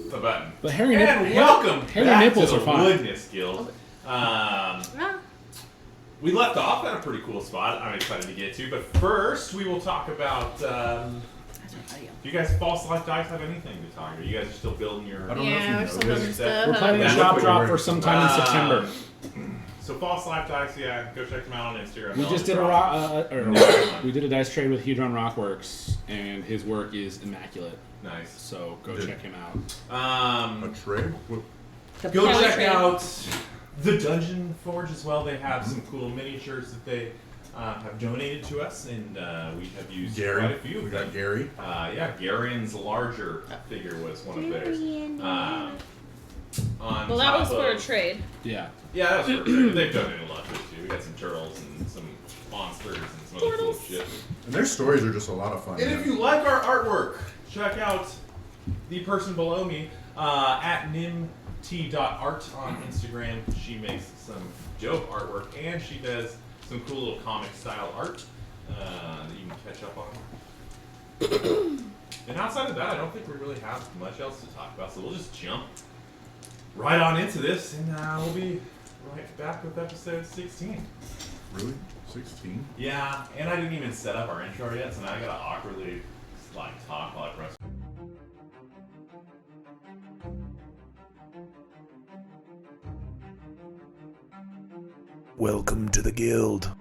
the button. But hairy welcome hairy back nipples to the are fine. Woodness Guild. We left off at a pretty cool spot I'm excited to get to, but first we will talk about, do you guys False Life Dice have anything to talk about? You guys are still building your... I don't know if you we're know still this. building stuff. We're planning a Yeah. shop drop for sometime in September. So False Life Dice, yeah, go check them out on Instagram. We just did we did a dice trade with Hedron Rockworks, and his work is immaculate. Nice. So go check him out. A trade? Go check out the Dungeon Forge as well. They have some cool miniatures that they have donated to us, and we have used quite a few. We got Gary. Yeah, Garion's larger figure was one of theirs. Well, that was for a trade. Yeah. Yeah, that was for a trade. They've donated a lot to it too. We got some turtles and some monsters and some other cool shit. And their stories are just a lot of fun. And if you like our artwork, check out the person below me at nimt.art on Instagram. She makes some dope artwork, and she does some cool little comic style art that you can catch up on. And outside of that, I don't think we really have much else to talk about, so we'll just jump right on into this, and we'll be right back with episode 16. Really? 16? Yeah, and I didn't even set up our intro yet, so now I gotta awkwardly talk while I press. Welcome to the guild.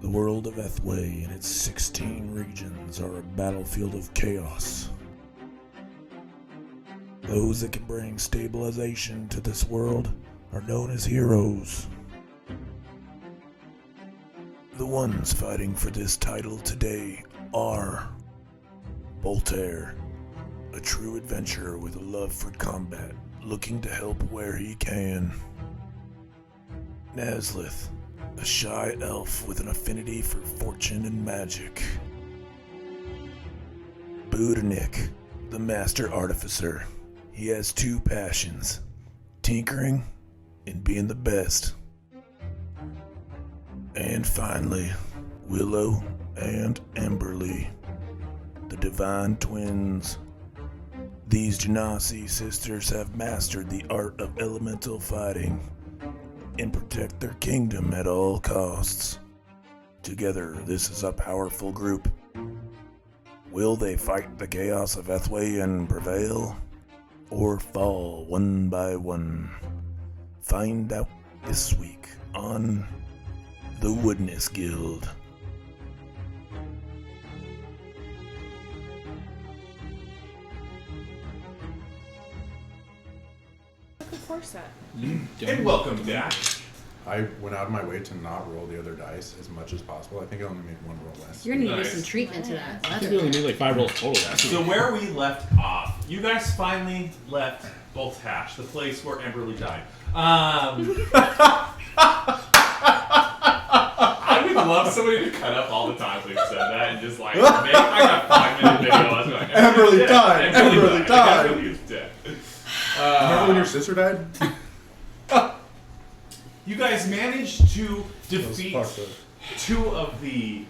The world of Ethway and its 16 regions are a battlefield of chaos. Those that can bring stabilization to this world are known as heroes. The ones fighting for this title today are Voltaire, a true adventurer with a love for combat, looking to help where he can. Nazlith, a shy elf with an affinity for fortune and magic. Budanik, the master artificer. He has two passions, tinkering and being the best. And finally, Willow and Emberly, the divine twins. These Genasi sisters have mastered the art of elemental fighting and protect their kingdom at all costs. Together, this is a powerful group. Will they fight the chaos of Ethway and prevail, or fall one by one? Find out this week on the Woodness Guild. And welcome back. I went out of my way to not roll the other dice as much as possible. I think I only made one roll less. You're gonna need Nice. some treatment to that. I think we only made like 5 rolls total. So where we left off, you guys finally left Boltash, the place where Emberly died. I would love somebody to cut up all the times we've said that and just make like a 5-minute video. I was like, Emberly died. Emberly died. Emberly is dead. Remember when your sister died? You guys managed to defeat Fucked up. 2 of the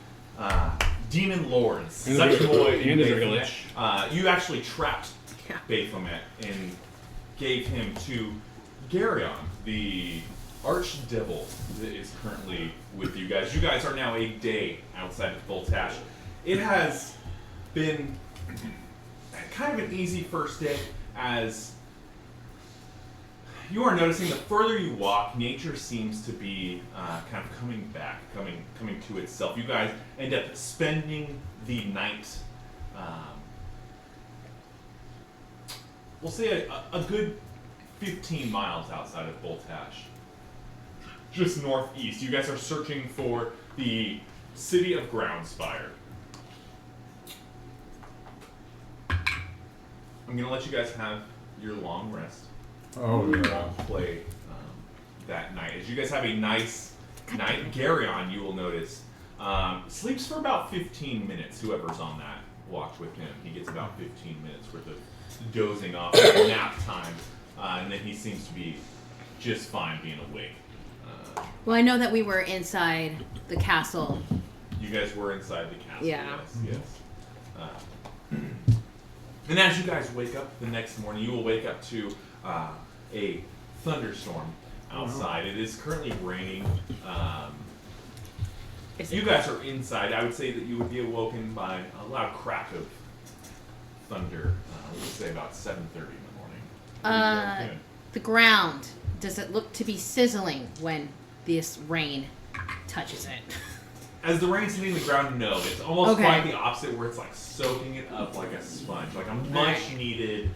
demon lords, And Sexmoy and and Draglich. Baphomet. You actually trapped Baphomet and gave him to Garyon, the archdevil that is currently with you guys. You guys are now a day outside of Voltash. It has been kind of an easy first day, as you are noticing the further you walk, nature seems to be kind of coming back, coming to itself. You guys end up spending the night, we'll say a good 15 miles outside of Voltash, just northeast. You guys are searching for the city of Groundspire. I'm going to let you guys have your long rest. Oh, yeah. Play that night. As you guys have a nice night, Garyon, you will notice, sleeps for about 15 minutes. Whoever's on that watch with him, he gets about 15 minutes worth of dozing off, nap time, and then he seems to be just fine being awake. Well, I know that we were inside the castle. You guys were inside the castle. Yeah. Yes. And as you guys wake up the next morning, you will wake up to a thunderstorm outside. It is currently raining. You guys are inside. I would say that you would be awoken by a loud crack of thunder. We would say about 7:30 in the morning. The ground, does it look to be sizzling when this rain touches it? As the rain's hitting the ground, no. It's almost quite the opposite, where it's like soaking it up like a sponge, like a much needed.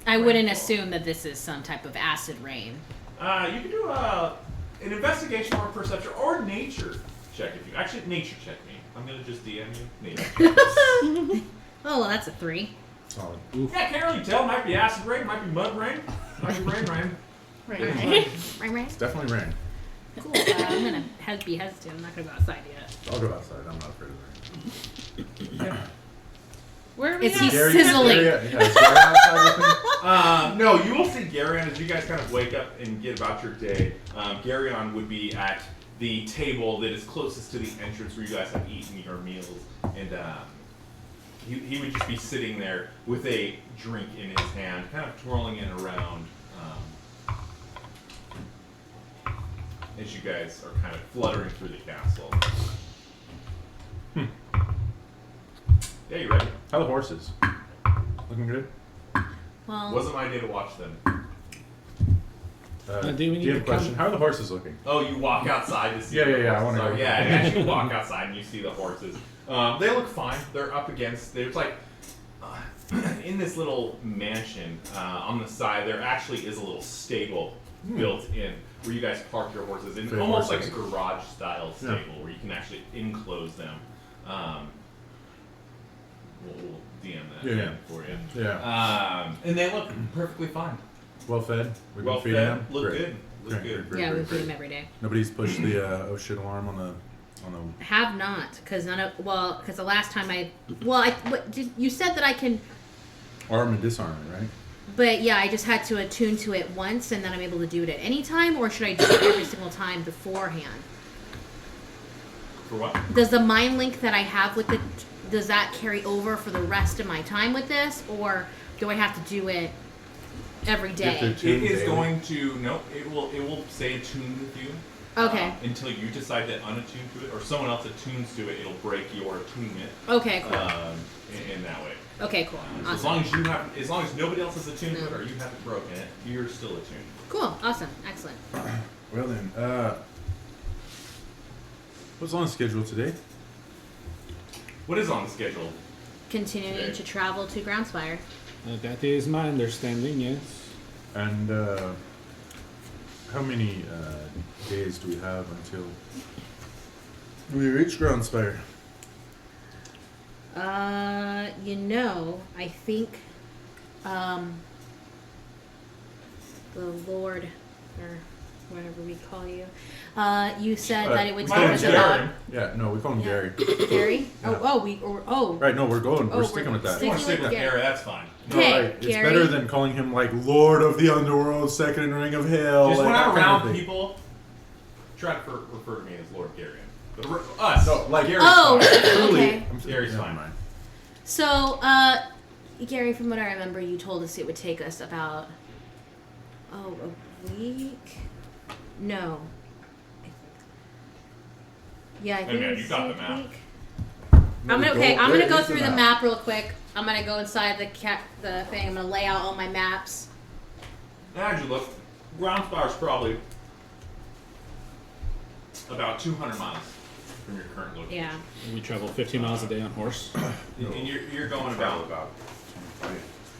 I wouldn't assume that this is some type of acid rain. You can do an investigation or perception or nature check if you actually nature check me. I'm gonna just DM you. Nature. Oh well, that's a 3. Solid. Yeah, can't really tell. Might be acid rain, might be mud rain, might be rain. Rain. It's definitely rain. Cool. I'm gonna be hesitant. I'm not gonna go outside yet. I'll go outside. I'm not afraid of rain. Where are we? Is he Gary, sizzling? is Gary outside with me? No, you will see Garyon as you guys kind of wake up and get about your day. Garyon would be at the table that is closest to the entrance where you guys have eaten your meals, and he would just be sitting there with a drink in his hand, kind of twirling it around as you guys are kind of fluttering through the castle. Yeah, you ready? How are the horses? Looking good? Well, Wasn't my day to watch them. Do you have a question? How are the horses looking? Oh, you walk outside to see. Yeah, the yeah, I horses. wanna go. Yeah, and as you walk outside and you see the horses, they look fine. They're up against. There's like in this little mansion on the side. There actually is a little stable built in where you guys park your horses in, For almost horses. like a garage style stable where you can actually enclose them. We'll DM that Yeah. for you. Yeah. And they look perfectly fine. Well fed? We've Well been feeding fed. them? Look Great. good. Look Great, good. yeah, we great, feed great. him every day. Nobody's pushed the oh shit alarm on the Have not, because because the last time you said that I can, arm and disarm it, right? but yeah, I just had to attune to it once, and then I'm able to do it at any time, or should I do it every single time beforehand? For what? Does the mind link that I have with it, does that carry over for the rest of my time with this, or do I have to do it every day? It is going to It will stay attuned with you. Okay. Until you decide to unattune to it, or someone else attunes to it, it'll break your attunement. Okay, cool. In that way. Okay, cool. So Awesome. as long as nobody else is attuned to it, or you haven't broken it, you're still attuned. Cool. Awesome. Excellent. Well then, what's on the schedule today? What is on the schedule? Continuing Okay. to travel to Groundspire. That is my understanding, yes. And how many days do we have until we reach Groundspire? I think the Lord, or whatever we call you, you said that it would we take call him us Gary. about Yeah, no, we call him Gary. Gary. Yeah. Right, no, we're going. Oh, We're sticking with that. If you want to stick with with Gary. Gary, that's fine. Okay, Right, it's Gary. better than calling him like Lord of the Underworld, Second Ring of Hell. Just like when that I'm kind of around thing. people, try to refer to me as Lord Garion. But us. No, like Gary's Oh, fine. Truly, okay. Gary's never fine. mind. So, Gary, from what I remember, you told us it would take us about a week. No. Yeah, I think man, it's you got a the map. week. No, I'm we gonna where go is through the map real quick. I'm gonna go inside the thing. I'm gonna lay out all my maps. As you look, Groundspire's probably about 200 miles from your current location. Yeah. We travel 15 miles a day on horse. And you're going about.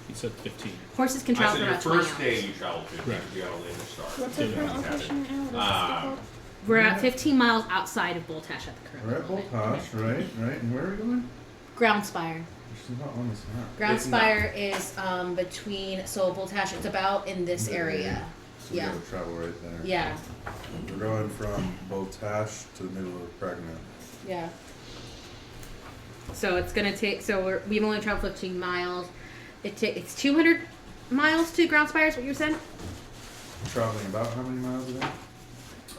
He said 15. Horses can I travel said for your about 20 first day hours. you traveled to. Correct. You got a later start. What's our current location now? What is this called? We're at 15 miles outside of Boltash at the current We're at moment. Boltash, right? And where are we going? Groundspire. She's not on this map. Groundspire is between, so Boltash, it's about in this area. So Yeah. we gotta travel right there. Yeah. We're going from Boltash to the middle of Pregnant. Yeah. So it's gonna take. So we've only traveled 15 miles. It's 200 miles to Groundspire. Is what you said? Traveling about how many miles a day?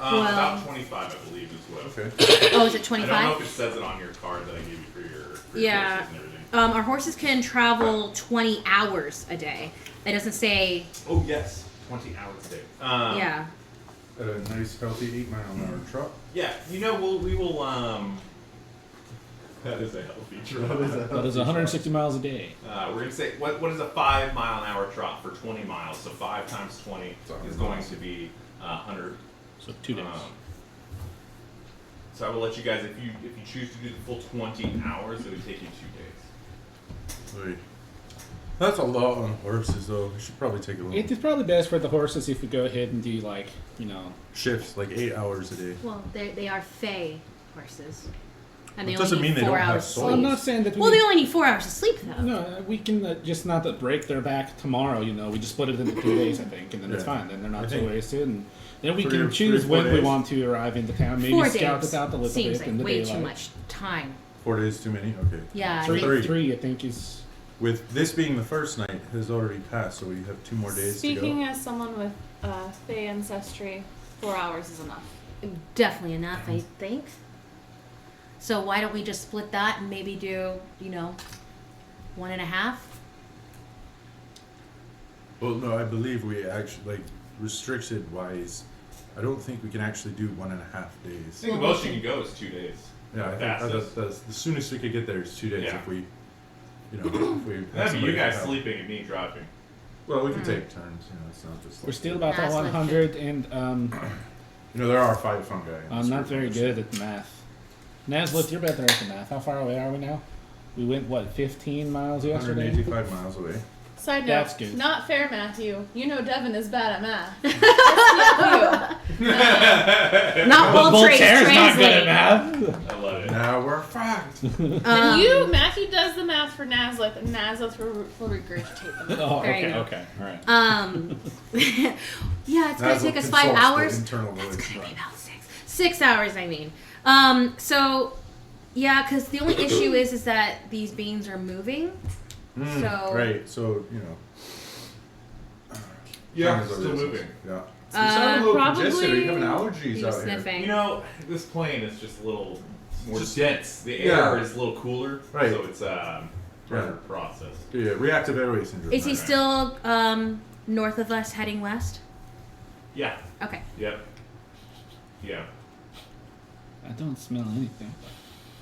Well- About 25, I believe, as well. Okay. Oh, is it I 25? don't know if it says it on your card that I gave you for your Yeah. courses and everything. Our horses can travel 20 hours a day. It doesn't say. Oh yes, 20 hours a day. Yeah. At a nice, healthy 8-mile-an-hour truck. Yeah, we will. That is a healthy trot. That is 160 miles a day. We're gonna say what is a 5-mile-an-hour trot for 20 miles? So 5 times 20 is going to be 100. So 2 days. So I will let you guys, if you choose to do the full 20 hours, it would take you 2 days. Wait. That's a lot on horses, though. We should probably take a little It is probably best for the horses if we go ahead and do shifts, like 8 hours a day. Well, they are Fey horses. And It they doesn't only mean need they 4 don't have hours souls. sleep. I'm not saying that we. Well, they only need 4 hours of sleep, though. No, we can just not break their back tomorrow. We just split it into 2 days, I think, and then it's Yeah. fine. Then they're I not so think wasted, and then we 3 can or choose 4 when we days. want to arrive into town. Maybe 4 scout days it out a little seems bit like in the way daylight. too much time. 4 days too many? Okay. Yeah, I Three, think. three, I think is. With this being the first night, has already passed, so we have 2 more days Speaking to go. as someone with Fey ancestry, 4 hours is enough. Definitely enough, I think. So why don't we just split that and maybe do, 1.5? Well, no, I believe we actually, restriction wise, I don't think we can actually do 1.5 days. I think the most you can go is 2 days. Yeah, I think Fastest. that's the soonest we could get there is 2 days Yeah. if we, if we. have That'd be somebody you guys help. sleeping and me driving. Well, we can take turns. It's not just. We're still about That's the like 100, and There are 5 fungi. in I'm this not group, very so- good at math. Nazlith, you're better at the math. How far away are we now? We went 15 miles yesterday. 185 miles away. Side note, That's good. not fair, Matthew. You know Devin is bad at math. Not But Voltaire's Voltaire's not good at translate. math. I love it. Now we're fucked. And Matthew does the math for Nazlith, and Nazlith will regurgitate the math. Oh, There you okay, go. okay, all right. Yeah, it's gonna That's take what us 5 consults the hours. internal It's voice. gonna be about 6. 6 hours, I mean. So, yeah, because the only issue is that these beans are moving. So- Right, so, Yeah, time is still of the moving. essence. Yeah. You sound a little congested. Are you having allergies He out was here? sniffing. This plane is just a little more Just- dense. The yeah. air is a little cooler, Right. so it's harder to process. Yeah, reactive airway syndrome. Is he right. still north of us, heading west? Yeah. Okay. Yep. Yeah. I don't smell anything.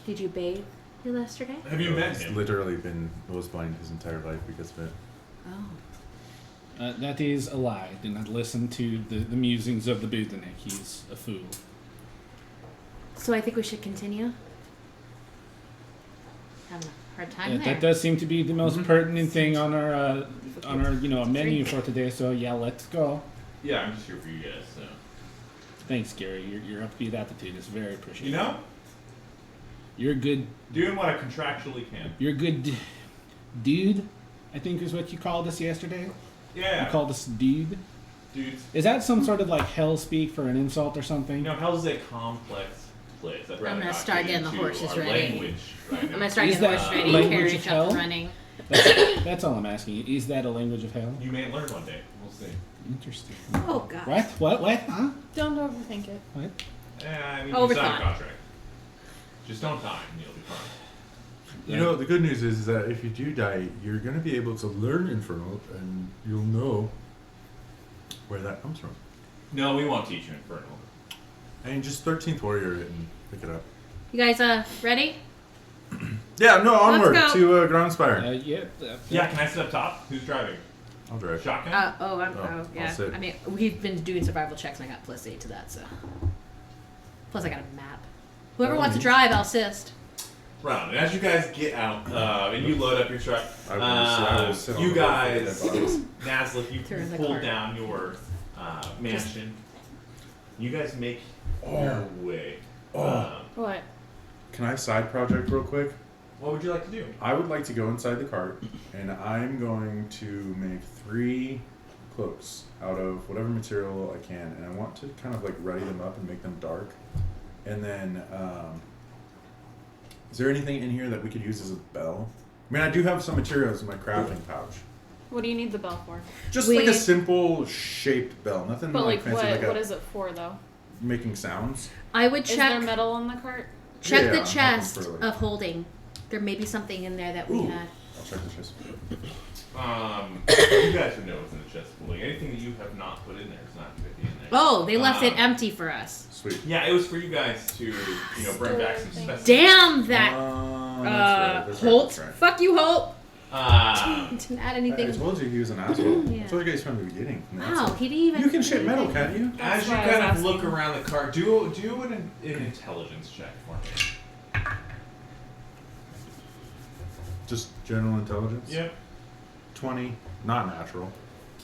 Did you bathe yesterday? Have you met He's him? literally been nose blind his entire life because of it. Oh. That is a lie. Do not listen to the musings of the Budnik. He's a fool. So I think we should continue. Having a hard time there. That does seem to be the most pertinent thing on our menu for today. So yeah, let's go. Yeah, I'm just here for you guys. So. Thanks, Gary. Your upbeat attitude is very appreciated. You know, You're a good. doing what I contractually can. You're a good dude. I think is what you called us yesterday. Yeah. You called us dude. Dudes. Is that some sort of like hell speak for an insult or something? You know, hell's a complex place. I'd rather gonna not start get getting the into horses our ready. language right I'm now. gonna start Is getting the that horse ready, language carriage of up hell? and running. That's all I'm asking. Is that a language of hell? You may learn one day. We'll see. Interesting. Oh god. What? Huh? Don't overthink it. What? I mean, you Overthought. sign a contract. Just don't die, and you'll be fine. You know, the good news is that if you do die, you're going to be able to learn Infernal, and you'll know where that comes from. No, we won't teach you Infernal. And just 13th Warrior it and pick it up. You guys ready? Yeah, no, onward go. to Groundspire. Yeah, can I sit up top? Who's driving? I'll drive. Shotgun? I'll Yeah. sit. I mean, we've been doing survival checks and I got +8 to that, so. Plus I got a map. Whoever wants to drive, I'll assist. Round. And as you guys get out, and you load up your truck, I will sit on you the guys, dead bodies. Nazlith, you Through the pull cart. down your mansion. You guys make your way. What? Can I side project real quick? What would you like to do? I would like to go inside the cart, and I'm going to make 3 cloaks out of whatever material I can, and I want to kind of like ready them up and make them dark. And then, is there anything in here that we could use as a bell? I mean, I do have some materials in my crafting pouch. What do you need the bell for? Just We- like a simple shaped bell, nothing But like fancy. what is it for though? Making sounds. I would Is there check metal in the cart? Yeah, the I'm chest looking for, like- of holding. There may be something in there that we had. I'll check the chest. You guys would know what's in the chest pooling. Anything that you have not put in there is not going to be in there. Oh, they left it empty for us. Sweet. Yeah, it was for you guys to, bring back some specimens. Damn that! That's Holt. right. Fuck you, Holt. Um, Didn't add anything. I told you he was an asshole. Yeah. I told you guys from the beginning. Wow, he didn't even. You can ship metal, can't you? as you why I was kind of asking. look around the car, do an intelligence check for me. Just general intelligence? Yep. 20. Not natural.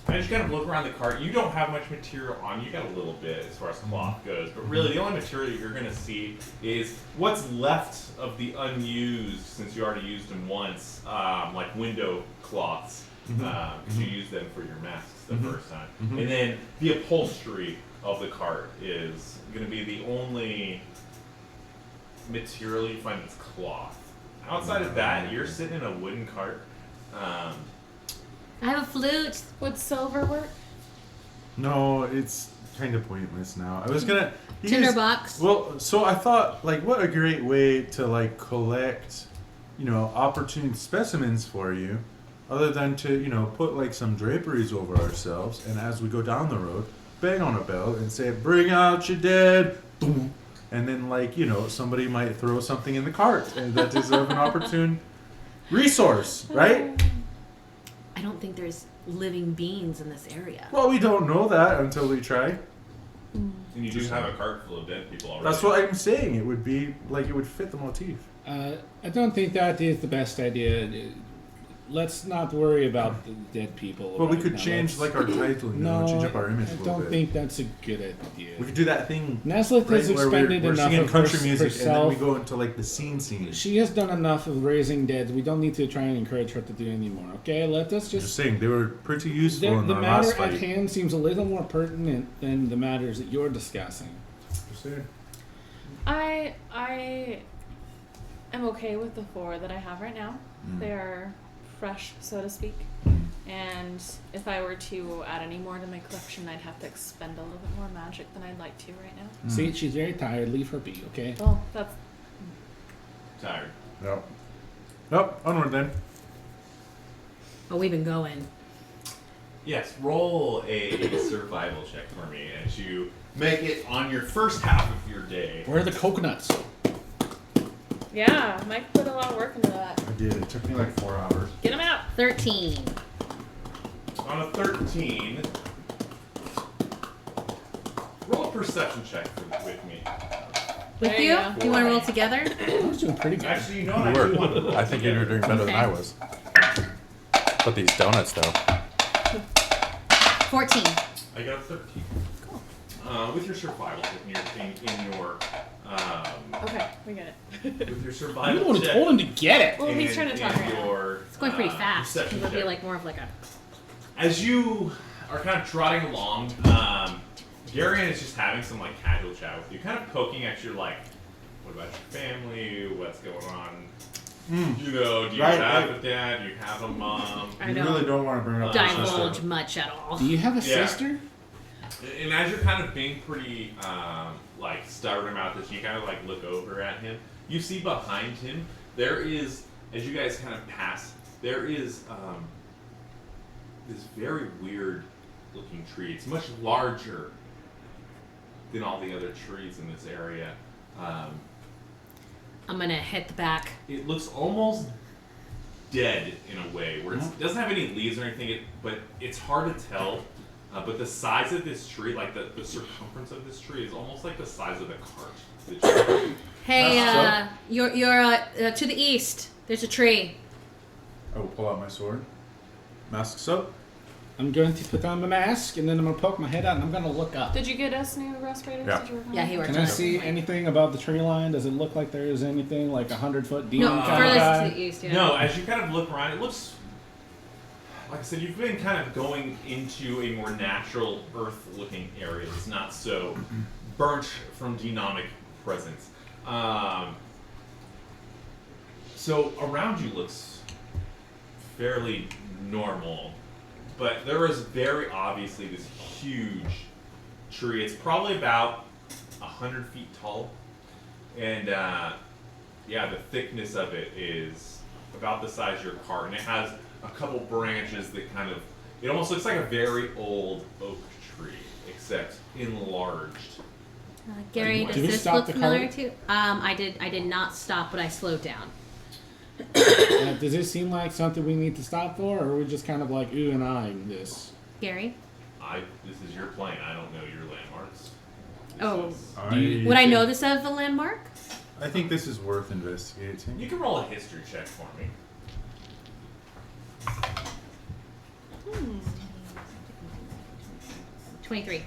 As you kind of look around the cart, you don't have much material on you. You got a little bit as far as cloth goes, but really the only material you're going to see is what's left of the unused, since you already used them once, like window cloths, because you used them for your masks the first time. And then the upholstery of the cart is going to be the only material you find that's cloth. Outside of that, you're sitting in a wooden cart. I have a flute. Would silver work? No, it's kind of pointless now. I was gonna Tinderbox. Well, so I thought, like, what a great way to like collect, opportune specimens for you, other than to put like some draperies over ourselves, and as we go down the road, bang on a bell and say, "Bring out your dead," boom, and then somebody might throw something in the cart and that is of an opportune resource, right? I don't think there's living beings in this area. Well, we don't know that until we try. And you do have a cart full of dead people already. That's what I'm saying. It would be like it would fit the motif. I don't think that is the best idea. Let's not worry about the dead people. Well, we right could now. change like our title, No, change up our image a I little don't bit. think that's a good idea. We could do that thing. Nazlith has Where expended we're enough singing of country music herself. and then we go into like the scene. She has done enough of raising dead. We don't need to try and encourage her to do anymore. Okay, let us Just just. saying, they were pretty useful in The our matter last at fight. hand seems a little more pertinent than the matters that you're discussing. Just saying. I am okay with the 4 that I have right now. They are fresh, so to speak. And if I were to add any more to my collection, I'd have to expend a little bit more magic than I'd like to right now. See, she's very tired. Leave her be, okay? Well, that's Tired. Yep. Nope. Onward then. Oh, we've been going. Yes, roll a survival check for me as you make it on your first half of your day. Where are the coconuts? yeah. Mike put a lot of work into that. I did. It took me like 4 hours. Get him out. 13. On a 13, roll a perception check with me. With There you? you go. Do you want to roll together? I was doing pretty good. Actually, you know what? I do want to roll I think you were doing better than I was. But these donuts, though. 14. I got a 13. Cool. With your survival check, in your Okay, we get it. with your You survival would have check, told him to get it. Well, he's trying to talk right now. your, It's going pretty fast. perception It'll be check. like more of like a. As you are kind of trotting along, Garion is just having some like casual chat with you, kind of poking at your like, what about your family? What's going on? Do you Right, have right. a dad? Do you have a mom? I You don't really don't want to bring up divulge sister. much at all. Do you have a Yeah. sister? And as you're kind of being pretty like stubborn about this, you kind of like look over at him. You see behind him there is, as you guys kind of pass, there is this very weird looking tree. It's much larger than all the other trees in this area. I'm gonna hit the back. It looks almost dead in a way, where it doesn't have any leaves or anything, but it's hard to tell. But the size of this tree, like the circumference of this tree, is almost like the size of the cart. that you're in. Hey, you're to the east. There's a tree. I will pull out my sword. Masks up. I'm going to put on my mask and then I'm going to poke my head out and I'm going to look up. Did you get us new respirators? Yeah. Did you work on Yeah, that? he worked Can on I it. see anything about the tree line? Does it look like there is anything like 100-foot demon No, kind of furthest guy? to the east. Yeah. No, as you kind of look around, it looks, like I said, you've been kind of going into a more natural earth-looking area. It's not so burnt from demonic presence. So around you looks fairly normal, but there is very obviously this huge tree. It's probably about 100 feet tall, and yeah, the thickness of it is about the size of your cart, and it has a couple branches that kind of, it almost looks like a very old oak tree, except enlarged. Gary, Did does we this stop look the familiar cart? to you? I did not stop, but I slowed down. Does this seem like something we need to stop for, or are we just kind of like ooh and eyeing this? Gary? This is your plane. I don't know your landmarks. Oh. Would I think- know this as a landmark? I think this is worth investigating. You can roll a history check for me. 23.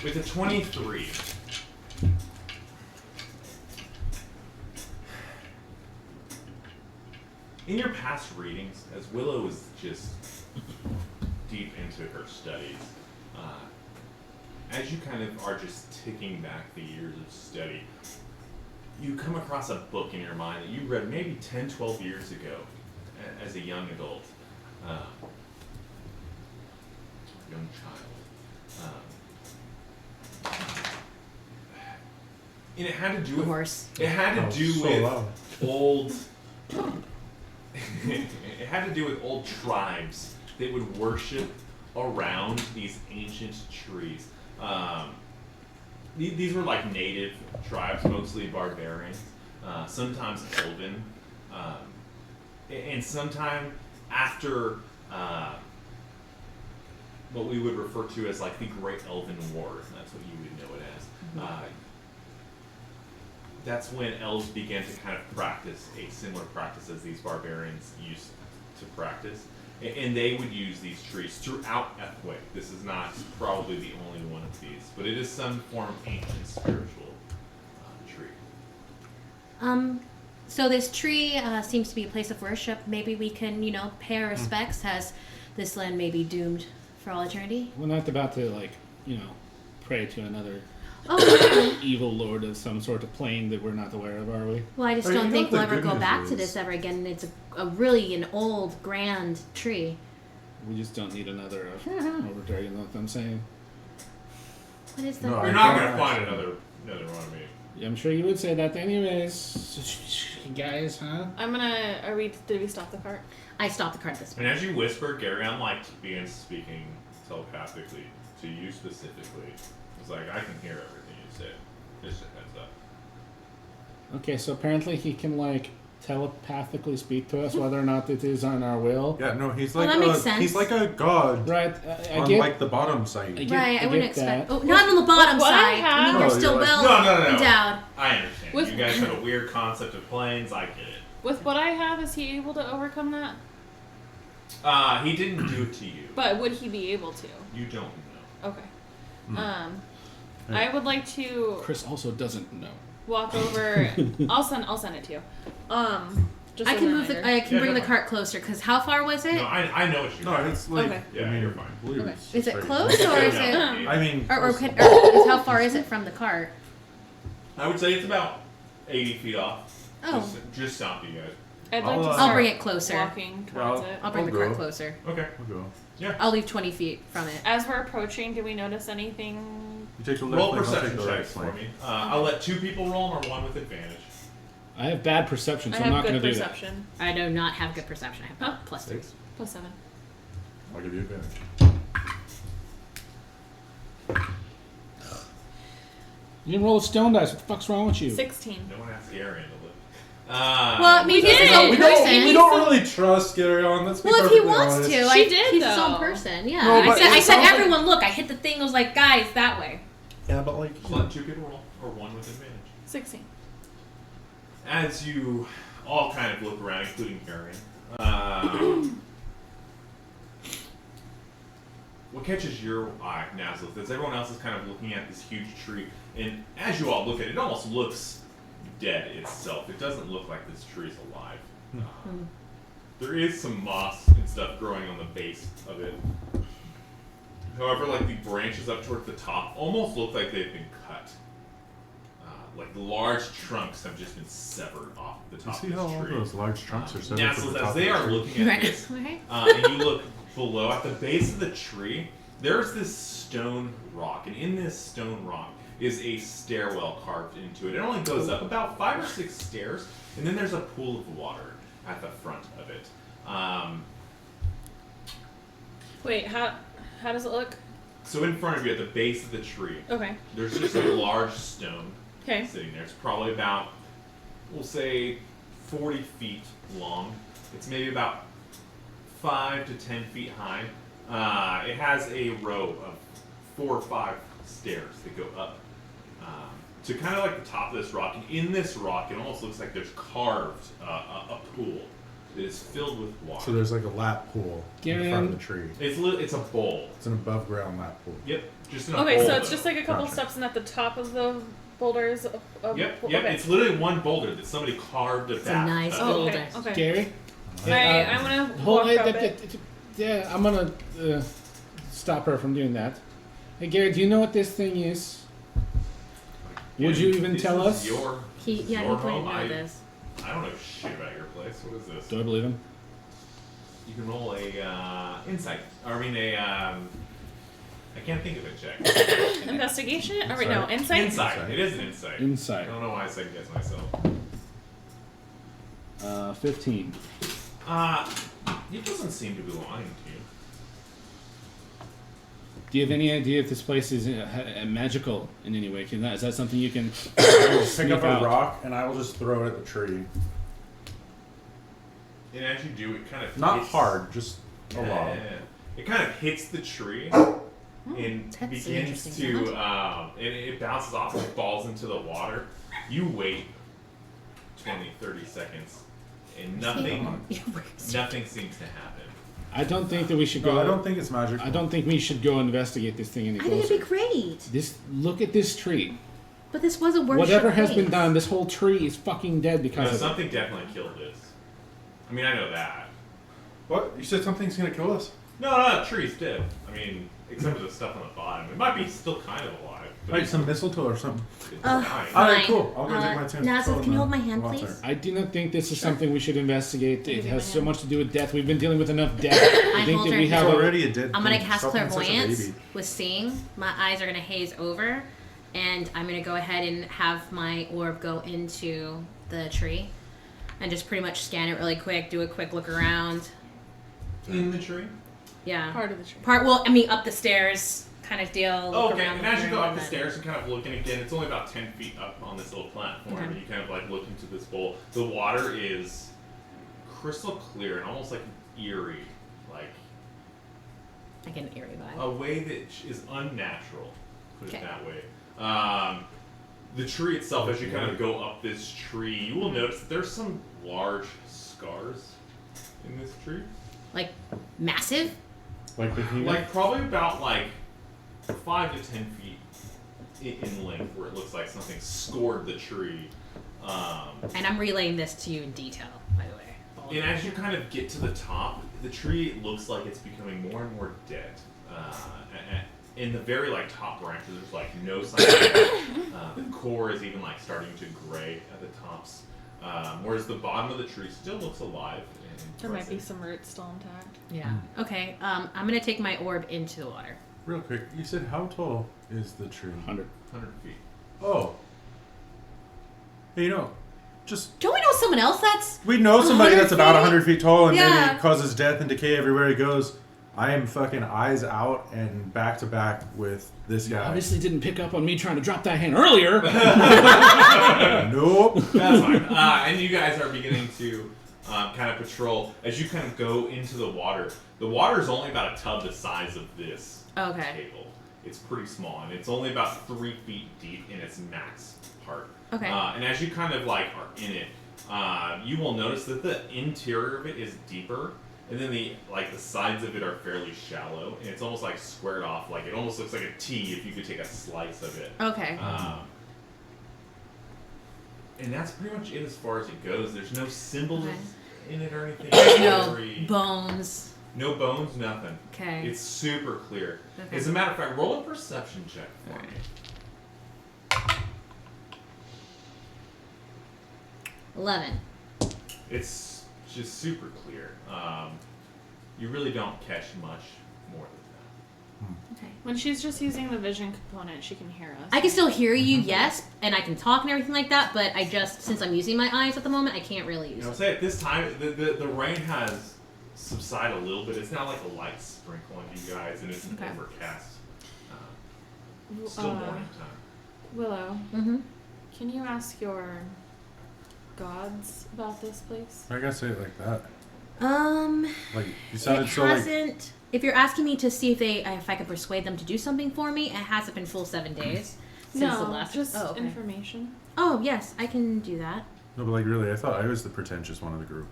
With a 23, in your past readings, as Willow is just deep into her studies, as you kind of are just ticking back the years of study, you come across a book in your mind that you read maybe 10, 12 years ago as a young adult, young child. And it had to do with Horse. It had to do so with loud. old. It had to do with old tribes that would worship around these ancient trees. These were like native tribes, mostly barbarians, sometimes elven, and sometime after what we would refer to as like the Great Elven War. That's what you would know it as. That's when elves began to kind of practice a similar practice as these barbarians used to practice. And they would use these trees throughout Ethway. This is not probably the only one of these, but it is some form of ancient spiritual tree. So this tree seems to be a place of worship. Maybe we can, pay our respects. Has this land maybe doomed for all eternity? We're not about to pray to another Oh, evil lord of some sort of plane that we're not aware of, are we? well, I just But you don't know think what we'll the ever good go news back to is? this ever again. It's a really an old, grand tree. We just don't need another over there, you know what I'm saying? What is that? No, You're I not don't going to find actually. another one of me. I'm sure you would say that anyways. Guys, huh? Did we stop the cart? I stopped the cart this And point. as you whisper, Garyon begins speaking telepathically to you specifically. It's like, I can hear everything you say. Just a heads up. Okay, so apparently he can telepathically speak to us whether or not it is on our will. Yeah, no, he's Well, like that makes sense. he's like a god Right, I on get like the bottom side. Right, I wouldn't get expect. that. Oh, not on the bottom What I side. I mean, have- you're No, still you're like- well No. endowed. I understand. With- You guys have a weird concept of planes. I get it. With what I have, is he able to overcome that? He didn't do it to you. But would he be able to? You don't know. Okay. I would like to Chris also doesn't know. walk over. I'll send it to you. Just I as can a move reminder. I can Yeah, bring the no. cart closer, because how far was it? No, I know what you No, mean. it's like Okay. Yeah, I mean, you're fine. blues. Okay. Is it right close, here. or is Yeah, it... no. I mean, Or how far is it from the cart? I would say it's about 80 feet off. Oh. Just south of you guys. I'd like I'll, to uh, start I'll bring it closer. walking towards Well, it. I'll bring I'll the cart go. closer. Okay. I'll go. Yeah. I'll leave 20 feet from it. As we're approaching, do we notice anything? You take the left Roll flank, I'll take perception the right checks for flank. me. I'll let 2 people roll them or 1 with advantage. I have bad perception, so I I'm have not going good to do that. perception. I do not have good perception. I have Huh? plus 3. 6. +7. I'll give you advantage. You didn't roll a stone dice. What the fuck's wrong with you? 16. No one asked Gary to live. Well, maybe did. he's his own We person. We don't really trust Gary on. Let's be Well, if he perfectly wants honest. to, She did, he's his own though. person. Yeah, No, I but said, it I said, sounds like- everyone, look. I hit the thing. I was like, guys, that way. Yeah, but like. Just let 2 people roll or 1 with advantage. 16. As you all kind of look around, including Gary, what catches your eye, Nazlith, is everyone else is kind of looking at this huge tree, and as you all look at it, it almost looks dead itself. It doesn't look like this tree is alive. There is some moss and stuff growing on the base of it. However, like the branches up towards the top almost look like they've been cut. Like the large trunks have just been severed off the You top see of how this all tree. those large trunks are severed Now, from so the as top they of the are tree? looking at Right. this, Okay. and you look below at the base of the tree, there's this stone rock, and in this stone rock is a stairwell carved into it. It only goes up about 5 or 6 stairs, and then there's a pool of water at the front of it. Wait, how does it look? So in front of you, at the base of the tree, Okay. there's just a large stone Okay. sitting there. It's probably about, we'll say, 40 feet long. It's maybe about 5 to 10 feet high. It has a row of 4 or 5 stairs that go up to kind of like the top of this rock. And in this rock, it almost looks like there's carved a pool that is filled with water. So there's like a lap pool in front of the tree. It's a bowl. It's an above ground lap pool. Yep, just in a Okay, bowl. so it's though. just like a couple Gotcha. steps, and at the top of the boulders. Yep. Okay. It's literally one boulder that somebody carved a It's a bath. nice Oh, boulder. okay. Okay. Gary? I'm gonna Hold walk up it. it. Yeah, I'm gonna stop her from doing that. Hey, Gary, do you know what this thing is? Would you even This tell is us? Your He your couldn't home. know this. I don't know shit about your place. What is this? Do I believe him? You can roll a insight. Or I mean I can't think of it. Check. Investigation? Or wait, no, insight? Insight. It is an insight. Insight. I don't know why I second guess myself. 15. It doesn't seem to be lying to you. Do you have any idea if this place is magical in any way? Is that something you can Pick sneak up a out? rock and I will just throw it at the tree. And as you do, it kind of Not hits, hard, just a lot. Yeah. It kind of hits the tree and that's begins interesting. to and it bounces off and falls into the water. You wait 20, 30 seconds, and nothing seems to happen. I don't think that we should go. No, I don't think it's magical. I don't think we should go investigate this thing any I think it'd closer. be great. Look at this tree. But this was a worship Whatever has place. been done, this whole tree is fucking dead because No, of it. something definitely killed this. I mean, I know that. What? You said something's gonna kill us? No, the tree's dead. I mean, except for the stuff on the bottom. It might be still kind of alive. But Like some mistletoe or something. it's Ugh. dying. Alright, Fine. cool. I'll go take my turn. Nazla, can you hold my hand, Water. please? I do not think this is something we should investigate. It Give me has my so hand. much to do with death. We've been dealing with enough death. I think hold that her we It's have hand. already a dead I'm gonna thing. cast Stop being such a clairvoyance baby. with seeing. My eyes are gonna haze over, and I'm gonna go ahead and have my orb go into the tree, and just pretty much scan it really quick. Do a quick look around. In the tree? Yeah. Part of the tree. Well, I mean, up the stairs, kind of deal. Look Okay, around and as you go room, up the and stairs and kind of looking again, it's only about 10 feet up on this little platform, Okay. and you kind of like look into this bowl. The water is crystal clear and almost like eerie, like I get an eerie vibe. a way that is unnatural, put it Okay. that way. The tree itself, as you kind of go up this tree, you will notice that there's some large scars in this tree. Like massive. Like behemoth? Like probably about like 5 to 10 feet in length, where it looks like something scored the tree. And I'm relaying this to you in detail, by the way. And as you kind of get to the top, the tree looks like it's becoming more and more dead. In the very like top branches, there's like no sign of life. The core is even like starting to gray at the tops, whereas the bottom of the tree still looks alive. And There might be present. some roots still intact. Yeah. Okay. I'm gonna take my orb into the water. Real quick, you said how tall is the tree? 100. 100 feet. Oh. Hey, you know, just Don't we know someone else that's? we know somebody 100 that's about feet? 100 feet tall and Yeah. maybe causes death and decay everywhere he goes. I am fucking eyes out and back to back with this You guy. obviously didn't pick up on me trying to drop that hand earlier. Nope. That's fine. And you guys are beginning to kind of patrol as you kind of go into the water. The water is only about a tub the size of this Okay. table. It's pretty small, and it's only about 3 feet deep in its max part. Okay. And as you kind of like are in it, you will notice that the interior of it is deeper, and then the sides of it are fairly shallow, and it's almost like squared off. Like it almost looks like a T if you could take a slice of it. Okay. And that's pretty much it as far as it goes. There's no symbols Okay. in it or anything. There's It's no very- bones. no bones, nothing. Okay. It's super clear. Okay. As a matter of fact, roll a perception check for Alright. me. 11. It's just super clear. You really don't catch much more than Okay. When she's just using the vision component, she can hear us. I can still hear you, yes, and I can talk and everything like that, but I just, since I'm using my eyes at the moment, I can't really use I'll it. say at this time, the rain has subsided a little bit. It's not like a light sprinkle on you guys, and it's Okay. overcast. Still morning time. Willow, Mm-hmm. can you ask your gods about this place? I gotta say it like that. Like you It sounded so like. hasn't. If you're asking me to see if I can persuade them to do something for me, it hasn't been full 7 days since the No, last. just oh, okay. information. Oh yes, I can do that. No, but like really, I thought I was the pretentious one of the group.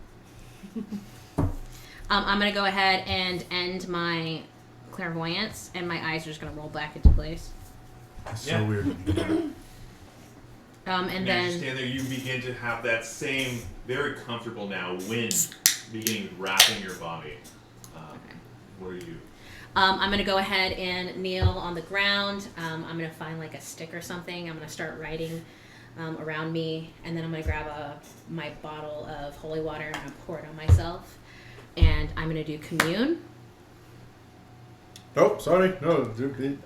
I'm gonna go ahead and end my clairvoyance, and my eyes are just gonna roll back into place. It's Yeah. so weird. And And as you then stand there, you begin to have that same, very comfortable now, wind beginning wrapping your body. Okay. What are you? I'm gonna go ahead and kneel on the ground. I'm gonna find like a stick or something. I'm gonna start writing around me, and then I'm gonna grab my bottle of holy water and I'm gonna pour it on myself, and I'm gonna do commune. Oh, sorry. No, dude,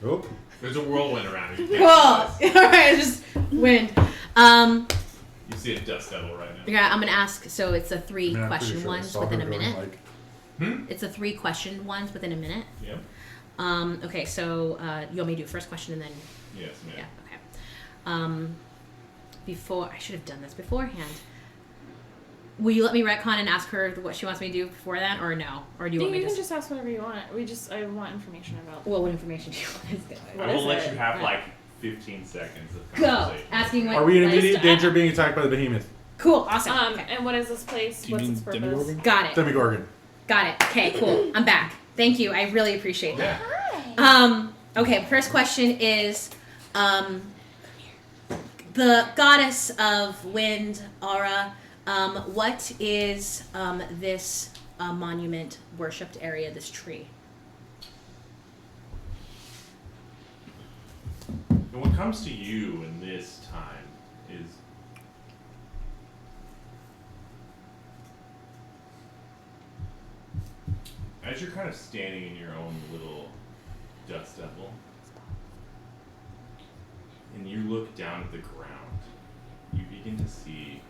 oh. There's a whirlwind around you. Cool. All right, just wind. You see a dust devil right now. Yeah, I'm gonna ask. So it's a 3 I mean, I'm question pretty sure I ones saw within her a going, minute. like, It's a 3 question ones within a minute. Yeah. Okay, so you want me to do first question and then Yes, ma'am. yeah, okay. Before I should have done this beforehand. Will you let me retcon and ask her what she wants me to do before that, or no? Or do you want me You to can just ask whatever you want. I want information about. Well, what information do you want? What I will is let it? you have Right. like 15 seconds of Go. conversation. Asking what. Are we in like, immediate stuff. danger of being attacked by the behemoth? Cool. Awesome. Okay. And what is this place? Do you What's mean its purpose? Demogorgon? Got it. Demogorgon. Got it. Okay. Cool. I'm back. Thank you. I really appreciate that. Yeah. Okay, first question is, the goddess of wind, Aura, what is this monument worshipped area, this tree? And what comes to you in this time is as you're kind of standing in your own little dust devil, and you look down at the ground, you begin to see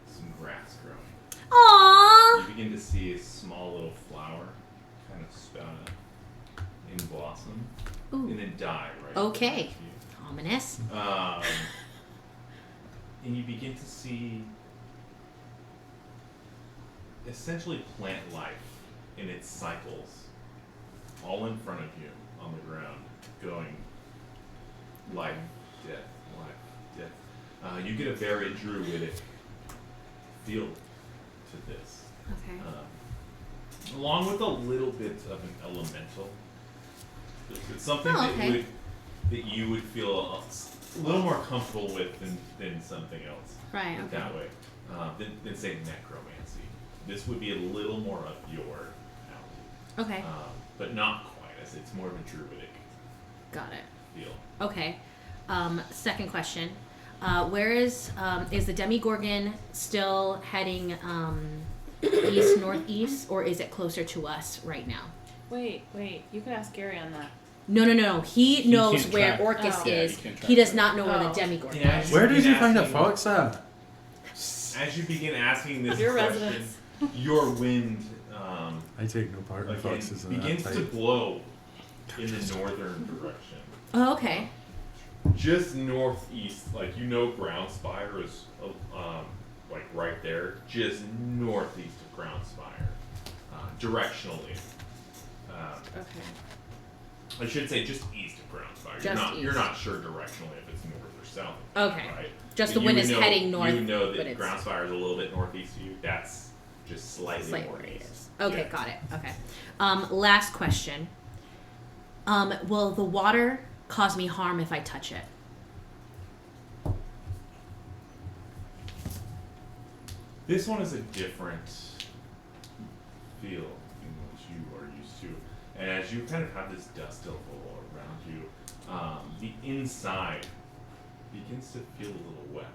some grass growing. Aww. You begin to see a small little flower kind of spout up and blossom, and Ooh. then die right Okay. in front of you. Ominous. And you begin to see essentially plant life in its cycles all in front of you on the ground, going life, death, you get a very druidic feel to this, Okay. along with a little bit of an elemental. It's something Oh, okay. that you would feel a little more comfortable with than something else. Right, Put it okay. That way, than say necromancy. This would be a little more up your alley, Okay. but not quite. As it's more of a druidic Got it. feel. Okay. Second question. Where is the Demogorgon still heading east northeast, or is it closer to us right now? Wait. You could ask Gary on that. No. He knows can't where track. Orcus Oh. Yeah, is. he can't track He does that. not know where the Oh. Demogorgon Yeah, is. Where did you Asking- find a fox at? As you begin asking this Your question, residence. your wind I take no part in again, foxes. And begins that to type. blow in the northern direction. Oh, okay. Just northeast, like Groundspire is like right there, just northeast of Groundspire, directionally. Okay. I should say just east of Groundspire. Just You're east. not sure directionally if it's north or south. Okay. Right? Just But the wind you is would know- heading north. You would know but that it's Groundspire is a little bit northeast of you. That's just slightly slightly more where it east. is. Okay, Yeah. got it. Okay. Last question. Will the water cause me harm if I touch it? This one is a different feel in what you are used to. And as you kind of have this dust devil around you, the inside begins to feel a little wet,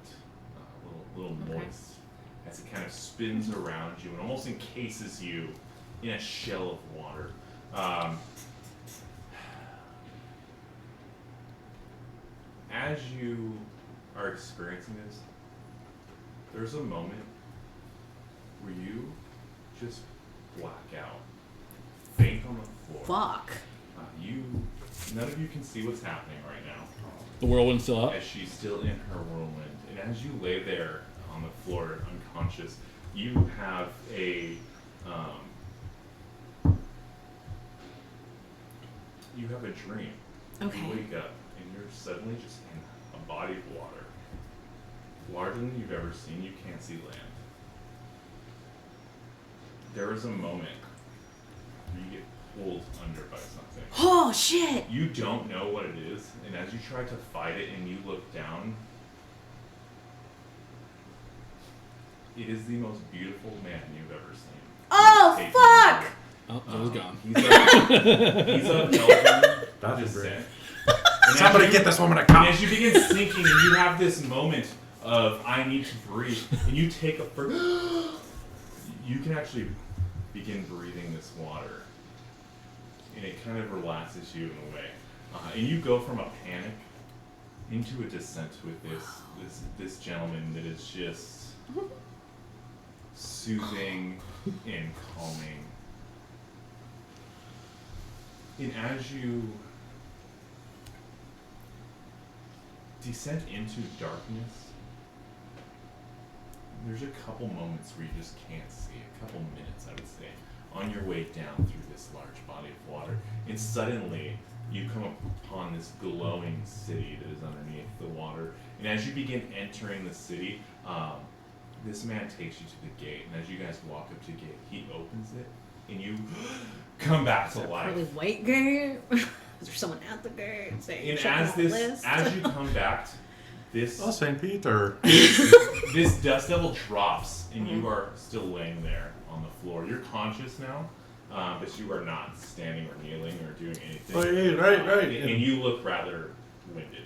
a little Okay. moist, as it kind of spins around you and almost encases you in a shell of water. as you are experiencing this, there's a moment where you just black out, faint on the floor. Fuck. None of you can see what's happening right now. The whirlwind's still up. As she's still in her whirlwind, and as you lay there on the floor unconscious, you have a dream. Okay. You wake up and you're suddenly just in a body of water, larger than you've ever seen. You can't see land. There is a moment where you get pulled under by something. Oh shit! You don't know what it is, and as you try to fight it and you look down, it is the most beautiful man you've ever seen. Oh Taking fuck! you. Oh, it was gone. He's of Elven descent. And Somebody as you- get this woman a And cup. as you begin sinking, and you have this moment of I need to breathe, and you take you can actually begin breathing this water, and it kind of relaxes you in a way. And you go from a panic into a descent with this gentleman that is just soothing and calming. And as you descent into darkness, there's a couple moments where you just can't see, a couple minutes I would say, on your way down through this large body of water. And suddenly you come upon this glowing city that is underneath the water. And as you begin entering the city, this man takes you to the gate. And as you guys walk up to the gate, he opens it, and you come back to life. Probably white gate. Is there someone at the gate saying? And check as my list? as you come back, this Oh, St. Peter. this dust devil drops, and you are still laying there on the floor. You're conscious now, but you are not standing or kneeling or doing anything. Oh, yeah, right. And you look rather winded.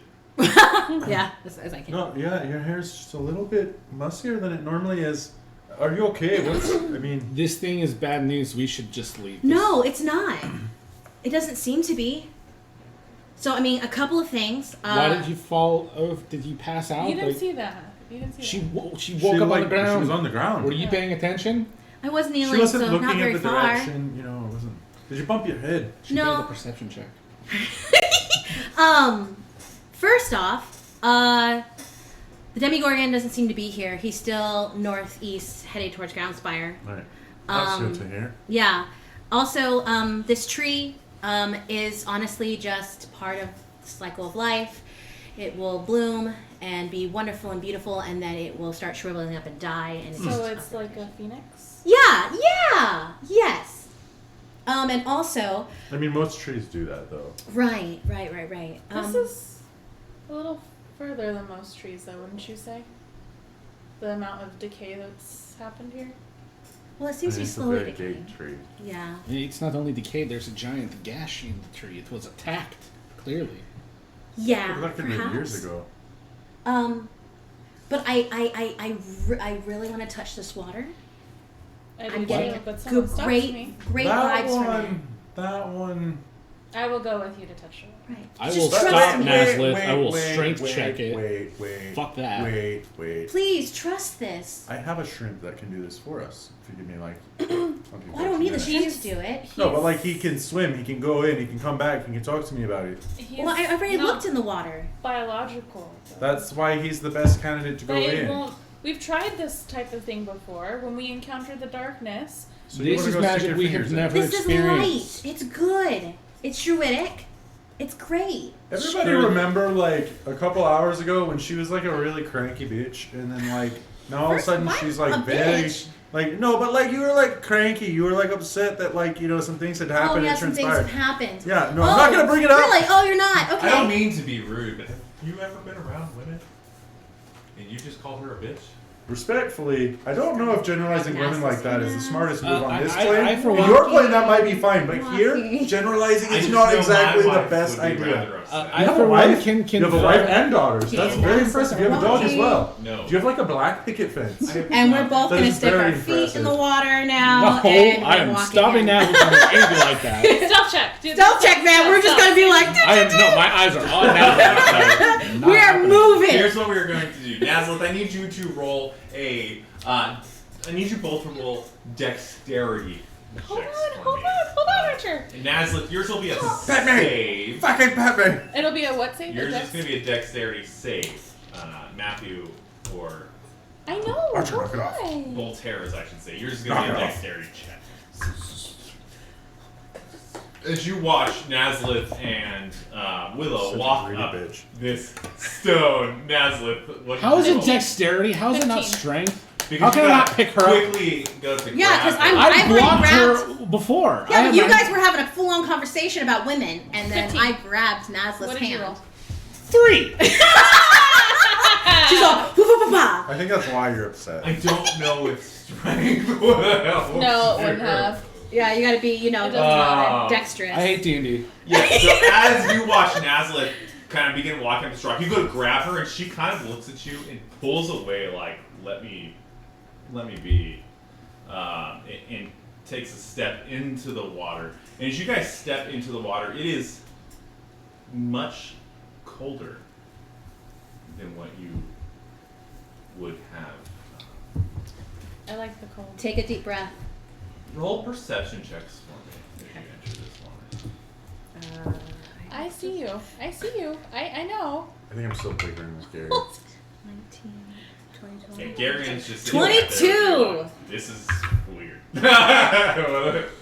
Yeah, as I can. No, yeah, your hair's just a little bit muskier than it normally is. Are you okay? This thing is bad news. We should just leave. This. No, it's not. It doesn't seem to be. So, I mean, a couple of things. Why did you fall over? Did you pass out? You didn't Like, see that. You didn't see She that. she woke up on the ground. She was on the ground. Were you paying attention? I was kneeling, She wasn't so looking not very at the far. direction, it wasn't. Did you bump your head? She No. failed a perception check. First off, the Demigorgon doesn't seem to be here. He's still northeast, heading towards Groundspire. Alright. That's Um, good to hear. Yeah. Also, this tree is honestly just part of the cycle of life. It will bloom and be wonderful and beautiful, and then it will start shriveling up and die. And it's So just it's like a phoenix? yeah, yes. And also, I mean, most trees do that, though. right. This is a little further than most trees, though, wouldn't you say? The amount of decay that's happened here? Well, it seems to be It's a slowly very decaying. gate tree. Yeah. It's not only decayed. There's a giant gash in the tree. It was attacked. Clearly. Yeah. It looked at it perhaps. years ago. But I really want to touch this water. I I'm do getting too, but someone stops me. great that vibes from it. one. That one. I will go with you to touch it. Right. I Just will trust stop me. Nazlith. I will strength wait, check it. Wait. Fuck that. Wait. Please trust this. I have a shrimp that can do this for us. If you give me like. Well, I don't need the shrimp to do it. No, but like he can swim. He can go in. He can come back. He can talk to me about it. He's Well, I already not looked in the water. biological. though. That's why he's the best candidate to go But it in. won't. We've tried this type of thing before when we encountered the darkness. So you This wanna is go stick magic your we fingers have in. never This is experienced. light. It's good. It's druidic. It's great. Everybody Screw- remember like a couple hours ago when she was like a really cranky bitch, and then like now all of a First, sudden what? she's like A very bitch? like no, but like you were like cranky. You were like upset that like some things had Oh happened yeah, and some things transpired. have happened. Yeah, no, I'm not gonna bring it up. Really? Oh, you're not. Okay. I don't mean to be rude, but have you ever been around women and you just called her a bitch? Respectfully, I don't know if generalizing women like that is the smartest move on this plane. I for In one- your plane that might be fine, but Lucky. here generalizing I is just not know exactly my the wife best would be idea. rather upset I You have for a one wife? can You have a wife and daughters. That's Yeah. very impressive. You have a dog as well. No. Do you have like a black picket fence? And we're both That gonna is stick our very feet in impressive. the water now. No, and I we're am walking stopping in. now becoming angry like that. Stealth check. Do Stealth check, man. We're just gonna be like, I am no, my eyes are on now. we are moving. Here's what we are going to do. Nazlith, I need you to roll I need you both to roll dexterity Hold checks on, for hold me. on, hold on, Archer. And Nazlith, yours will be a Batman! save. Fucking Batman! It'll be a what save? Yours A is dex? going to be a dexterity save. Matthew or I know. Archer, knock it off. why? Voltaire's, I should say. Yours is going to be a Knock it off. dexterity check. As you watch Nazlith and Willow Such a walk greedy up bitch. this stone, Nazlith, what How is you it roll? dexterity? How is it not 15. strength? Because How can you I not gotta pick her up? quickly go to Yeah, 'cause grab her. I've I already blocked grabbed- her before. I Yeah, had but you my- guys were having a full-on conversation about women, and then 15. I grabbed Nazla's What did you hand. roll? 3. She's all, "Hoo-hoo-pa-pa." I think that's why you're upset. I don't know if strength would help. No, it wouldn't have. Yeah, you gotta be, It doesn't matter. dexterous. I hate D&D. Yeah, so as you watch Nazlith kind of begin walking up the rock, you go to grab her, and she kind of looks at you and pulls away, like, let me be, and takes a step into the water. And as you guys step into the water, it is much colder than what you would have. I like the cold. Take a deep breath. Roll perception checks for me if you enter this one. I see you. I see you. I know. I think I'm still bickering with Gary. 19, 20, Okay, Gary's just sitting right there, 22. like, this is weird.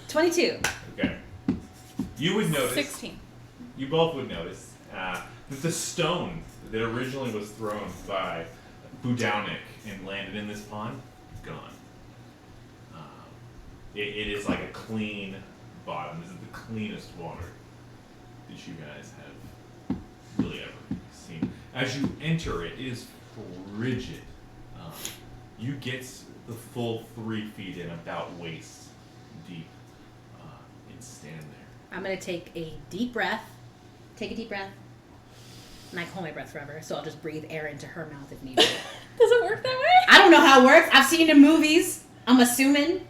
22. Okay. You would notice. 16. You both would notice that the stone that originally was thrown by Budownik and landed in this pond, gone. It is like a clean bottom. This is the cleanest water that you guys have really ever seen. As you enter it, it is frigid. You get the full 3 feet in, about waist deep, and stand there. I'm gonna take a deep breath. Take a deep breath. And I can hold my breath forever, so I'll just breathe air into her mouth if needed. Does it work that way? I don't know how it works. I've seen it in movies. I'm assuming.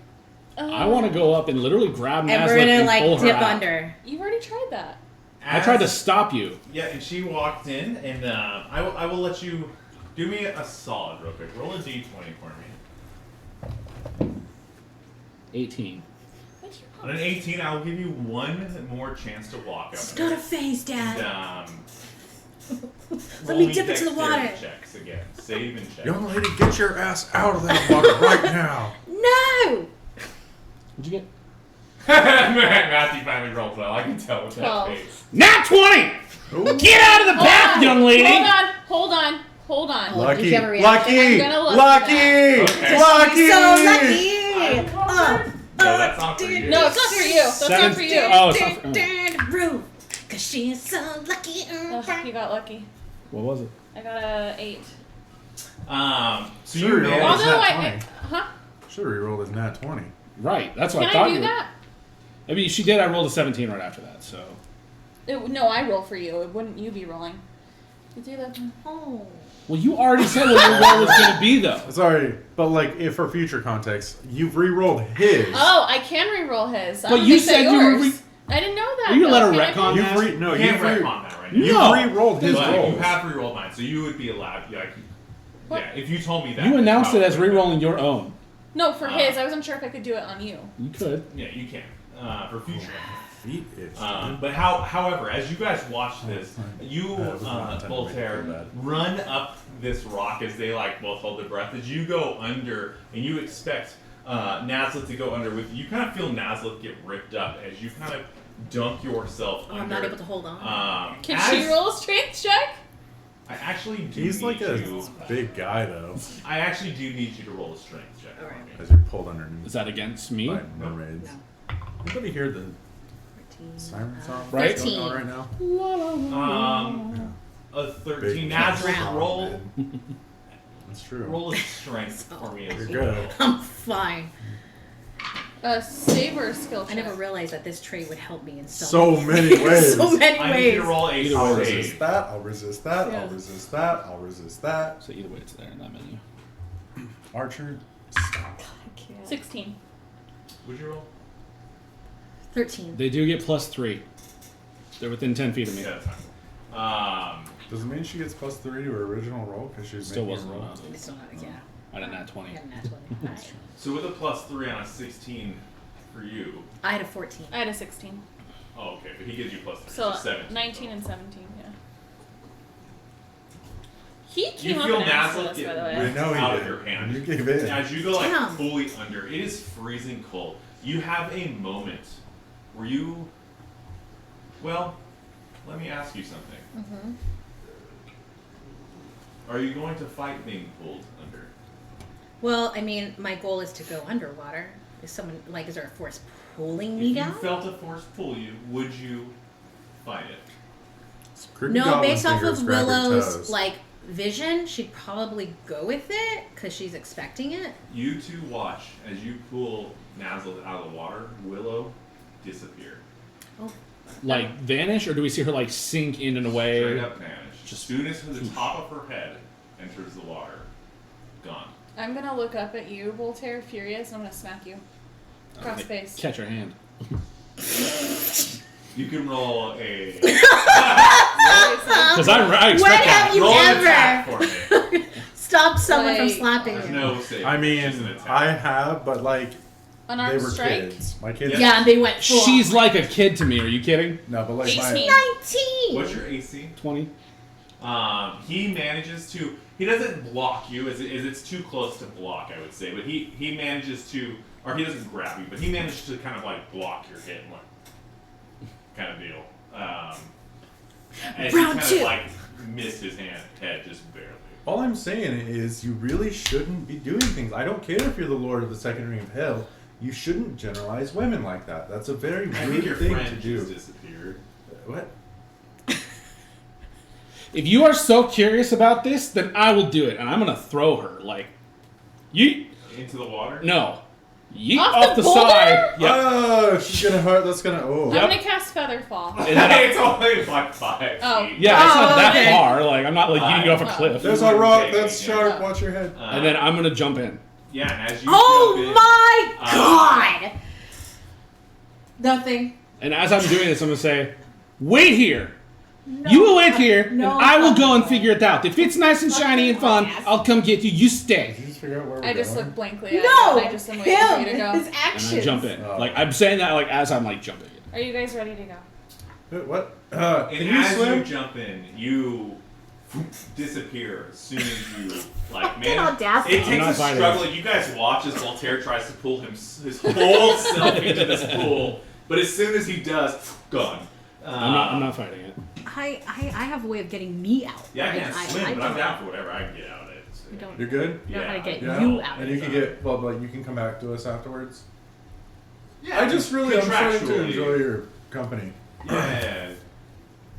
I want to go up and literally grab And Nazla we're gonna and like pull her dip out. under. You've already tried that. I tried to stop you. Yeah, and she walked in, and I will let you do me a solid real quick. Roll a d20 for me. 18. On an 18, I will give you one more chance to walk up. It's not a phase, Dad. And, Let roll me dip into the dexterity water. Checks again. Save and check. Young lady, get your ass out of that water right now. No! What'd you get? Matthew finally rolled well. I can tell with that 12. face. Nat 20! Ooh. Get out of the path, young lady! Hold on. Oh, Lucky, did you have a reaction? lucky, I'm gonna look lucky, for Okay. lucky. So lucky! No, that's not for you. No, it's not for you. That's not for you. Oh, it's not for Room, cause she's so lucky. Ugh, you got lucky. What was it? I got a 8. So Sure, you yeah. managed. Although that I 20? huh? Should have rerolled his nat 20. Right, that's what Can I thought I do you that? I mean, she did. I rolled a 17 right after that, so. No, I roll for you. It wouldn't you be rolling? You do that. Oh. Well, you already said what your roll was going to be, though. Sorry, but like, if for future context, you've rerolled his. Oh, I can re-roll his. I But don't you think that said you were yours. I didn't know that. Are you gonna though. let her Can I retcon do- that? You've You you've can't retcon that right now. You've No. re-rolled his But rolls. you have re-rolled mine, so you would be allowed. Like, What? yeah, if you told me that. You announced it as probably- re-rolling your own. No, for his. I wasn't sure if I could do it on you. You could. Yeah, you can for future. Feet itch. But however, as you guys watch this, you, That was not intended to Voltaire, make you feel bad. run up this rock as they like both hold their breath. As you go under, and you expect Nazlith to go under with you, kind of feel Nazlith get ripped up as you kind of dunk yourself Oh, under. I'm not able to hold on. Can as- she roll a strength check? I actually do He's need like a you. big guy, though. I actually do need you to roll a strength check. Alright. for me. As you're pulled underneath Is that against me? by mermaids. Anybody hear the 13, siren song Right. that's going on right now? A 13. Big Nazlith, round. roll That's true. roll a strength for me as You're well. good. I'm fine. Save or skill check? I never realized that this trait would help me in So many ways. so many I need you ways. to roll a I'll save. resist that. I'll resist that. Yeah. I'll resist that. I'll resist that. So either way, it's there in that menu. Archer. I can't. 16. Would you roll? 13. They do get +3. They're within 10 feet of me. Yeah, that's fine. Does it mean she gets +3 to her original roll because she's Still making wasn't a roll? rolled. It's still not, yeah. I did not 20. I had a nat 20. Alright. So with a +3 on a 16 for you. I had a 14. I had a 16. Oh, okay, but he gives you +3, So 17. 19 and 17, yeah. He You came up feel and asked for Nazzle this, get by the way. I know he out did. of your hand. You gave in. As you go like Damn. fully under, it is freezing cold. You have a moment where you. Well, let me ask you something. Mm-hmm. Are you going to fight being pulled under? Well, I mean, my goal is to go underwater. Is someone, like, is there a force pulling If me you down? felt a force pull you, would you fight it? Creepy No, goblin based off fingers of grab your Willow's, toes. like, vision, she'd probably go with it because she's expecting it. You two watch as you pull Nazzle out of the water. Willow disappear. Oh, Like, vanish, or do we see her, like, sink in a way? Straight up vanish. Just- As soon as the top of her head enters the water, gone. I'm gonna look up at you, Voltaire, furious, and I'm gonna smack you. Cross Like, face. catch her hand. You can roll a Because I expect when that. have you roll an attack ever for me. stopped someone from Like- slapping There's you? no save. I It's just an mean, attack. I have, but like they Unarmed were strike. kids. My kids. Yeah, and they went full. She's like a kid to me. Are you kidding? No, but like my 18. 19. What's your AC? 20? He manages to. He doesn't block you, as it's too close to block, I would say. But he manages to, or he doesn't grab you, but he manages to kind of like block your hit, like kind of deal. As you Round kind two. of like missed his head just barely. All I'm saying is you really shouldn't be doing things. I don't care if you're the Lord of the Second Ring of Hell. You shouldn't generalize women like that. That's a very I think rude your thing to friend do. just disappeared. What? If you are so curious about this, then I will do it. And I'm going to throw her. Like, yeet. Into the water? No. Yeet Off off the the boulder? side. Yep. Oh, she's gonna hurt. That's gonna. Oh. Yep. I'm gonna cast Featherfall. And then it's only like 5 Oh. feet. yeah, it's not that okay. far. Like, I'm not like yeeting you off a Oh. cliff. There's a wouldn't rock take that's it, sharp. yeah. Watch your head. And then I'm going to jump in. Yeah, and as you Oh jump in, my god! Nothing. And as I'm doing this, I'm going to say, wait here. No. You will wait here, No. and I will go and figure it out. If it's nice and shiny and fun, Yes. I'll come get you. You stay. Did you just figure out where we're I just going? look blankly at No! you, and I just am waiting for you to Him! go. His And actions. I jump in. Oh. Like, I'm saying that like as I'm like jumping in. Are you guys ready to go? What? and Can you as swim? you jump in, you disappear as soon as you like. Fucking Man, audacity. it I'm takes not a fighting. struggle. You guys watch as Voltaire tries to pull his whole self into this pool, but as soon as he does, gone. I'm not fighting it. I have a way of getting me out. Yeah, I Like, can't swim, but I'm don't- down for whatever I can get out of it. I don't You're good. know how to get Yeah. you out. And you can get well, like you can come back to us afterwards. Yeah, I just really I'm starting to contractually. enjoy your company. Yeah,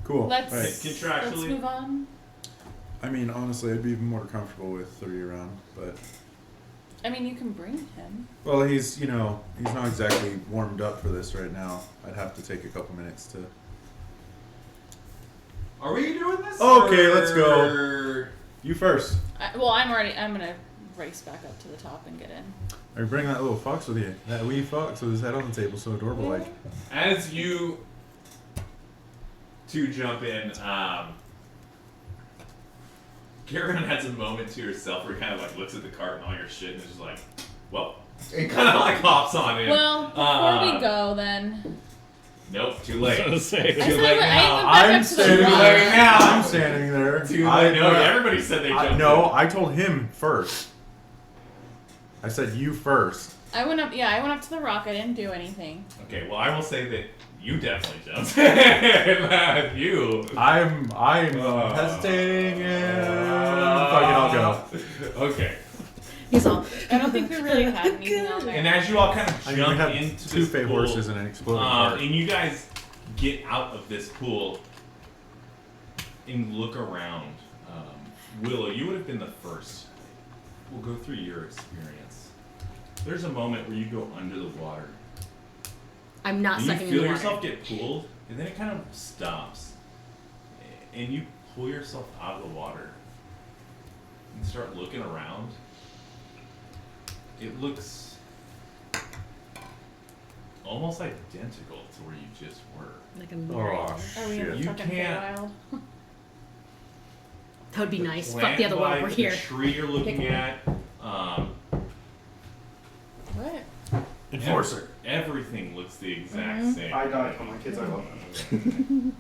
Cool. Let's Right. let's contractually. move on. I mean, honestly, I'd be even more comfortable with 3 around, but I mean, you can bring him. well, he's not exactly warmed up for this right now. I'd have to take a couple minutes to. Are we doing this? Okay, or- let's go. You first. I'm gonna race back up to the top and get in. Or bring that little fox with you. That wee fox with his head on the table, so adorable. Like, As you two jump in, Karen has a moment to herself where he kind of like looks at the cart and all your shit and is just like, well, and kind of like hops on in. Well, before we go, then Nope, too I was late. gonna say. I Too said late I now. went back I'm up to the standing rock. there. now. I'm standing there. Too I- late. No, everybody said they jumped No, I told him first. I said you first. I went up. Yeah, I went up to the rock. I didn't do anything. in. Okay, well, I will say that you definitely jumped. And you. I'm hesitating and fucking I'll go. Okay. He's all. I don't think we really had anything on there. And as you all kind of I jump mean, we have into 2 this fey pool, horses and an exploding cart. and you guys get out of this pool and look around. Willow, you would have been the first. We'll go through your experience. there's a moment where you go under the water. I'm not And sucking you feel in the water. yourself get pulled, and then it kind of stops. And you pull yourself out of the water and start looking around. It looks almost identical to where you just were. Like a mirror. Oh, Are we in shit. the You fucking can't- Feywild? That would be The nice. Fuck plant the other world. life, We're here. The tree you're looking at. What? Enforcer. Everything looks the exact Mhm. same. I died for my kids. I love them. I didn't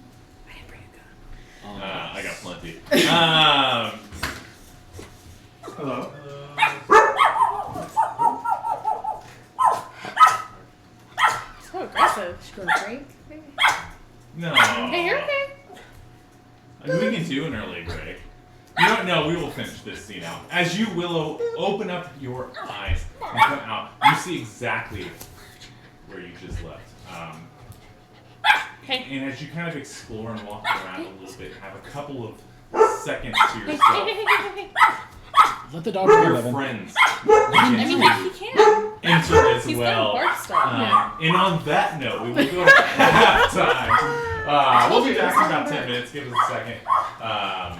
bring a gun. I got plenty. Hello. So aggressive. Should we go drink? Maybe? No. Hey, you're okay. I mean, we can do an early break. You don't know. We will finish this scene out. As you, Willow, open up your eyes and come out, you see exactly where you just left. Hey. And as you kind of explore and walk around a little bit, have a couple of seconds to Hey, yourself, hey, hey, hey, hey. Let the dog go, your Evan. friends I begin mean, to he can. enter as He's well. got a bark style. And on that note, we will go to halftime. We'll be back in about 10 minutes. Give us a second. I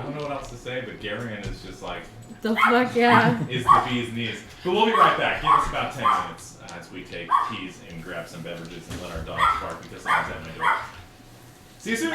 don't know what else to say, but Garion is just like, The fuck, yeah. is the bee's knees. But we'll be right back. Give us about 10 minutes as we take keys and grab some beverages and let our dogs bark because someone's at my door. See you soon.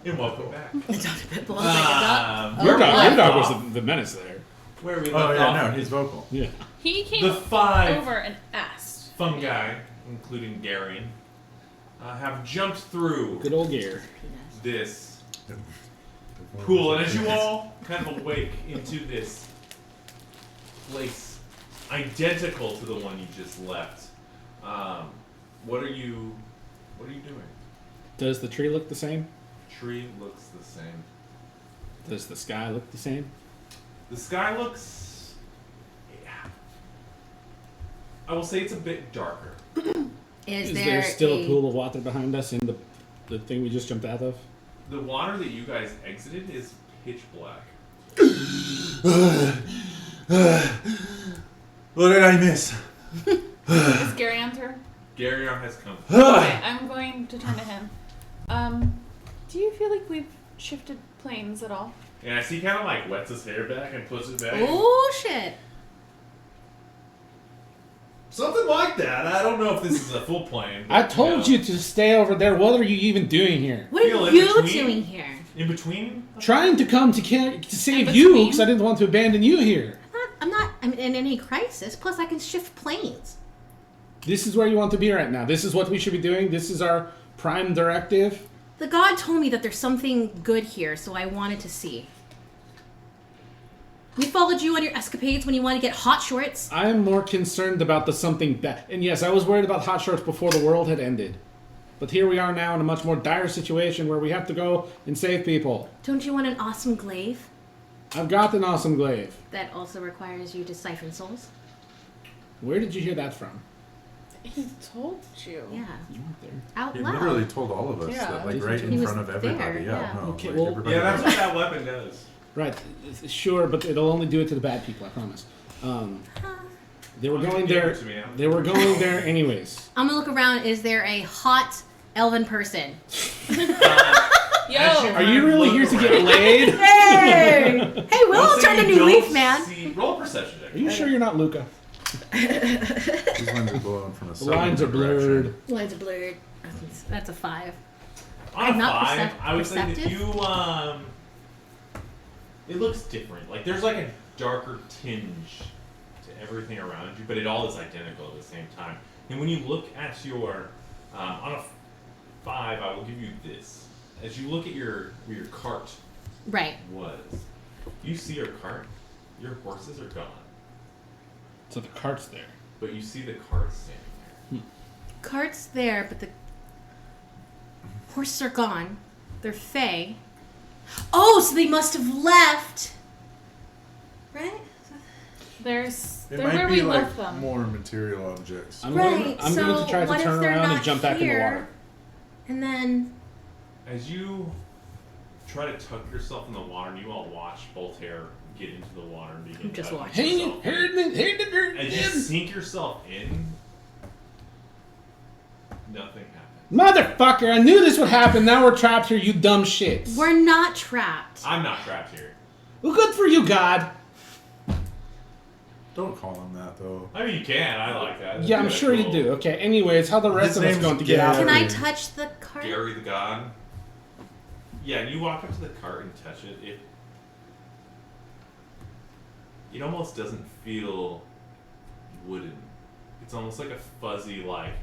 And welcome back. Your dog was the menace there. Where we Oh left yeah, off. no, he's vocal. Yeah. He came The 5 over and asked. fungi, including Garion, have jumped through Good old gear. this pool, and as you all kind of awake into this place identical to the one you just left, what are you doing? Does the tree look the same? Tree looks the same. Does the sky look the same? The sky looks, yeah, I will say it's a bit darker. Is there still a pool of water behind us in the thing we just jumped out of? The water that you guys exited is pitch black. What did I miss? Is Gary enter? Garion has come. Okay, I'm going to turn to him. Do you feel like we've shifted planes at all? And I see kind of like wets his hair back and puts it back. Oh shit! Something like that. I don't know if this is a full plane. I told you to stay over there. What are you even doing here? What Feel are in you between. doing here? In between? Trying to come to save In you between? because I didn't want to abandon you here. I'm in any crisis. Plus, I can shift planes. This is where you want to be right now. This is what we should be doing. This is our prime directive. The god told me that there's something good here, so I wanted to see. We followed you on your escapades when you wanted to get hot shorts. I am more concerned about the something bad. And yes, I was worried about hot shorts before the world had ended. But here we are now in a much more dire situation where we have to go and save people. Don't you want an awesome glaive? I've got an awesome glaive. That also requires you to siphon souls. Where did you hear that from? He told you. Yeah, You weren't there. out He loud. literally told all of us Yeah. that, like, He right was in front of there, everybody. yeah. No, Okay, like, well- everybody Yeah, that's knows. what that weapon does. Right, sure, but it'll only do it to the bad people, I promise. They were going there. They were going there anyways. I'm gonna look around. Is there a hot elven person? Yo! Are you really here to get laid? Hey! Hey, Willow's turned a new leaf, man. Roll a perception check. Are you sure you're not Luca? These lines are blown from a The lines are blurred. Lines are blurred. That's a 5. On I'm a not 5, I would say that perceptive. you, it looks different. Like, there's like a darker tinge to everything around you, but it all is identical at the same time. And when you look at your, on a 5, I will give you this. As you look at where your cart Right. was, you see your cart, your horses are gone, So the cart's there. but you see the cart standing Cart's there, but the horses are gone. They're fey. Oh, so they must have left. Right? There's It they're might where be we like left them. more material objects. I'm Right, going to try what to if turn they're around and not jump back in the here? water. And then there. As you try to tuck yourself in the water, and you all watch Voltaire get into the water and begin Just tucking watch. yourself in. Hey, As you sink yourself in, nothing happens. Motherfucker, I knew this would happen. Now we're trapped here, you dumb shits. we're not trapped. I'm not trapped here. Well, good for you, God. Don't call him that, though. I mean, you can. I like that. That's Yeah, I'm kinda sure you cool. do. Okay, anyways, how the rest His of us name's going to get out Can of I here? touch the cart? Gary the God. Yeah, and you walk up to the cart and touch it. It almost doesn't feel wooden. It's almost like a fuzzy, like,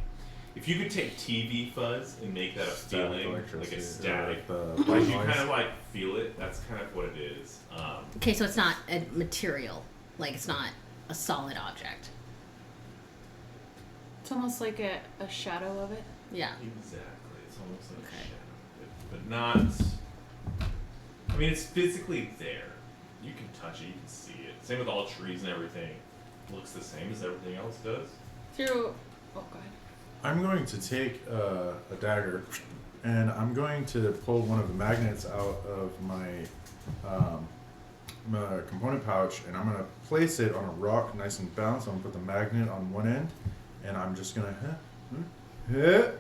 if you could take TV fuzz and make that a feeling, like a static, The like you noise. kind of like feel it. That's kind of what it is. Okay, so it's not a material. Like, it's not a solid object. It's almost like a shadow of it. Yeah. Exactly. It's almost like Okay. a shadow, but not. I mean, it's physically there. You can touch it. You can see it. Same with all trees and everything. It looks the same as everything else does. Through go ahead. I'm going to take a dagger, and I'm going to pull one of the magnets out of my component pouch, and I'm going to place it on a rock nice and balanced. I'm going to put the magnet on one end, and I'm just going to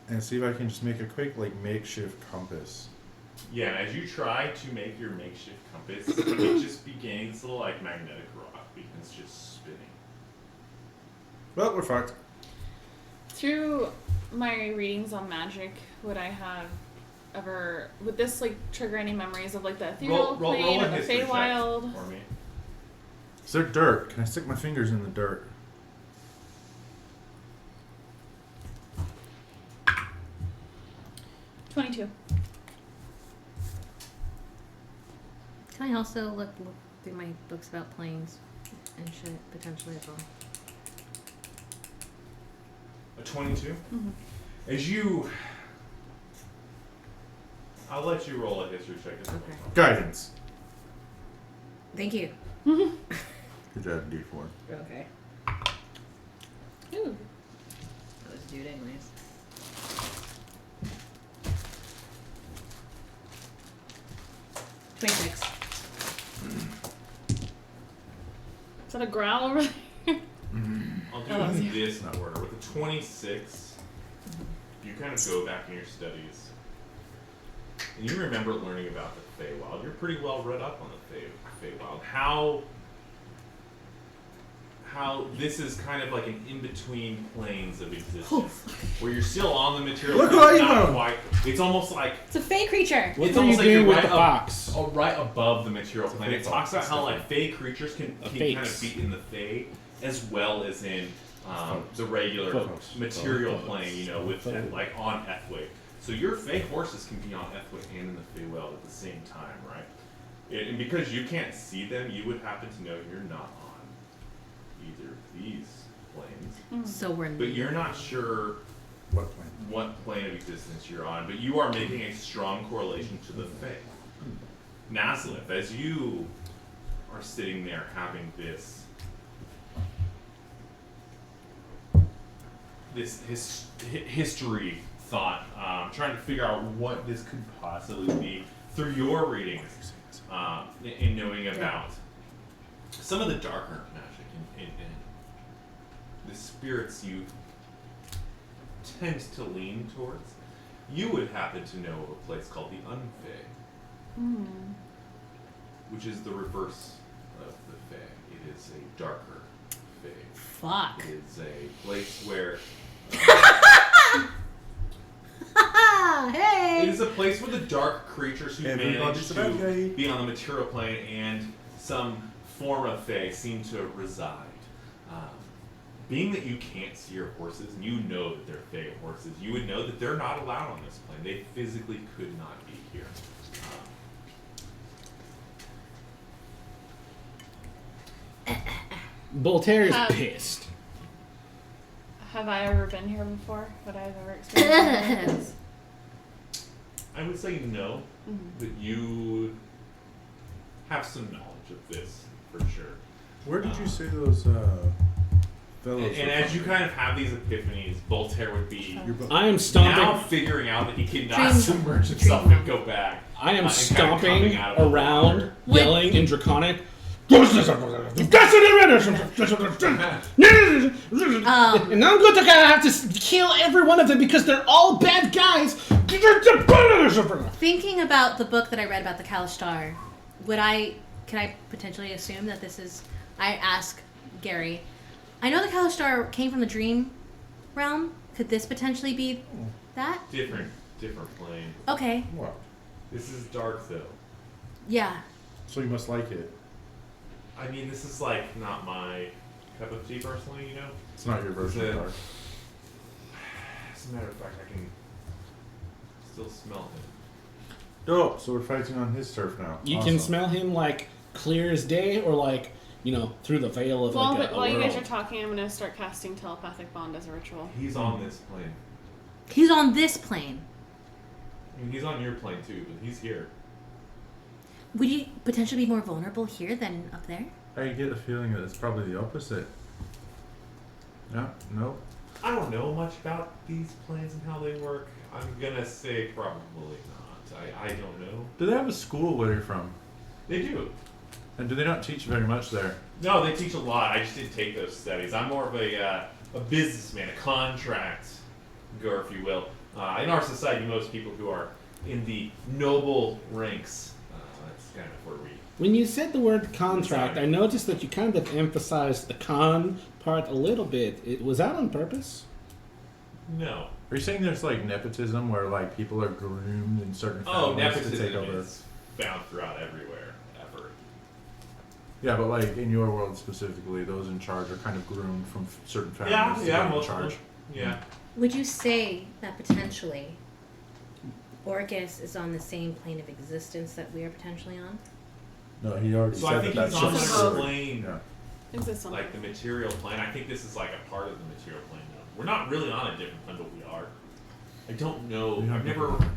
and see if I can just make a quick, like, makeshift compass. Yeah, and as you try to make your makeshift compass, it just began this little like magnetic rock because it's just spinning. Well, we're fucked. Through my readings on magic, would I have would this like trigger any memories of like the ethereal plane a or the history check Feywild? for me. Is there dirt? Can I stick my fingers in the dirt? 22. Can I also look through my books about planes and shit potentially as well? A 22? Mm-hmm. As you... I'll let you roll a history check. Okay. Guidance. Thank you. Good job, D4. Okay. Ooh. Let's do it anyways. $26. Is that a growl over there? I'll do Oh, it in yeah. this order. With a 26, you kind of go back in your studies. And you remember learning about the Feywild. You're pretty well read up on the Feywild. How this is kind of like an in-between planes of existence. Where you're still on the material Look plane, what I not know. quite. It's almost like It's a fey creature. What it's are you almost like doing you're with right the box? right above the material plane. It It's talks about how like different. Fey creatures can Fakes. kind of be in the Fey as well as in the regular Folks. material Folks. plane, you know, with Folks. like on Ethway. So your Fey horses can be on Ethway and in the Feywild at the same time, right? And because you can't see them, you would happen to know you're not on either of these planes. So we're But you're not sure What plane? what plane of existence you're on, but you are making a strong correlation to the Fae. Naslith, as you are sitting there having this history thought, trying to figure out what this could possibly be through your readings, in knowing about some of the darker magic and the spirits you tend to lean towards, you would happen to know of a place called the Unfey, which is the reverse of the Fey. It is a darker Fey. Fuck. It is a place where Hey! it is a place where the dark creatures who Everybody's manage a bad guy. to be on the material plane and some form of Fey seem to reside. Being that you can't see your horses, and you know that they're Fey horses, you would know that they're not allowed on this plane. They physically could not be here. Voltaire is Have- pissed. Have I ever been here before? Would I have ever experienced this? I would say no, Mhm. but you have some knowledge of this for sure. Where did you say those fellows And were as you from? kind of have these epiphanies, Voltaire would be Your bo- I am now stomping. figuring out that he cannot Dream- submerge himself dream- and go back. I am and kind of stomping coming out of the around, water. yelling in Draconic. And I'm going to have to kill every one of them because they're all bad guys. Thinking about the book that I read about the Kalashtar, can I potentially assume that this is, I ask Gary, I know the Kalashtar came from the dream realm. Could this potentially be that? Different plane. Okay, What? This is dark though. yeah. So you must like it. I mean, this is like not my cup of tea personally, you know? It's not your version Is of it- dark. As a matter of fact, I can still smell him. Dope. So we're fighting on his turf now. You Awesome. can smell him like clear as day, or like through the veil of While, like a while you guys are world. talking, I'm gonna start casting telepathic bond as a ritual. He's on this plane. He's on this plane. I mean, he's on your plane too, but he's here. Would you potentially be more vulnerable here than up there? I get the feeling that it's probably the opposite. Yeah. No. I don't know much about these planes and how they work. I'm gonna say probably not. I don't know. Do they have a school where you're from? They do. And do they not teach very much there? No, they teach a lot. I just didn't take those studies. I'm more of a businessman, a contract goer, if you will. In our society, most people who are in the noble ranks, that's kind of where we... When you said the word contract, I noticed that you kind of emphasized the con part a little bit. Was that on purpose? No. Are you saying there's like nepotism where like people are groomed in certain Oh, families to take nepotism over? is found throughout everywhere, ever. Yeah, but like in your world specifically, those in charge are kind of groomed from certain families to be in most charge. Yeah. Would you say that potentially Orcus is on the same plane of existence that we are potentially on? No, he already So said I think that. he's on That's the just plane, Yeah. Exists on like the material plane. I think this is like a part of the material plane. Though. We're not really on a different plane, but we are. I don't know. We have I've never. different-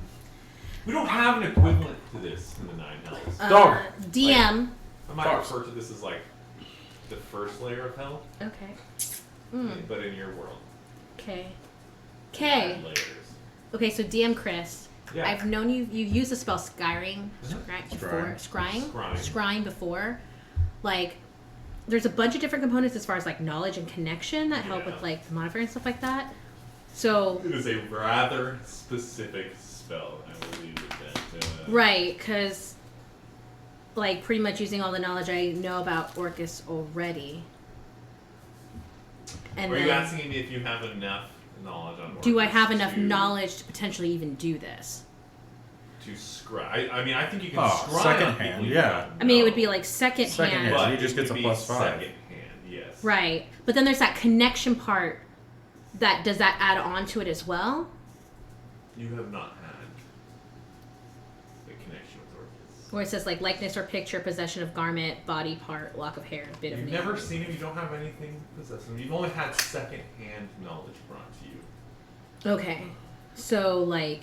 We don't have an equivalent to this in the Nine Hells. Dog. DM. I might Fox. refer to this as like the first layer of hell, Okay. but in your world, Okay. add Okay. layers. Okay, so DM Chris. Yeah. I've known you used the spell scrying before. Scrying. Scrying before. Like, there's a bunch of different components as far as like knowledge and connection that help Yeah. with like the modifier and stuff like that. So It is a rather specific spell, I will leave it at that. right, because like pretty much using all the knowledge I know about Orcus already. And Are then, you asking me if you have enough knowledge on do I Orcus have enough to- knowledge to potentially even do this? to scry? I mean, I think you can Oh, scry second on people hand, you yeah. don't I mean, it know. would be like second Second hand. hand. But He just it gets would a be +5. Second hand, yes. Right. But then there's that connection part that does that add on to it as well? You have not had the connection with Orcus. Where it says like likeness or picture, possession of garment, body part, lock of hair, bit of You've nail. never seen him. You don't have anything possessing him. You've only had second-hand knowledge brought to you. Okay. So like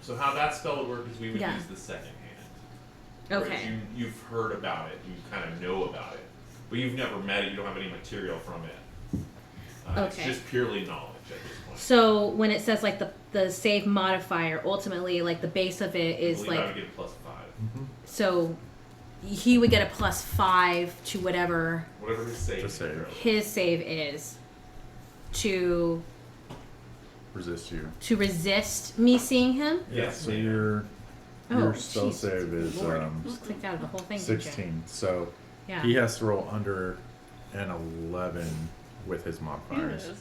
So how that spell would work is we would Yeah. use the second hand. Whereas okay. You've heard about it. You kind of know about it, but you've never met it. You don't have any material from it. Okay. It's just purely knowledge at this point. So when it says like the save modifier, ultimately like the base of it I is believe I like would get +5. so he would get a +5 to whatever Whatever his save. To save. throw. his save is to Resist you. resist me seeing him. Yes. So ma'am. your Oh, spell jeez, save is Lord. Just clicked out of the whole thing. didn't you? 16. So Yeah. he has to roll under an 11 with his modifiers, Yes.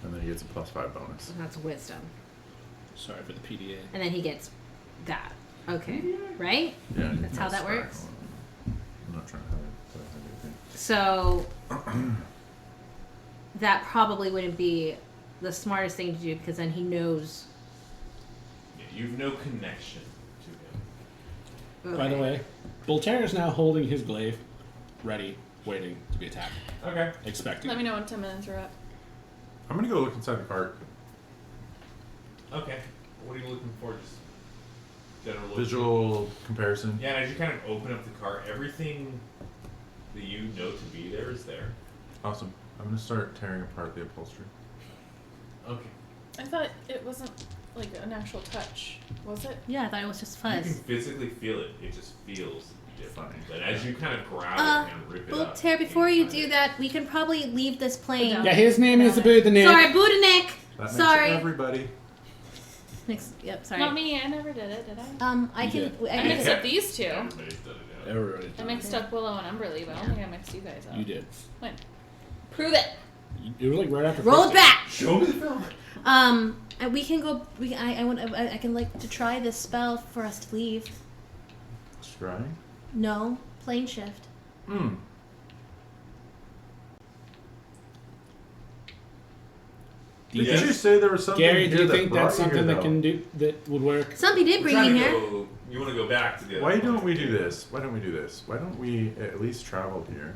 and then he gets a +5 bonus. That's wisdom. Sorry for the PDA. And then he gets that. Okay. Right? Yeah, That's how that sorry. works? I'm not trying to put anything. So that probably wouldn't be the smartest thing to do because then he knows. Yeah, you've no connection to him. By the Okay. way, Voltaire is now holding his glaive, ready, waiting to be attacked, Okay. expecting. Let me know when 10 minutes are up. I'm gonna go look inside the cart. Okay. What are you looking for? Just general look? Visual comparison. Yeah, and as you kind of open up the cart, everything that you know to be there is there. Awesome. I'm gonna start tearing apart the upholstery. Okay. I thought it wasn't like an actual touch, was it? Yeah, I thought it was just You fuzz. can physically feel it. It just feels different. Funny. But as you kind of grab it and rip it up. Voltaire, before you do that, we can probably leave this plane. down. Yeah, his name is Budanik. Sorry, Budanik! That makes Sorry. everybody. Yep, sorry. Not me, I never did it, did I? I You can. did. I mixed up these two. Everybody's done it now. Everybody. I mixed up Willow and Umberly, but I don't think I mixed you guys up. You did. When? Prove it! It was like right after. Roll it Christmas. back! Show me the film. And we can go. I can like to try this spell for us to leave. Scrying? No, plane shift. Hmm. Do you Did think, you say there was something Gary, here do you that think that's brought you something here, that can do that would work? Somebody did bring you here. You want to go back to the other Why one. don't we do this? Why don't we do this? Why don't we at least travel here?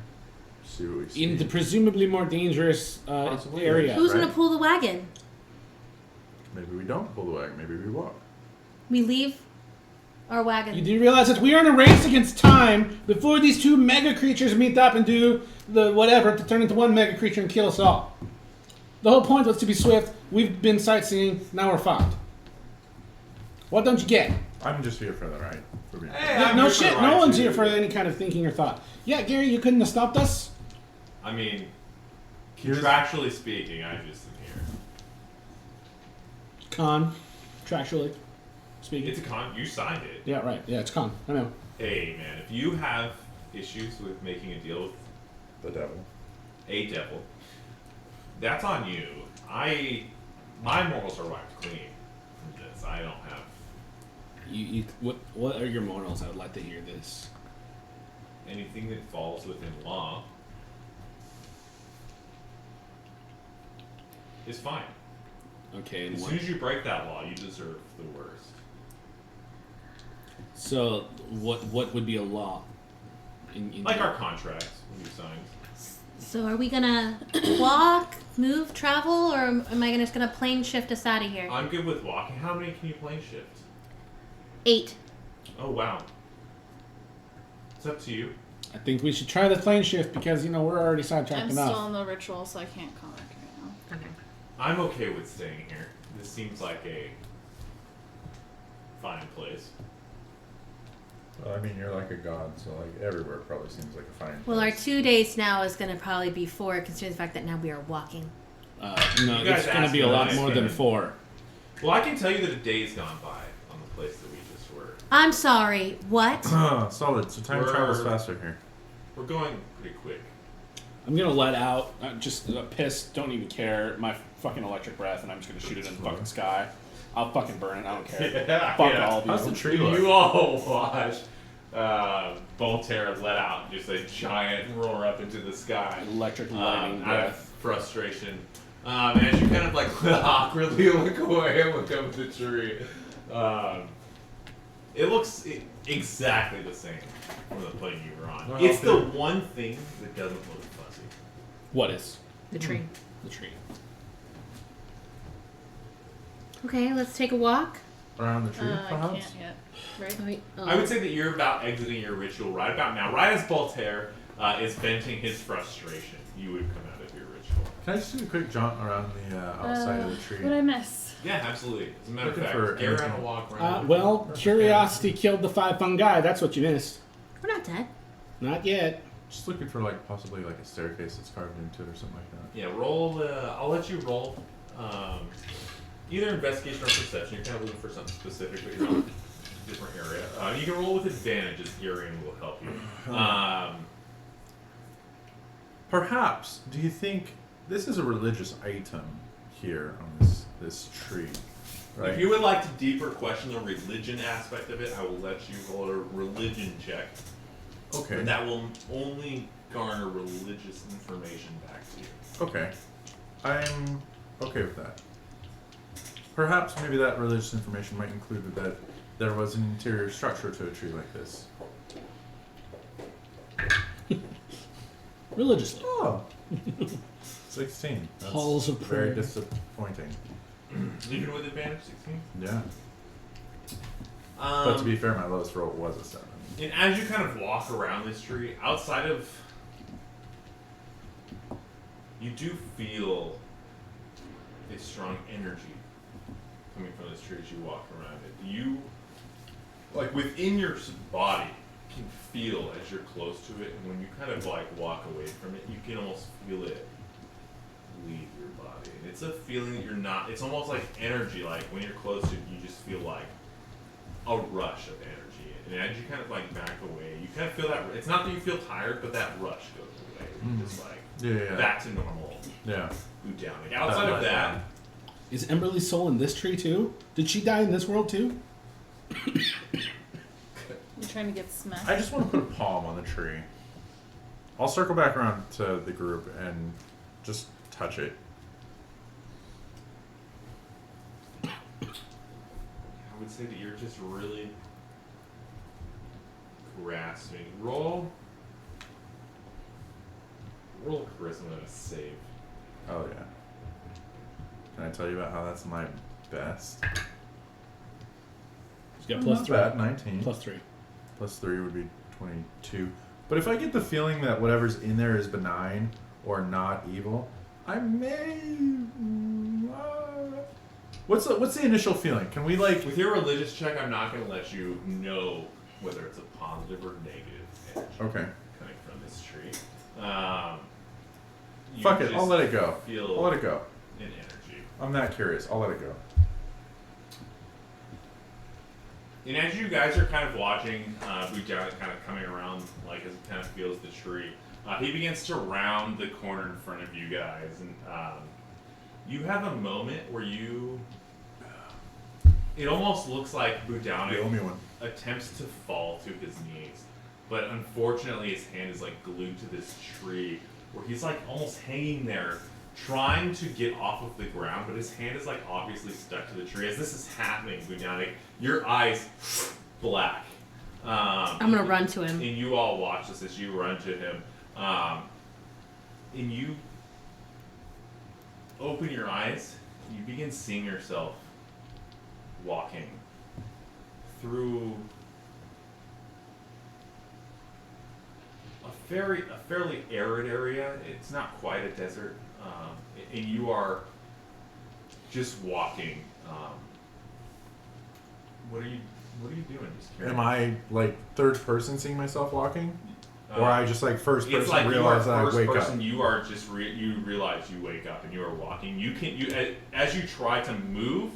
See what we see. In the presumably more dangerous Possibly, area. Who's Right. gonna pull the wagon? Maybe we don't pull the wagon. Maybe we walk. We leave our wagon. You do realize that we are in a race against time before these two mega creatures meet up and do the whatever to turn into one mega creature and kill us all. The whole point was to be swift. We've been sightseeing. Now we're fucked. What don't you get? I'm just here for the ride. For being Hey, Yeah, I'm no here for shit. the No ride, one's too. here for any kind of thinking or thought. Yeah, Gary, you couldn't have stopped us. I mean, Here's- contractually speaking, I just am here. Contractually speaking. It's a con. You signed it. Yeah, right. Yeah, it's con. I know. Hey, man, if you have issues with making a deal with the devil. a devil, That's on you. My morals are wiped clean from this. I don't have. What are your morals? I would like to hear this. Anything that falls within law is fine. Okay. And As soon as you break that law, you deserve the worst. So what would be a law? Like our contracts when you sign. So are we gonna walk, move, travel, or am I just gonna plane shift us out of here? I'm good with walking. How many can you plane shift? 8. Oh wow. It's up to you. I think we should try the plane shift because we're already sidetracked I'm enough. still in the ritual, so I can't comment right now. Okay. I'm okay with staying here. This seems like a fine place. Well, I mean, you're like a god, so like everywhere probably seems like a fine Well, our place. 2 days now is gonna probably be 4, considering the fact that now we are walking. No, You guys it's going to asked be a me lot when I more came than in. 4. Well, I can tell you that a day's gone by on the place that we just were. I'm sorry. What? Solid. So time We're- travels faster here. We're going pretty quick. I'm going to let out, just piss, don't even care, my fucking electric breath, and I'm just going to shoot it in the fucking sky. I'll fucking burn it, I don't care. Yeah, Fuck yeah. all of you. How's the tree look? You all watch Voltaire let out just a giant roar up into the sky. Electric lightning out of breath. frustration. As you kind of like awkwardly look away and look up at the tree, it looks exactly the same from the plane you were on. Well, It's the one thing that doesn't look fuzzy. What is? The tree. The tree. Okay, let's take a walk. Around the tree, I perhaps? can't yet. Right? I would say that you're about exiting your ritual right about now. Right as Voltaire is venting his frustration, you would come out of your ritual. Can I just do a quick jaunt around the outside of the tree? What'd I miss? Yeah, absolutely. As a matter of Looking fact, for Gary on a anything. walk around. Well, curiosity killed the 5 fungi. That's what you missed. We're not dead. Not yet. Just looking for like possibly like a staircase that's carved into it or something like that. Yeah, roll. I'll let you roll. Either investigation or perception. You're kind of looking for something specific, but you're on a different area. You can roll with advantage as Gary will help you. Perhaps, do you think this is a religious item here on this tree? Right. If you would like to deeper question the religion aspect of it, I will let you roll a religion check. Okay. But that will only garner religious information back to you. Okay. I'm okay with that. Perhaps maybe that religious information might include that there was an interior structure to a tree like this. Religiously. Oh. 16. That's Halls of very prayer. disappointing. Even with advantage, 16. Yeah. But to be fair, my lowest roll was a 7. And as you kind of walk around this tree, outside of, you do feel a strong energy coming from this tree as you walk around it. You, like within your body, can feel as you're close to it, and when you kind of like walk away from it, you can almost feel it leave your body. And it's a feeling that you're not, it's almost like energy, like when you're close to it, you just feel like a rush of energy. And as you kind of like back away, you kind of feel that, it's not that you feel tired, but that rush goes away. You're just like, Yeah. back to normal. Yeah. Boot down. Like outside of that, Is Emberly's soul in this tree too? Did she die in this world too? You trying to get smacked? I just want to put a palm on the tree. I'll circle back around to the group and just touch it. I would say that you're just really grasping. Roll charisma and a save. Oh yeah. Can I tell you about how that's my best? She's got plus Not 3. bad, 19. Plus 3. Plus 3 would be 22. But if I get the feeling that whatever's in there is benign or not evil, I may. What's the initial feeling? Can we like? With your religious check, I'm not going to let you know whether it's a positive or negative energy Okay. coming from this tree. You Fuck it. just I'll let it go. Feel I'll let it go. an energy. I'm that curious. I'll let it go. And as you guys are kind of watching Bujana kind of coming around, like as it kind of feels the tree, He begins to round the corner in front of you guys, and you have a moment where you. It almost looks like You owe me Budownik one. attempts to fall to his knees, but unfortunately his hand is like glued to this tree, where he's like almost hanging there, trying to get off of the ground, but his hand is like obviously stuck to the tree. As this is happening, Budownik, your eyes black. I'm gonna run to him. And you all watch this as you run to him. And you open your eyes, you begin seeing yourself walking through a fairly arid area. It's not quite a desert, and you are just walking. What are you doing? Just curious. Am I like third person seeing myself walking? Or I just like first person It's like realize you that are I first wake person. up? You are just you realize you wake up and you are walking. As you try to move,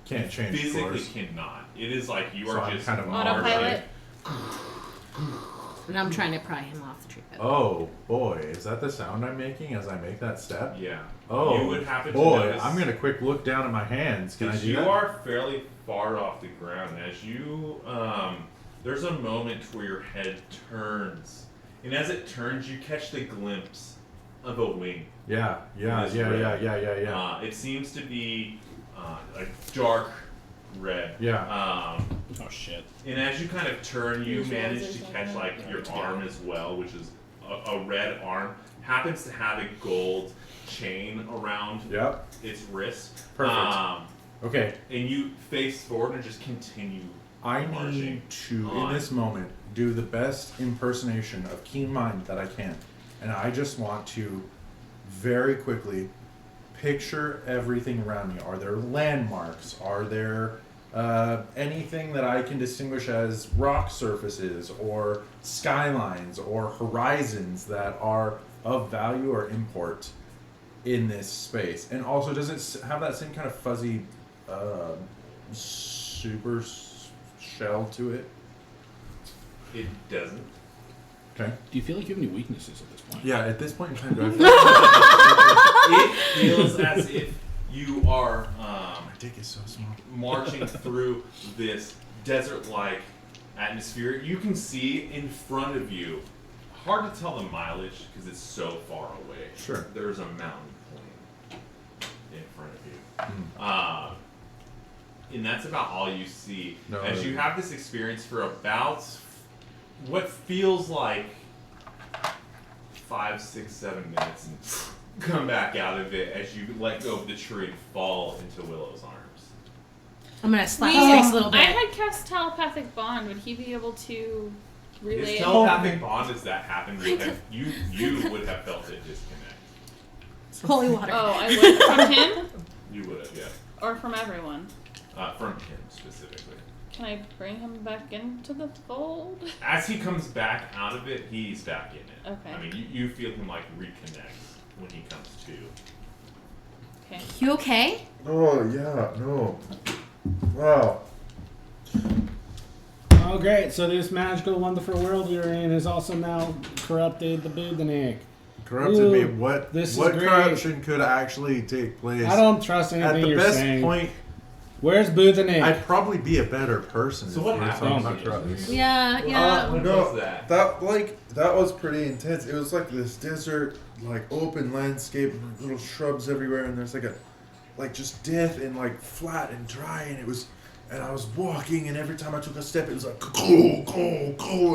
Can't you change physically course. cannot. It is like you So are I'm just kind of Autopilot. And I'm trying to pry him off the tree. Oh boy, is that the sound I'm making as I make that step? Yeah. Oh You would happen to boy, notice- I'm gonna quick look down at my hands. Can I do you that? are fairly far off the ground. As you, there's a moment where your head turns, and as it turns, you catch the glimpse of a wing. Yeah. It is red. Yeah. It seems to be a dark red. Yeah. Oh shit. And as you kind of turn, you Visualize manage or to something? catch like your Yeah. arm as well, which is a red arm. Happens to have a gold chain around Yep. its wrist. Perfect. Okay. And you face forward and just continue I marching need to, on. in this moment, do the best impersonation of Keen Mind that I can. And I just want to very quickly picture everything around me. Are there landmarks? Are there anything that I can distinguish as rock surfaces or skylines or horizons that are of value or import in this space? And also, does it have that same kind of fuzzy shell to it? It doesn't. Okay. Do you feel like you have any weaknesses at this point? Yeah, at this point in time, do I feel It feels as if you are my dick is so small. marching through this desert-like atmosphere. You can see in front of you, hard to tell the mileage because it's so far away. Sure. There's a mountain plain in front of you. And that's about all you see. No, as you have this experience for about what feels like 5, 6, 7 minutes and come back out of it as you let go of the tree and fall into Willow's arms. I'm gonna slap his face a little bit. I had cast telepathic bond. Would he be able to relay His it? telepathic bond as that happened would have, you would have felt it disconnect. Holy water. Oh, I would from him You would have, yeah. or from everyone. From him specifically. Can I bring him back into the fold? As he comes back out of it, he's back in it. Okay. I mean, you feel him like reconnect when he comes to. Okay. You okay? Oh, yeah, no. Wow. Oh great, so this magical, wonderful world we are in has also now corrupted the Budownik. Corrupted me. Ooh, What this is what great. corruption could actually take place? I don't trust At anything the you're best saying. point, Where's Budownik? I'd probably be a better person. So if what you were happened? talking about corruption. Yeah, yeah. What No, was that? that was pretty intense. It was like this desert, like open landscape, and little shrubs everywhere, and there's like just death and like flat and dry, and it was, and I was walking, and every time I took a step, it was like go,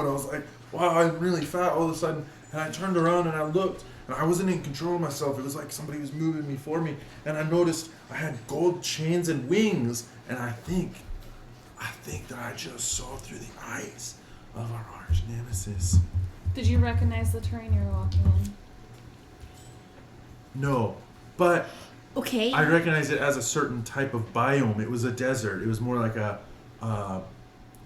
and I was like, wow, I'm really fat all of a sudden, and I turned around and I looked, and I wasn't in control of myself. It was like somebody was moving me for me, and I noticed I had gold chains and wings, and I think that I just saw through the eyes of our arch nemesis. Did you recognize the terrain you were walking in? No, but Okay. I recognize it as a certain type of biome. It was a desert. It was more like a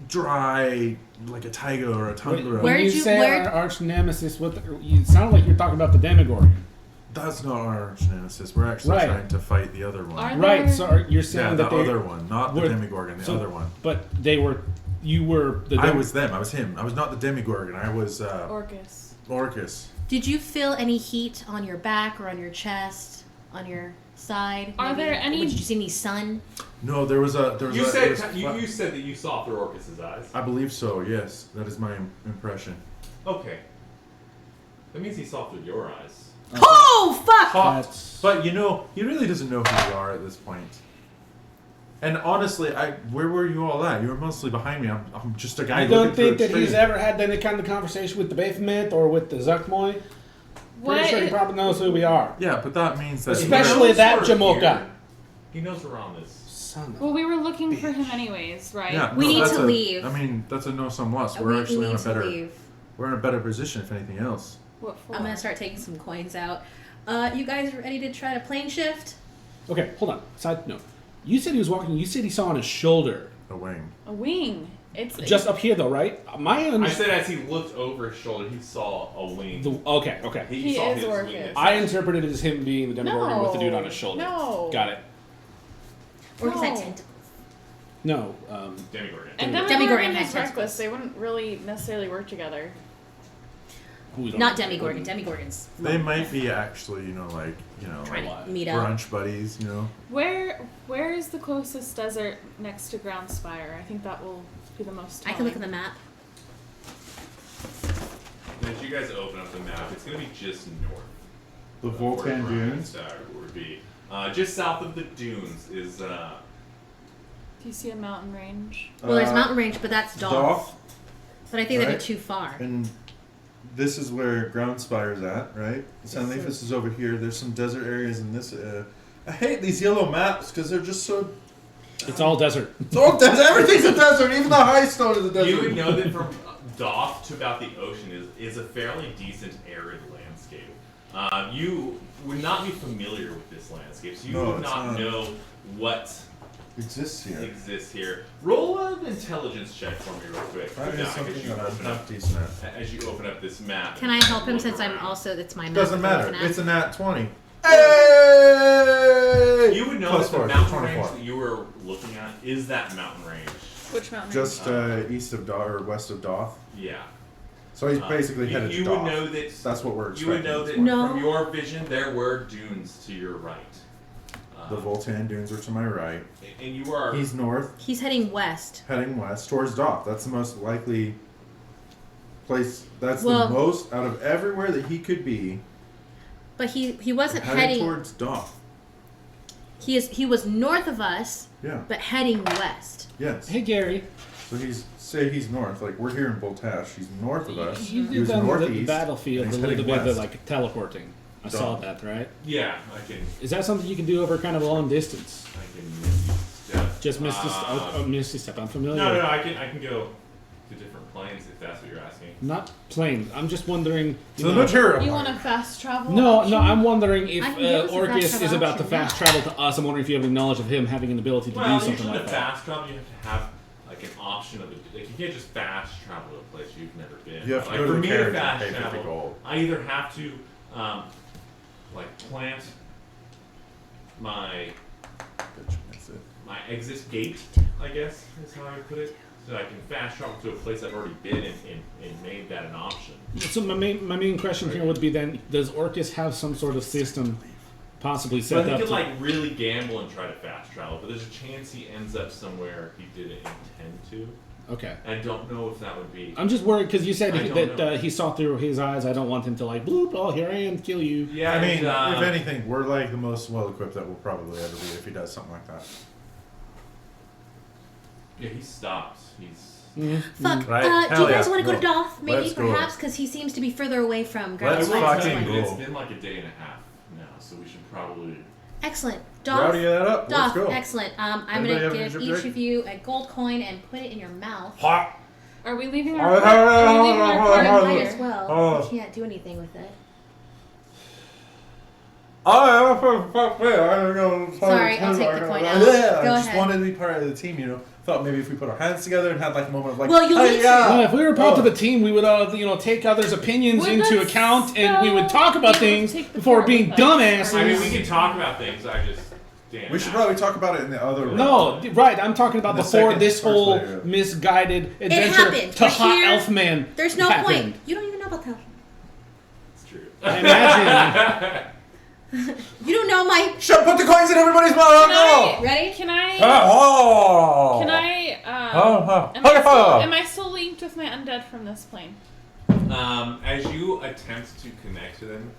dry, like a taiga or a tundra. Where when you did you- say where- our arch nemesis, you sound like you're talking about the Demogorgon. That's not our arch nemesis. We're actually Right. trying to fight the other one. Are Right, there- so you're saying Yeah, that the they other one, not the were- Demogorgon, the so- other one. But you were the I was them. I was him. I was not the Demogorgon. I was Orcus. Orcus. Did you feel any heat on your back or on your chest, on your side? Are there any- Did you see any sun? No, there was a. You it said was you said that you saw through Orcus's eyes. I believe so. Yes, that is my impression. Okay. That means he saw through your eyes. Oh fuck! That's- But he really doesn't know who we are at this point. And honestly, where were you all at? You were mostly behind me. I'm just a guy. I don't looking through think a that he's tree. ever had any kind of conversation with the Baphomet or with the Zuckmoy. Pretty sure he probably knows who we are. Yeah, but that means that. Especially He knows that we're Jamoka. here. He knows we're on this. Son of Well, we were looking for him anyways, right? Yeah, We need that's to a- leave. I mean, that's a no sum loss. We We're actually need in a to better. leave. We're in a better position, if anything else. What for? I'm gonna start taking some coins out. You guys ready to try to plane shift? Okay, hold on. Side note. You said he was walking. You said he saw on his shoulder. A wing. A wing. It's Just up here, though, right? I said as he looked over his shoulder, he saw a wing. Okay. He saw is his Orcus. wing. I interpreted it as him being the Demogorgon with the dude on his shoulder. No. Got it. Or is that No. tentacles? No. Demigorgon. And Demigorgon Demigorgon has is tentacles. reckless. They wouldn't really necessarily work together. we don't Not know. Demigorgon. Demigorgon's They might be actually, trying like to meet up. brunch buddies, Where is the closest desert next to Groundspire? I think that will be the most I telling. can look at the map. And as you guys open up the map, it's going to be just north. The of where Voltan Dunes. Groundspire would be. Just south of the dunes is Do you see a mountain range? Well, there's mountain range, but that's Doth. Doth, But I think that'd Right. be too far. and this is where Groundspire is at, right? Sunleafus is over here. There's some desert areas in this. I hate these yellow maps because they're just so. It's all desert. It's all desert. Everything's a desert. Even the high stone is a desert. You would know that from Doth to about the ocean is a fairly decent arid landscape. You would not be familiar with this landscape, so you No, would it's not not. know what exists here. exists here. Roll an intelligence check for me real quick. That is Doc, something as you that I'm open not up- decent at. As you open up this map. Can I help him look since I'm around. also it's my map? Doesn't that I'm matter. looking at? It's a nat 20. Hey! You would know Plus that the 4, so mountain 24. range that you were looking at is that mountain range. Which mountain Just east of Doth or west of Doth. Yeah. So he's basically you, headed to you Doth. would know that. That's what we're You expecting. would know that No. from your vision there were dunes to your right. The Voltan Dunes are to my right. And you are. He's north, He's heading west. heading west towards Doth. That's the most likely place. That's Well- the most out of everywhere that he could be. But he wasn't Heading heading. towards Doth. He was north of us, Yeah. but heading west. Yes. Hey, Gary. So he's north. Like we're here in Voltash. He's north of us. You He did was on the northeast. battlefield and a he's little heading bit of west. like teleporting. I saw Done. that, right? Yeah, I can. Is that something you can do over kind of a long distance? I can step. Just Misty Step. I'm familiar. No, with I can go to different planes if that's what you're asking. Not plane. I'm just wondering. So the material. You want to fast travel? No, option? I'm wondering if I can give us a Orcus fast is travel about to option, fast yeah. travel to us. I'm wondering if you have any knowledge of him having an ability to Well, do something usually like to that. fast travel, you have to have like an option of it. Like you can't just fast travel to a place you've never been. You have to like go to for the me carriage to and fast pay 50 travel, gold. I either have to like plant my That's it. my exit gate, I guess is how I would put it, so that I can fast travel to a place I've already been and made that an option. So my main question here would be then: does Orcus have some sort of system, possibly So set he up? could To, like really gamble and try to fast travel, but there's a chance he ends up somewhere he didn't intend to. okay. I don't know if that would be. I'm just worried because you said I don't that know. he saw through his eyes. I don't want him to like bloop. Oh, here I am, kill you. Yeah, I mean, and, if anything, we're like the most well equipped that we'll probably ever be if he does something like that. yeah, he stops. He's. Fuck. Right? Do Hell you guys yeah. want to go to Go. Doth? Maybe, Let's go. perhaps, because he seems to be further away from Let's Groundspire. fucking It's go. been like a day and a half now, so we should probably. Excellent. Doth. Rowdy that up. Doth. Let's go. Excellent. I'm Anybody gonna have any give trip each check? of you a gold coin and put it in your mouth. Hot. Are we leaving Oh, our? hold on, Are we leaving hold on, our hold on, card hold on. Might here? as well. Oh. You can't do anything with it. Oh, fuck me. I don't know. Sorry, I'll take the coin out. Yeah, Go I just ahead. wanted to be part of the team, you know. Thought maybe if we put our hands together and had like a moment of like, Well, you'll hey, need to. yeah. Well, if we were part Oh. of a team, we would take others' opinions Well, into let's account, and we would talk about go things take the before part being with us. dumbasses. I mean, we can talk about things. I just. Damn. We should probably talk about it in the other room. No, right. I'm talking about In the before second this first whole layer. misguided adventure happened. to We're Hot here. Elf Man. There's no happened. point. You don't even know about that. It's true. I imagine. You don't know my. Shut. Put the coins in everybody's mouth. Ready? Can I? Oh. Can I? Oh. Am I still linked with my undead from this plane? As you attempt to connect to them,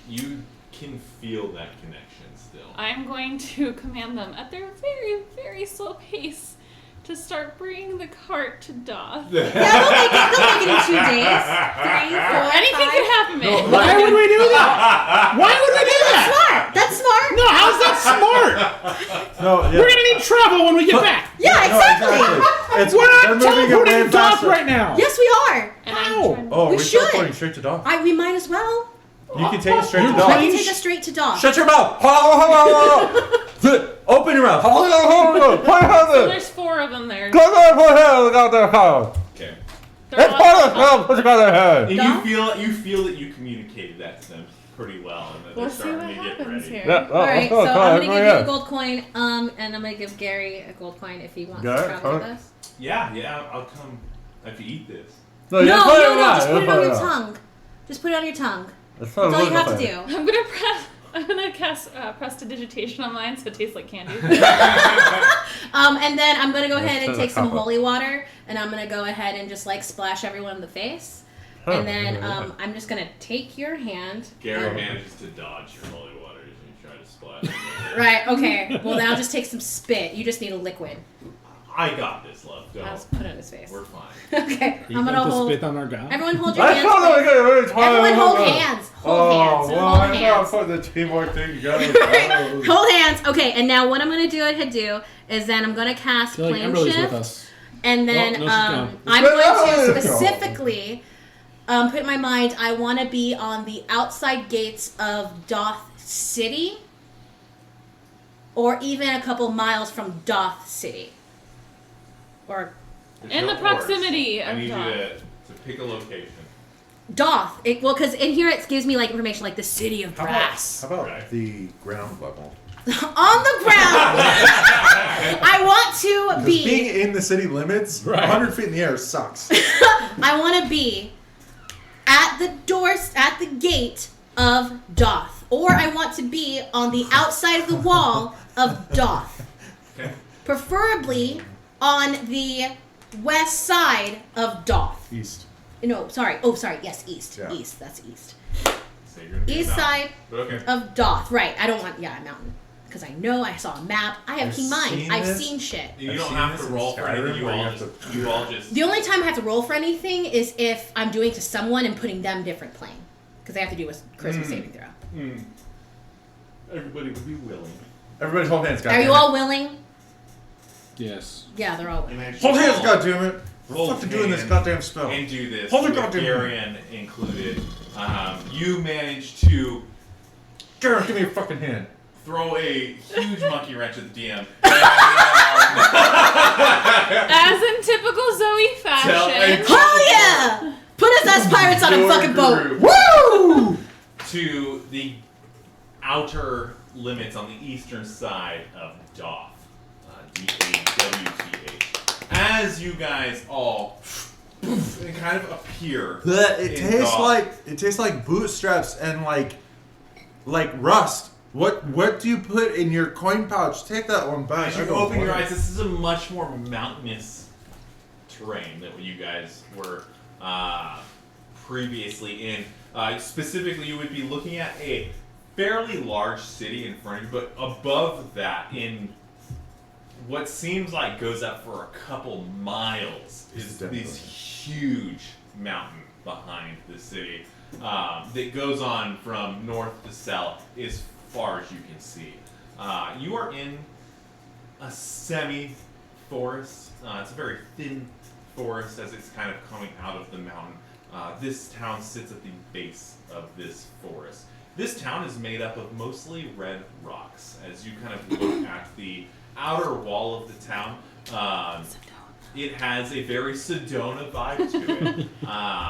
you can feel that connection still. I'm going to command them at their very, very slow pace to start bringing the cart to Doth. Yeah, they'll make it in 2 days. 3, 4, Anything 5. could happen, man. Why would we do that? Why would we do that? That's smart. No, how's that smart? No, yeah. We're gonna need travel when we get back. Yeah, exactly. It's, We're they're not moving it teleporting way to Doth faster. right now. Yes, we are. And How? I'm trying Oh, We we're should. teleporting straight to Doth. We might as well. You can take it straight to You're Doth. I can take us straight to Doth. Shut your mouth. Open your mouth. So there's 4 of them there. Okay. They're all- And Doth? you feel that you communicated that to them pretty well, and that We'll they're see starting what to get happens ready. here. All right, so I'm gonna give you a gold coin, and I'm gonna give Gary a gold coin if he wants to Gary, travel with us. Yeah, I'll come if you eat this. No, just put it on your tongue. Just put it on your tongue. That's all you have to do. I'm gonna cast prestidigitation on mine, so it tastes like candy. And then I'm gonna go ahead and take some holy water, and I'm gonna go ahead and just like splash everyone in the face. And then I'm just gonna take your hand. Gary manages to dodge your holy water as you try to splash. Right. Okay. Well, now just take some spit. You just need a liquid. I got this, love. Don't. I'll just put it in his face. We're fine. Okay. You I'm going gonna to hold. spit on our god? Everyone, hold your hands. Please. Everyone, hold hands. Hold hands. Hold hands. put the teamwork thing together. Hold hands. Okay, and now what I'm going to do is then I'm going to cast I feel like Plane Emberly's with Shift. us. And then Oh, no, she's gone. I'm going to specifically put in my mind, I want to be on the outside gates of Doth City, or even a couple miles from Doth City. Or There's In no the proximity horse. I of need Doth. you to pick a location. Doth. Because in here it gives me like information like the city of brass. How about Right. the ground level? On the ground. I want to Because be. being in the city limits, Right. 100 feet in the air sucks. I want to be at the doors, at the gate of Doth. Or I want to be on the outside of the wall of Doth. Okay. Preferably on the west side of Doth. East. No, sorry. Oh, sorry. Yes, east. Yeah. East. That's east. So you're gonna be East a mountain. side But okay. of Doth. Right. I don't want, a mountain. Because I know I saw a map. I have I've keen mind. seen I've this. seen shit. You I've don't seen have this to in roll for Skyrim anything. where you have You all just. The only time I have to roll for anything is if I'm doing to someone and putting them different plane. Because they have to do a charisma saving throw. Everybody would be willing. Everybody hold hands, Are goddammit. you all willing? Yes. Yeah, they're all willing. And as Hold you hands, all goddammit. We're hold fucking doing this hands goddamn spell. And do this. Hold it, with goddamn Garion included. You manage to Garrett, give me your fucking hand. throw a huge monkey wrench at the DM. As in typical Zoe fashion. Hell yeah! Put us as pirates on a Your fucking boat. group Woo! to the outer limits on the eastern side of Doth. D-A-W-T-H. As you guys all kind of appear. It in tastes Doth. like bootstraps and like rust. What do you put in your coin pouch? Take that one back. As you open your eyes, this is a much more mountainous terrain than what you guys were previously in. Specifically, you would be looking at a fairly large city in front of you, but above that, in what seems like goes up for a couple miles, is this huge mountain behind the city that goes on from north to south as far as you can see. You are in a semi-forest. It's a very thin forest as it's kind of coming out of the mountain. This town sits at the base of this forest. This town is made up of mostly red rocks. As you kind of look at the outer wall of the town, it has a very Sedona vibe to it.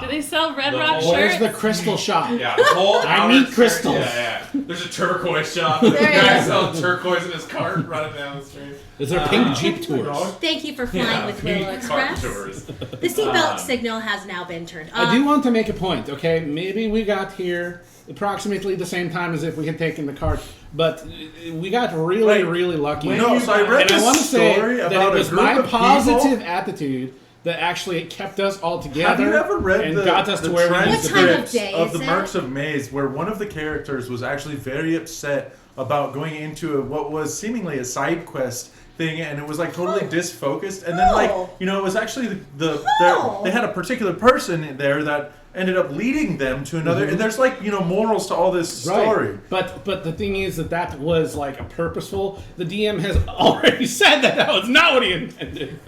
Do they sell Red the Rock whole- Where's shirts? the crystal shop? Yeah, the whole I outer need skirt- crystals. Yeah. There's a turquoise shop. The There guy is. selling turquoise in his cart running down the street. Is there pink Jeep tours? Thank you for flying with pink Willow cart Express. tours. The seatbelt Um, signal has now been turned I off. do want to make a point, okay? Maybe we got here approximately the same time as if we had taken the card. But we got really, Like, really lucky. No, so I read and I this want to say story that about it was a group my of positive people. attitude that actually kept us all together. Have you ever read and the, got us the to where we needed What to time be? of day of is the it? Mercs of Maze, where one of the characters was actually very upset about going into what was seemingly a side quest thing, and it was like totally disfocused. And then like it was actually they had a particular person there that ended up leading them to another. And there's like morals to all this story. Right. But the thing is that was like a purposeful. The DM has already said that was not what he intended.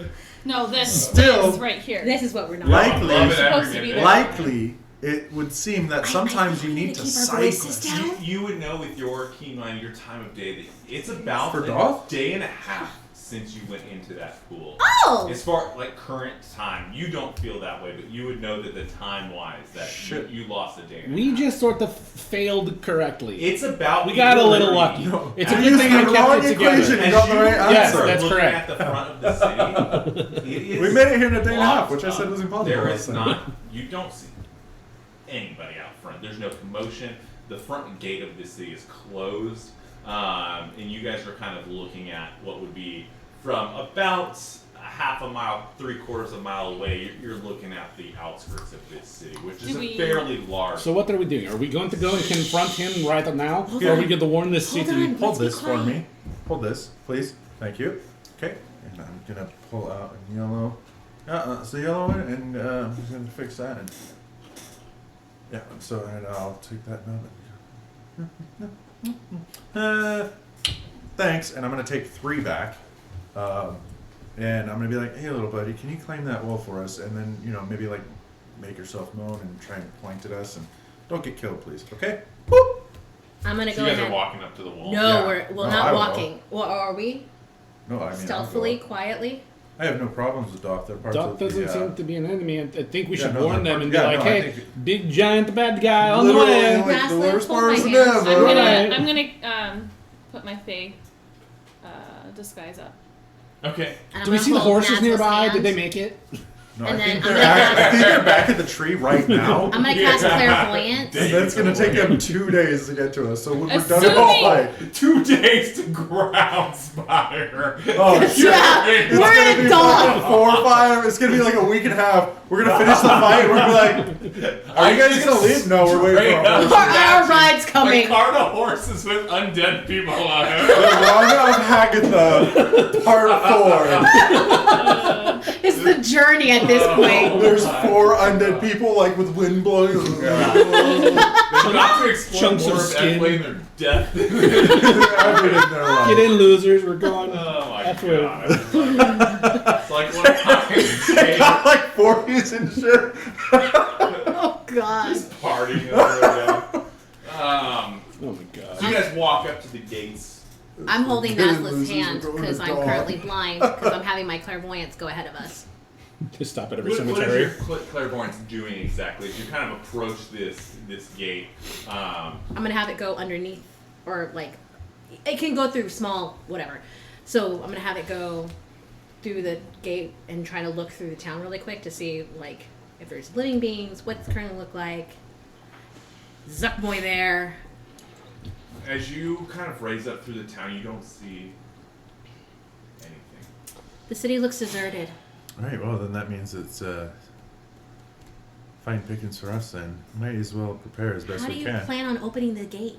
No, this Still- is right here. This is what we're not. Likely, Love it supposed every to be minute. there. likely, it would seem that sometimes you need to keep our side voices quest. down. You would know with your keen mind, your time of day, that it's about For a Doth? day and a half since you went into that pool. Oh! As far like current time, you don't feel that way, but you would know that the time wise that Shit. you lost a day. And a We half. just sort of failed correctly. It's about We got a little literally- lucky. No. It's a You good used thing the I kept wrong it together. equation. You As got the you- right Yes, answer. that's looking correct. at the front of the city, it is We made it here in a day and a half, locked which I said up. was impossible. There is So- not. You don't see anybody out front. There's no commotion. The front gate of this city is closed, and you guys are kind of looking at what would be from about a half a mile, 3/4 of a mile away. You're looking at the outskirts of this city, which is Do a we- fairly large. So what are we doing? Are we going to go and confront him right now, Hold or are on. we going to warn this Hold city? on. Hold Let's be this for quiet. me. Hold this, please. Thank you. Okay. And I'm gonna pull out a yellow. It's the yellow one, and I'm just gonna fix that. And yeah. So and I'll take that now. Thanks. And I'm gonna take 3 back. And I'm gonna be like, hey, little buddy, can you claim that wall for us? And then maybe like make yourself known and try and point at us, and don't get killed, please. Okay. Boop. I'm gonna So go you guys ahead. are walking up to the wall. No, Yeah. we're No, not I will. walking. Well, are we? No, I mean Stealthily, I'll go up. quietly. I have no problems with Doc. They're parts Doc of the, doesn't seem to be an enemy, and I think we Yeah, should no, warn they're them and part- be yeah, like, no, I "Hey, think- big giant bad guy on the Literally, way." like, the Grassland, worst hold my parts hand. ever. I'm gonna put my Fey disguise up. Okay. And I'm Do we gonna see the hold horses Nazla's nearby? hand. Did they make it? No, I And then think I'm they're gonna actually, I cast- think they're back at the tree right now. I'm gonna cast clairvoyance. And that's gonna take them 2 days to get to us. So when we're done with Assuming- this fight, 2 days to Groundspire. oh shit! Yeah, It's we're gonna in be dawn. fucking 4 or 5. It's gonna be like a week and a half. We're gonna finish the fight. We're gonna be like, are you guys gonna leave? No, we're waiting for our horse. Our ride's coming. A cart of horses with undead people on it. The Run of Hagitha, part 4. It's the journey at this point. There's 4 undead people like with wind blowing. They're about to explore Chunks more of of skin. Epley and their death. Everything in their life. Get in, losers. We're going. Oh my That's weird. god. It's like one time Got like 40s and shit. Oh God. partying over there. Oh my god. So you guys walk up to the gates. I'm holding Good Nazla's losers, hand we're going because to I'm dawn. currently blind because I'm having my clairvoyance go ahead of us. Just stop at every What is cemetery. your clairvoyance doing exactly? As you kind of approach this gate, I'm gonna have it go underneath, or like, it can go through small whatever. So I'm gonna have it go through the gate and try to look through the town really quick to see like if there's living beings, what's currently look like. Zuck boy there. as you kind of raise up through the town, you don't see anything. The city looks deserted. Alright, well then that means it's fine pickings for us then. Might as well prepare as best How do we you can. plan on opening the gate?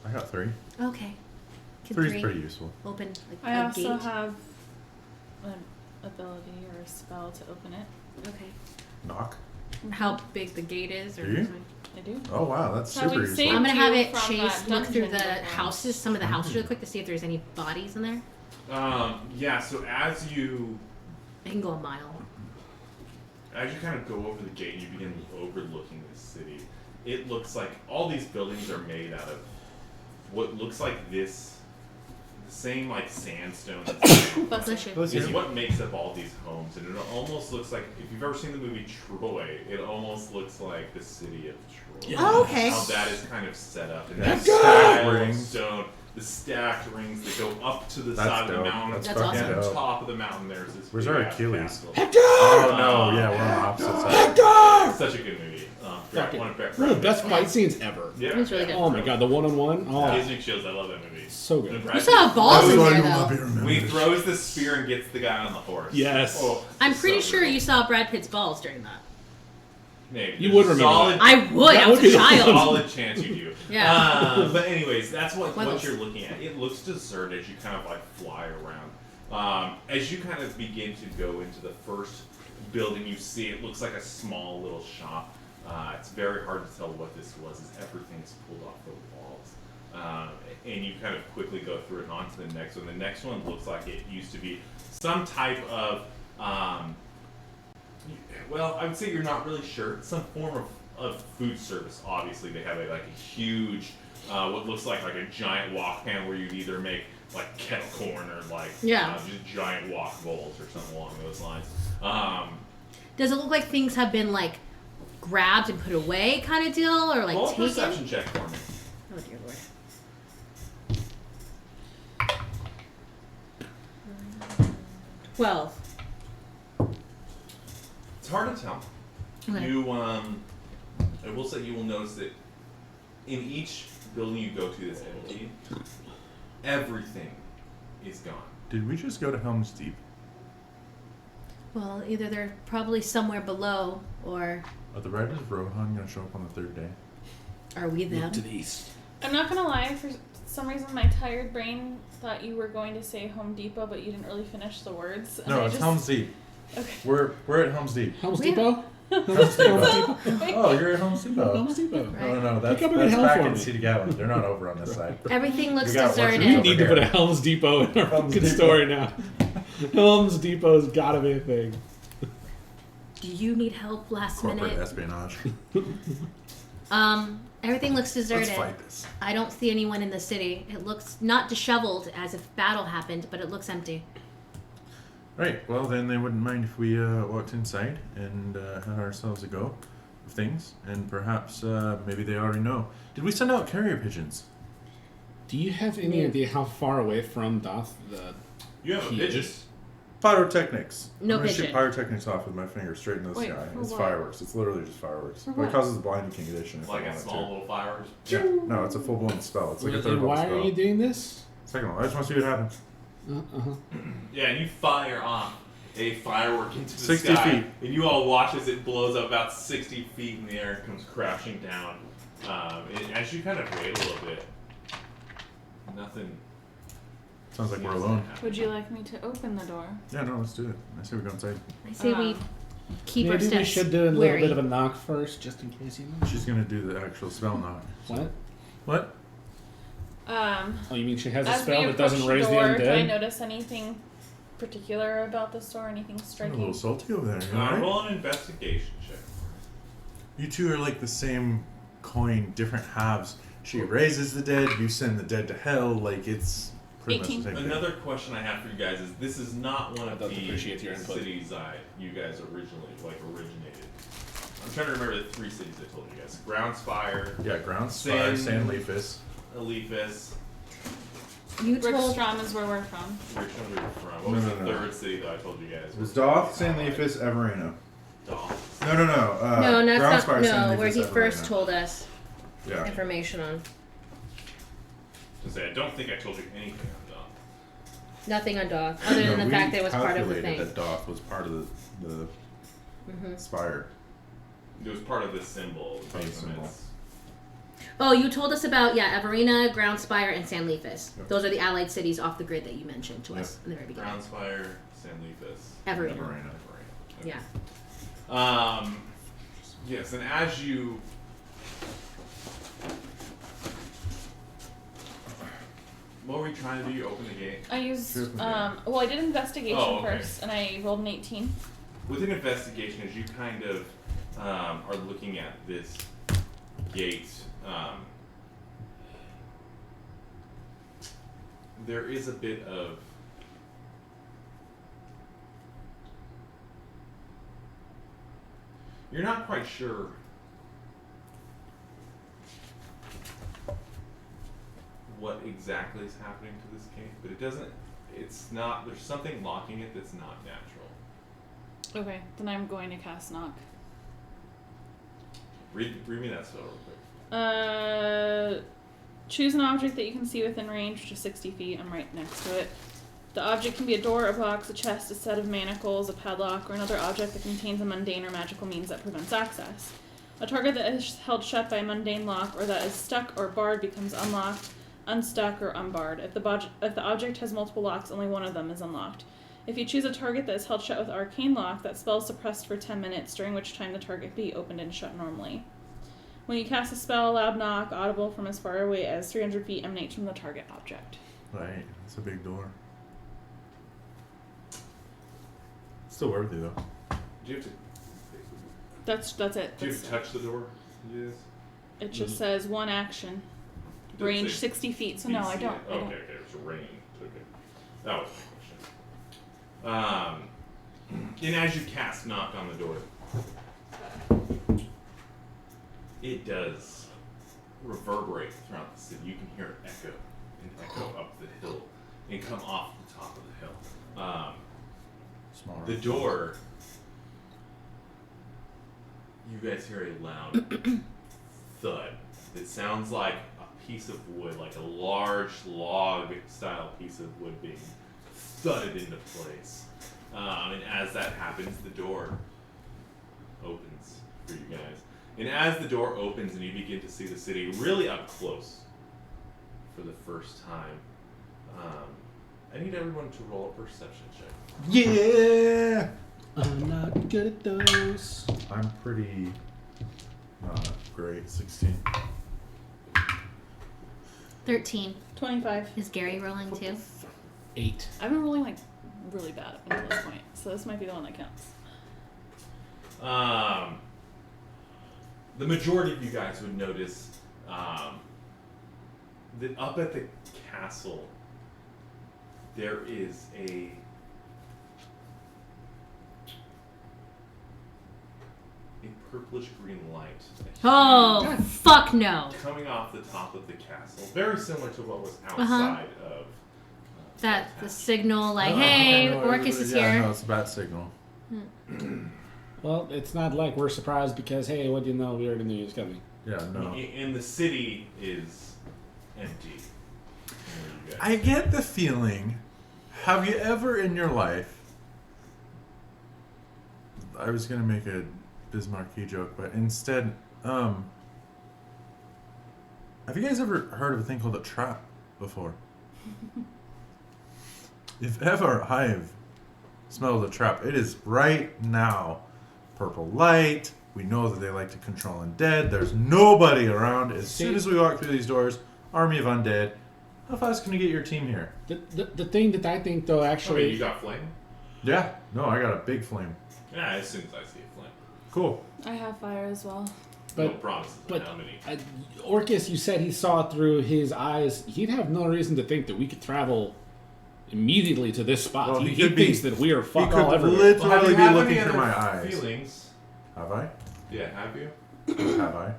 I got 3. Okay. Can 3's 3 pretty useful. open like, I a also gate? have an ability or a spell to open it. Okay. Knock. How big the gate is? Or Do you? I do. Oh wow, that's So super we useful. saved- I'm gonna have you it from chase, that look through dungeon the before. houses, some of the houses really quick to see if there's any bodies in there. Yeah, so as you I can go a mile. kind of go over the gate and you begin overlooking this city, it looks like all these buildings are made out of what looks like this, the same like sandstone Bless you. Bless is you. what makes up all these homes, and it almost looks like, if you've ever seen the movie Troy, it almost looks like the city of Troy. Oh, okay. How that is kind of set up, and Yeah, that stacked style of rings. stone, the stacked rings that go up to the That's side of the dope. mountain. That's That's fucking awesome. On dope. top of the mountain, there's this. Where's big our ass Achilles? castle. Oh no, yeah, we're on the opposite side. Such a good movie. Fucking One of one of the best fight scenes ever. Yeah, It was really good. Oh my god, the one-on-one. Oh, Disney Shields, I love that movie. so good. You saw balls in there, though. remembered. When he throws the spear and gets the guy on the horse. Yes. Oh, I'm pretty so sure good. you saw Brad Pitt's balls during that. Maybe. You There's would a remember solid, that. I would. That I was would be a the child. solid chance you do. Yeah. But anyways, that's what What you're looking at. It looks deserted as you kind of like fly around. As you kind of begin to go into the first building you see, it looks like a small little shop. It's very hard to tell what this was, as everything's pulled off the walls. And you kind of quickly go through it and on to the next one. The next one looks like it used to be some type of, well, I would say you're not really sure. It's some form of food service. Obviously, they have a huge, what looks like a giant wok pan where you'd either make like kettle corn or like just giant wok bowls or something along those lines. Does it look like things have been like grabbed and put away, kind of deal, or like Roll a taken? perception check for me. Oh dear lord. 12. It's hard to tell. Okay. You, I will say you will notice that in each building you go to that's empty, everything is gone. Did we just go to Helm's Deep? Well, either they're probably somewhere below, or Are the Riders of Rohan going to show up on the third day? are we them? look to the east. I'm not gonna lie, for some reason my tired brain thought you were going to say Home Depot, but you didn't really finish the words. and No, I it's just... Helm's Deep. Okay. We're at Helm's Deep. Helm's Where? Depot? Helm's Depot. Oh, you're at Helm's Depot. Helm's Depot. No, that's, Pick up a that's hell back for in me. City Gallon. They're not over on this side. Everything looks We got deserted. We Over need to here. put a Helm's Depot in our Helm's fucking Depot. story now. Helm's Depot's gotta be a thing. Do you need help last Corporate minute? espionage. Everything looks deserted. Let's fight this. I don't see anyone in the city. It looks not disheveled as if battle happened, but it looks empty. Right, well then they wouldn't mind if we walked inside and had ourselves a go of things, and perhaps maybe they already know. Did we send out carrier pigeons? Do you have any Yeah. idea how far away from Doth the You have a He pigeon. is. Pyrotechnics. No I'm gonna pigeon. shoot pyrotechnics off with my finger straight into the Wait, sky. for It's what? fireworks. It's literally just fireworks. For But it what? causes a blinding condition if Like I a want small it little fireworks. to. Yeah. No, it's a full blown spell. It's like a third And level why spell. are you doing this? Second one. I just want to see what happens. Yeah, and you fire off a firework into the 60 sky, feet. and you all watch as it blows up about 60 feet in the air and comes crashing down. And as you kind of wait a little bit, nothing. Sounds like we're seems to alone. happen. Would you like me to open the door? Yeah, no, let's do it. I say we go inside. I say we keep our Maybe steps we should do a little wary. bit of a knock first, just in case you know. She's gonna do the actual spell knock. What? What? Oh, you mean she has a As spell we that doesn't approach raise the door, do I undead? notice anything particular about the store? Anything A little striking? salty over there. You all right? Roll an investigation check. You two are like the same coin, different halves. She raises the dead, you send the dead to hell. Like it's pretty much 18. the same thing. Another question I have for you guys is: this is not one of I'd the appreciate your input. cities you guys originally originated. I'm trying to remember the 3 cities I told you guys: Groundspire, Yeah, Groundspire, San Leafus. Alephus. You told Rickstrom is where we're from. Which one were you from? What was No, the no, no. third city that I told you guys? It was Doth, San Leafus, Everina. Doth. No. no, that's not Groundspire, San no. Where Leafus, he Everina. first told us Yeah. information on. I say, I don't think I told you anything on Doth. Nothing on Doth, other than the we fact that it was part of the calculated thing. that Doth was part of the spire. It was part of the symbol. The Part of the symbol. Basement. Oh, you told us about Everina, Groundspire, and San Leafus. Yep. Those are the allied cities off the grid that you mentioned to Yep. us in the very beginning. Groundspire, San Leafus, Everina. Everina. Okay. Yeah. Yes, and as you what were you trying to do? You open the gate. I used Here's my well, I did investigation Oh, okay. first, and I rolled an 18. With an investigation, as you kind of are looking at this gate, there is a bit of you're not quite sure what exactly is happening to this gate, but it's not, there's something locking it that's not natural. Okay, then I'm going to cast knock. Read me that spell real quick. Choose an object that you can see within range, which is 60 feet. I'm right next to it. The object can be a door, a box, a chest, a set of manacles, a padlock, or another object that contains a mundane or magical means that prevents access. A target that is held shut by a mundane lock or that is stuck or barred becomes unlocked, unstuck, or unbarred. If the object has multiple locks, only one of them is unlocked. If you choose a target that is held shut with arcane lock, that spell is suppressed for 10 minutes, during which time the target can be opened and shut normally. When you cast a spell, a loud knock, audible from as far away as 300 feet, emanates from the target object. Right. It's a big door. Still worthy though. Do you have to? That's it. Do you have to touch the door? Yes. It just says one action. It doesn't Range say 60 feet, so no, I DC. don't. I don't. Okay, it's a range. Okay. That was my question. And as you cast knock on the door, it does reverberate throughout the city. You can hear it echo up the hill and come off the top of the hill. Small The door, you guys hear a loud thud. It sounds like a piece of wood, like a large log-style piece of wood being thudded into place. And as that happens, the door opens for you guys. And as the door opens and you begin to see the city really up close for the first time, I need everyone to roll a perception check. Yeah. I'm not good at those. I'm pretty not great. 16. 13. 25. Is Gary rolling too? 8. I've been rolling like really bad up until this point, so this might be the one that counts. The majority of you guys would notice that up at the castle there is a purplish green light. Oh, fuck no. Coming off the top of the castle, very similar to what was outside of That the signal, like, Oh, hey, I know, Orcus is yeah, here. no, it's a bat signal. Well, it's not like we're surprised because, hey, what do you know? We already knew he was coming. Yeah, no. And the city is empty. I get the feeling. Have you ever in your life? I was gonna make a Bismarcky joke, but instead, have you guys ever heard of a thing called a trap before? If ever I've smelled a trap, it is right now. Purple light. We know that they like to control undead. There's nobody around. As soon as we walk through these doors, army of undead. How fast can you get your team here? The thing that I think, though, actually... you got flame? Yeah. No, I got a big flame. Yeah, as soon as I see a flame. Cool. I have fire as well. No promises but how many. Orcus, you said he saw through his eyes. He'd have no reason to think that we could travel immediately to this spot. Well, he thinks that we are fuck all everywhere. literally be have looking any through other my eyes. Feelings? Have I? Yeah, have you? Have I?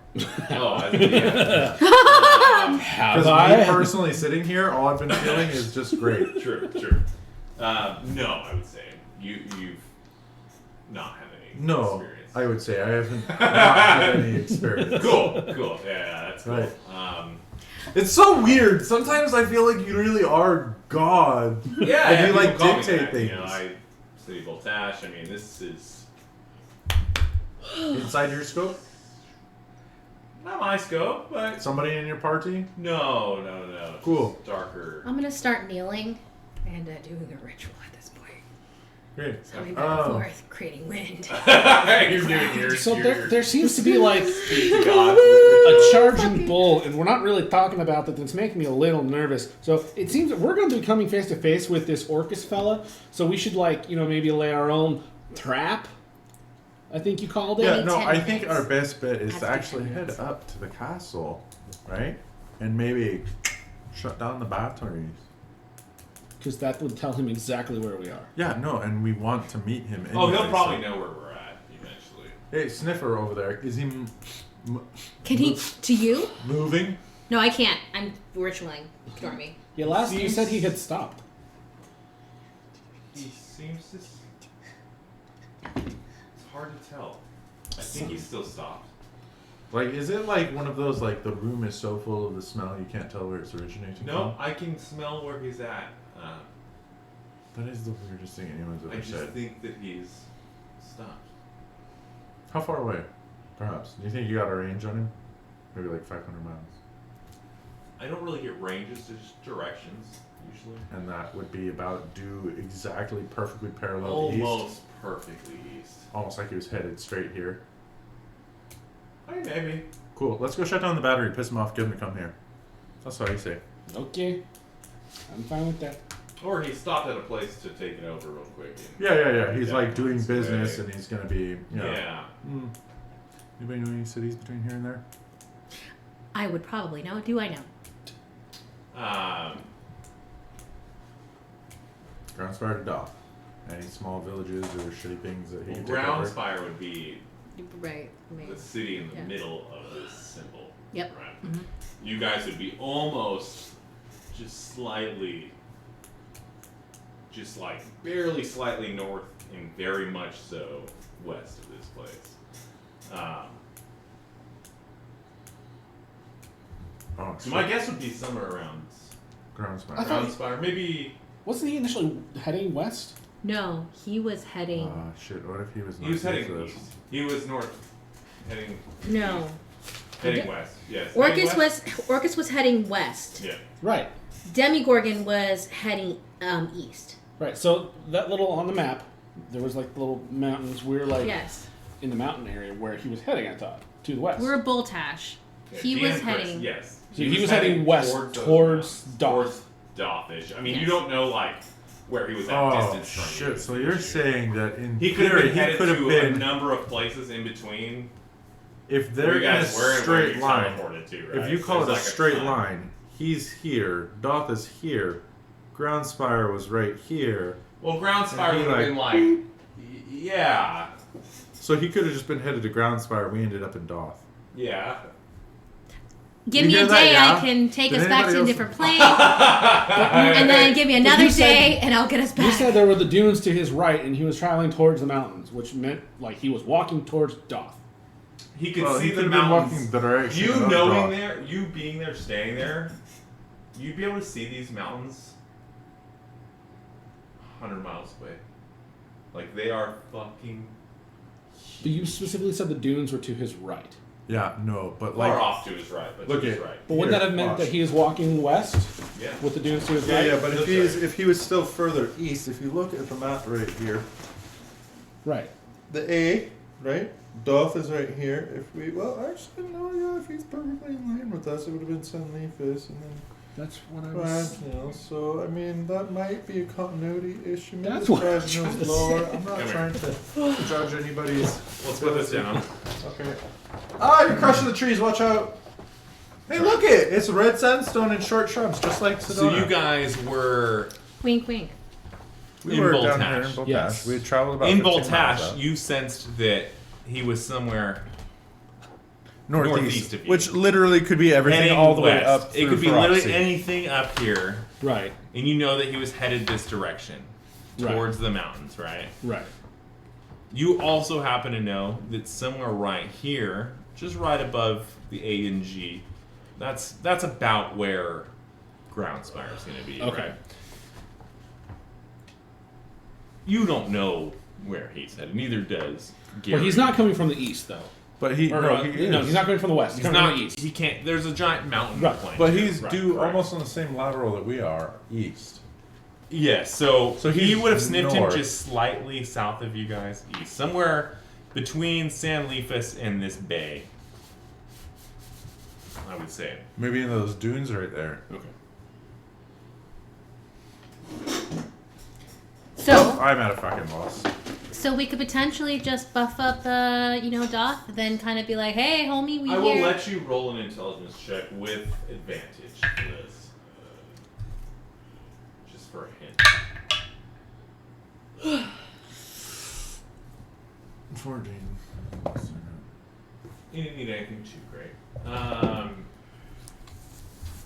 Oh, I think yeah. Have Because I? me personally sitting here, all I've been feeling is just great. True. No, I would say you've not had any No, experience. I would say I haven't not had any experience. Cool. Yeah, that's cool. Right. It's so weird. Sometimes I feel like you really are God. Yeah, and you people like call me dictate that. things. You know, City Voltash. I mean, this is Inside your scope? not my scope, but Somebody in your party? no. Cool. Just darker. I'm gonna start kneeling and doing a ritual at this point. Great. So we back and forth, creating wind. You're doing yours. So there seems to be like God. a charging bull, and we're not really talking about that. That's making me a little nervous. So it seems that we're going to be coming face to face with this Orcus fella. So we should maybe lay our own trap. I think you called it. Yeah, Maybe no, 10 I think minutes. our best bet is Has to to be actually 10 head minutes. up to the castle, right? And maybe shut down the batteries. Because that would tell him exactly where we are. Yeah, no, and we want to meet him Oh, anyway, he'll probably so- know where we're at eventually. Hey, Sniffer over there, is he Can he to you? moving? No, I can't. I'm ritualing. Ignore me. Yeah, last you said he had stopped. He seems to. It's hard to tell. I think he's still stopped. Like, is it like one of those, like, the room is so full of the smell you can't tell where it's originating No, from? I can smell where he's at. That is the weirdest thing anyone's I ever just said. think that he's stopped. How far away? Perhaps. Do you think you got a range on him? Maybe like 500 miles. I don't really get ranges, just directions, usually. And that would be about due exactly perfectly parallel Almost east. perfectly east. Almost like he was headed straight here. I mean, maybe. Cool. Let's go shut down the battery, piss him off, get him to come here. That's what I say. Okay. I'm fine with that. Or he stopped at a place to take it over real quick. And Yeah. He's like doing his business way. and he's gonna be, you know. Yeah. Anybody know any cities between here and there? I would probably know. Do I know? Groundspire to Doth. Any small villages or shitty things that he Well, can take over? Groundspire would be Right. the city in the Yeah. middle of this symbol. Yep. Right. Mhm. You guys would be almost, just slightly, just like barely slightly north and very much so west of this place. Oh, So my guess would be somewhere around Groundspire. I thought- Groundspire, maybe. Wasn't he initially heading west? No, he was heading. Shit, what if he was He was heading northeast of east. this? He was north, heading No. heading Yeah. west. Yes. heading west? Orcus was heading west. Yeah. Right. Demigorgon was heading east. Right. So that little on the map, there was like little mountains. We were like Yes. in the mountain area where he was heading. I thought to the west. We're Boltash. Yeah, He Dan was Chris, heading. Yes. So he was heading west those towards mountains, Doth. Towards Dothish. I mean, you Yes. don't know like where he was at Oh, distance from you. shit. So you're saying that in He could have theory, been he headed could have to a been, number of places in between. if Where they're you in a guys were and where straight you line, teleported to, right? if you call it There's a like straight ton. line, he's here, Doth is here, Groundspire was right here, Well, Groundspire And he, would have been like, like, yeah, so he could have just been headed to Groundspire. We ended up in Doth. yeah. Give You me hear a that, day, yeah? I can take Did us back to anybody a else- different plane, and then give me another you said- day, and I'll get us You back. said there were the dunes to his right, and he was traveling towards the mountains, which meant like he was walking towards Doth. He could Well, see he the could have been mountains. walking the direction You of knowing Doth. there, you being there, staying there, you'd be able to see these mountains 100 miles away. Like, they are fucking But you specifically said the dunes were to his right. Yeah, no, but far like, off to his right, but look to his at- right. But wouldn't Here, that have meant watch. that he is walking west Yeah. with the dunes to his Yeah, right? yeah, but That's if he was still further east, if you look at the map right here, Right. the A, right? Doth is right here. If we, well, actually, no, yeah, if he's perfectly in line with us, it would have been San Leafus and then That's what I was. Ragnhill. So, I mean, that might be a continuity issue. Maybe That's the what I'm Ragnhill's trying to lower. say. I'm not Come trying to judge anybody's. Let's put this down. Okay. Ah, you're crushing the trees. Watch out. Hey, look it! It's red sandstone and short shrubs, just like Sedona. So you guys were Wink, wink. we in were Boltash. down here in Boltash. Yes. We had traveled about in 15 miles Boltash. out. You sensed that he was somewhere northeast, northeast of you. which literally could be everything heading all the way west. up. It through could be Feroxy. literally anything up here, Right. and you know that he was headed this direction Right. towards the mountains, right? Right. You also happen to know that somewhere right here, just right above the A and G, that's about where Groundspire is going to be. Okay. Right? You don't know where he's headed. Neither does Gary. Well, he's not coming from the east, though. But he, Or, no, he is. no, he's not coming from the west. He's, He's coming not. from the east. He can't. There's a giant mountain Right. plain. But here. he's Right, due correct. almost on the same lateral that we are, east. Yes, so So he he's would have sniffed north. him just slightly south of you guys, east, somewhere between San Leafus and this bay. I would say. maybe in those dunes right there. Okay. So, I'm at a fucking loss. so we could potentially just buff up, Doth, then kind of be like, "Hey, homie, we I will here." let you roll an intelligence check with advantage for this, just for a hint. 14. You didn't need anything too great.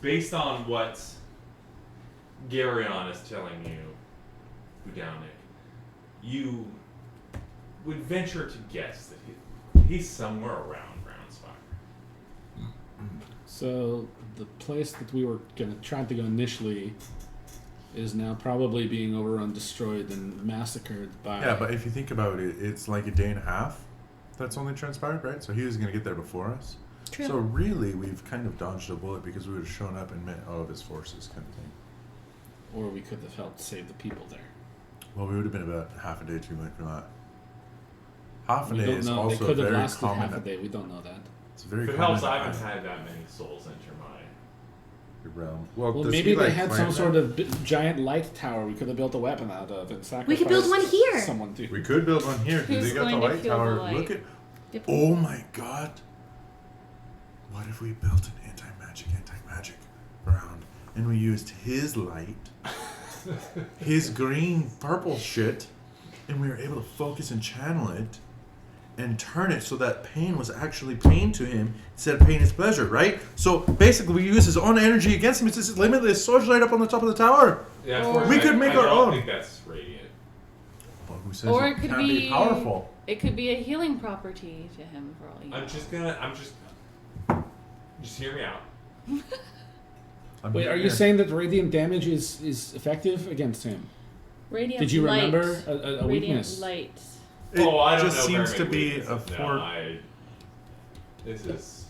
Based on what Garyon is telling you, Budownik, you would venture to guess that he's somewhere around Groundspire. So the place that we were trying to go initially is now probably being overrun, destroyed, and massacred by. Yeah, but if you think about it, it's like a day and a half that's only transpired, right? So he was going to get there before us. True. So really, we've kind of dodged a bullet because we would have shown up and met all of his forces, kind of thing. Or we could have helped save the people there. Well, we would have been about half a day too late for that. Half a We day don't is know. They also could have very lasted common. half a day. We don't know that. It's very If it common helps, I haven't in had that many souls enter my. your realm. Well, Well, does maybe he, they like, had plant some sort that? of giant light tower we could have built a weapon out of and sacrificed. We could build one here. Someone to. We could build one here. Who's They got the going to light kill the tower. light? Look at. Yep. Oh my god! What if we built an anti-magic round and we used his light, his green purple shit, and we were able to focus and channel it and turn it so that pain was actually pain to him instead of pain is pleasure, right? So basically we use his own energy against him. It's this limitless sword light up on the top of the tower. Yeah, Or- unfortunately, We could make I our don't own. think that's radiant. Well, who says Or it it could can't be be powerful? It could be a healing property to him for all you know. Just hear me out. Wait, are you saying that radiant damage is effective against him? Radiant Did you light. remember a Radiant weakness? light. It Oh, I don't just know seems very to many be weaknesses. a No, fort. This is.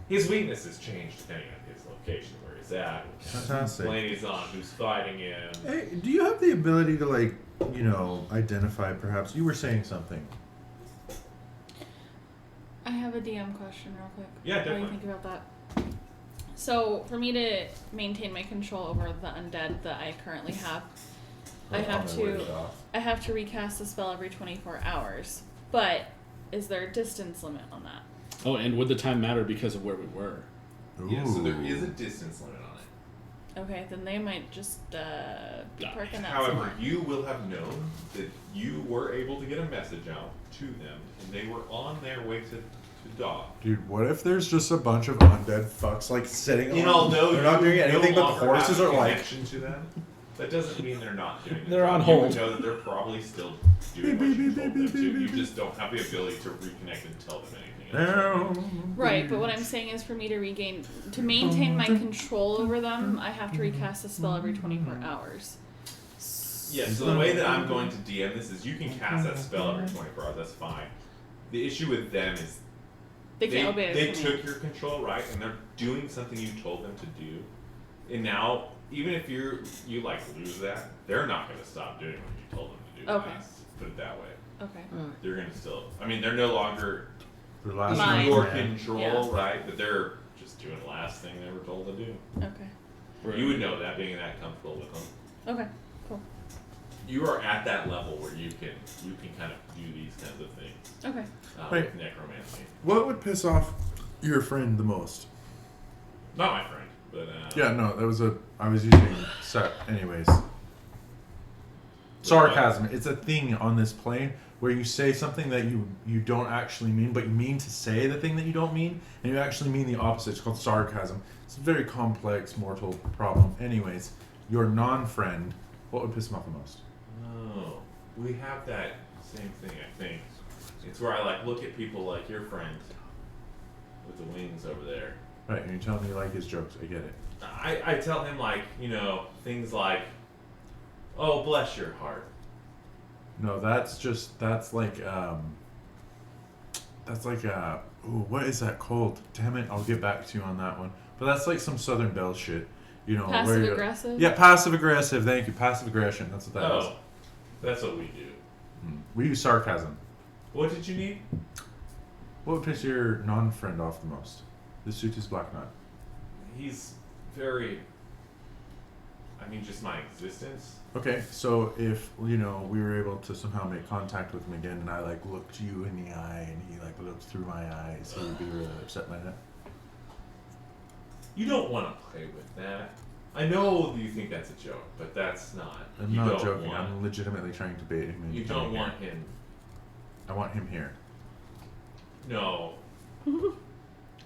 His weaknesses change depending on his location, where he's at, Fantastic. who's plane he's on, who's fighting him. Hey, do you have the ability to, like, you know, identify perhaps? You were saying something. I have a DM question real quick. Yeah, What do you definitely. think about that? So, for me to maintain my control over the undead that I currently have, I have to recast the spell every 24 hours. But is there a distance limit on that? Oh, and would the time matter because of where we were? Yeah, so there is a distance limit on it. Okay, then they might just be parking that However, somewhere. you will have known that you were able to get a message out to them, and they were on their way to dock. Dude, what if there's just a bunch of undead fucks, like, sitting And on although they're not you doing anything no but the longer horses have are a like... connection to them, that doesn't mean they're not doing it. They're on You hold. would know that they're probably still doing what you told them to. You just don't have the ability to reconnect and tell them anything else. Right, but what I'm saying is for me to maintain my control over them, I have to recast the spell every 24 hours. Yeah, so the way that I'm going to DM this is you can cast that spell every 24 hours, that's fine. The issue with them is They can't obey they it. took your control, right? And they're doing something you told them to do. And now, even if you like lose that, they're not going to stop doing what you told them to do. Okay. Let's put it that way. Okay. They're going to still, I mean, they're no longer The last Mine. in your man. control, Yeah. right? But they're just doing the last thing they were told to do. Okay. You would know that being that comfortable with them. Okay. Cool. You are at that level where you can kind of do these kinds of things Okay. Right. with necromancy. What would piss off your friend the most? Not my friend, but Yeah, no, that was I was using set anyways. Sarcasm. It's a thing on this plane where you say something that you don't actually mean, but you mean to say the thing that you don't mean, and you actually mean the opposite. It's called sarcasm. It's a very complex mortal problem. Anyways, your non-friend, what would piss him off the most? Oh, we have that same thing. I think it's where I like look at people like your friend with the wings over there. Right, and you're telling me you like his jokes. I get it. I tell him like things like, "Oh, bless your heart." No, that's like ooh, what is that called? Damn it, I'll get back to you on that one. But that's like some Southern Belle shit, you know. where Passive you're- aggressive? Yeah, passive aggressive. Thank you, passive aggression. That's what that is. Oh, that's what we do. We use sarcasm. What did you need? What would piss your non-friend off the most? The suit is Black Knot. He's very. I mean, just my existence. Okay, so if we were able to somehow make contact with him again, and I like looked you in the eye, and he like looked through my eyes, he would be really upset by that. You don't want to play with that. I know you think that's a joke, but that's not. I'm you not don't joking. Want, I'm legitimately trying to bait him. you into don't coming want here. him. I want him here. No.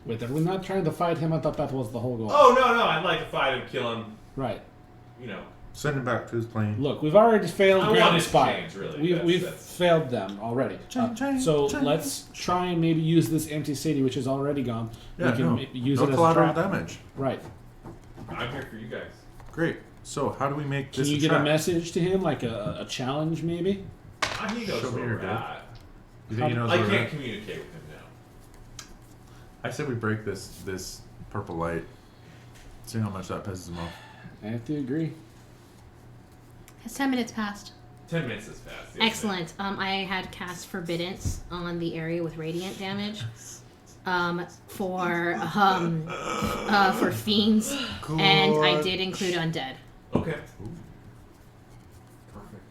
Wait, we're not trying to fight him. I thought that was the whole goal. Oh no! I'd like to fight him, kill him. Right. Send him back to his plane. Look, we've already failed I want his Groundspire. chains, really. We've That's- failed them already. So let's try and maybe use this empty city, which is already gone. Yeah, we can use no it as a collateral trap. damage. Right. I'm here for you guys. Great. So how do we make Can this you a get trap? a message to him, like a challenge, maybe? He knows Show me where your we're deck. at. You think he knows I where we're can't at? communicate with him now. I said we break this purple light. See how much that pisses him off. I have to agree. Has 10 minutes passed? 10 minutes has passed. Yes, Excellent. I had cast Forbiddance on the area with radiant damage. For fiends, and I did include undead. ma'am. Okay. Perfect.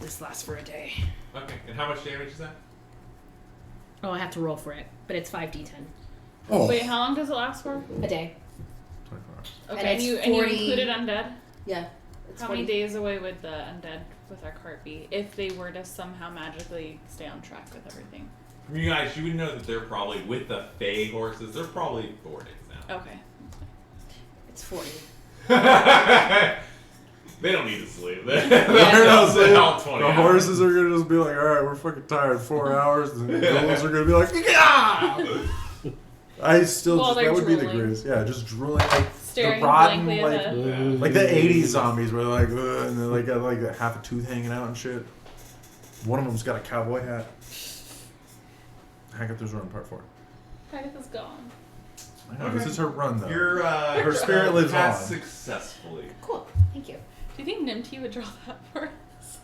This lasts for a day. Okay, and how much damage is that? Oh, I have to roll for it, but it's 5d10 Oh. Wait, how long does it last for? a day. 24 hours. Okay, And and it's you 40 included undead? Yeah. It's How many days away would the undead with our cart be if they were to somehow magically stay on track with everything? From you guys, you would know that they're probably, with the Fey horses, they're probably 4 days now. Okay. It's 40. They don't need to sleep. They're They'll not sit sleep. out 20 The hours. horses are gonna just be like, all right, we're fucking tired. 4 hours. And the ghouls are gonna be like, yeah. I still Well, just, they're that would be the drooling. greatest. Yeah, just drooling like Staring the rotten, blankly like, at Yeah. like the '80s zombies where they're like, ugh, and they like got like a half a tooth hanging out and shit. One of them's got a cowboy hat. Hagitha's run part 4. Hagitha's gone. I know this is her run though. Your Her spirit lives passed on. successfully. Cool. Thank you. Do you think Nimti would draw that for us?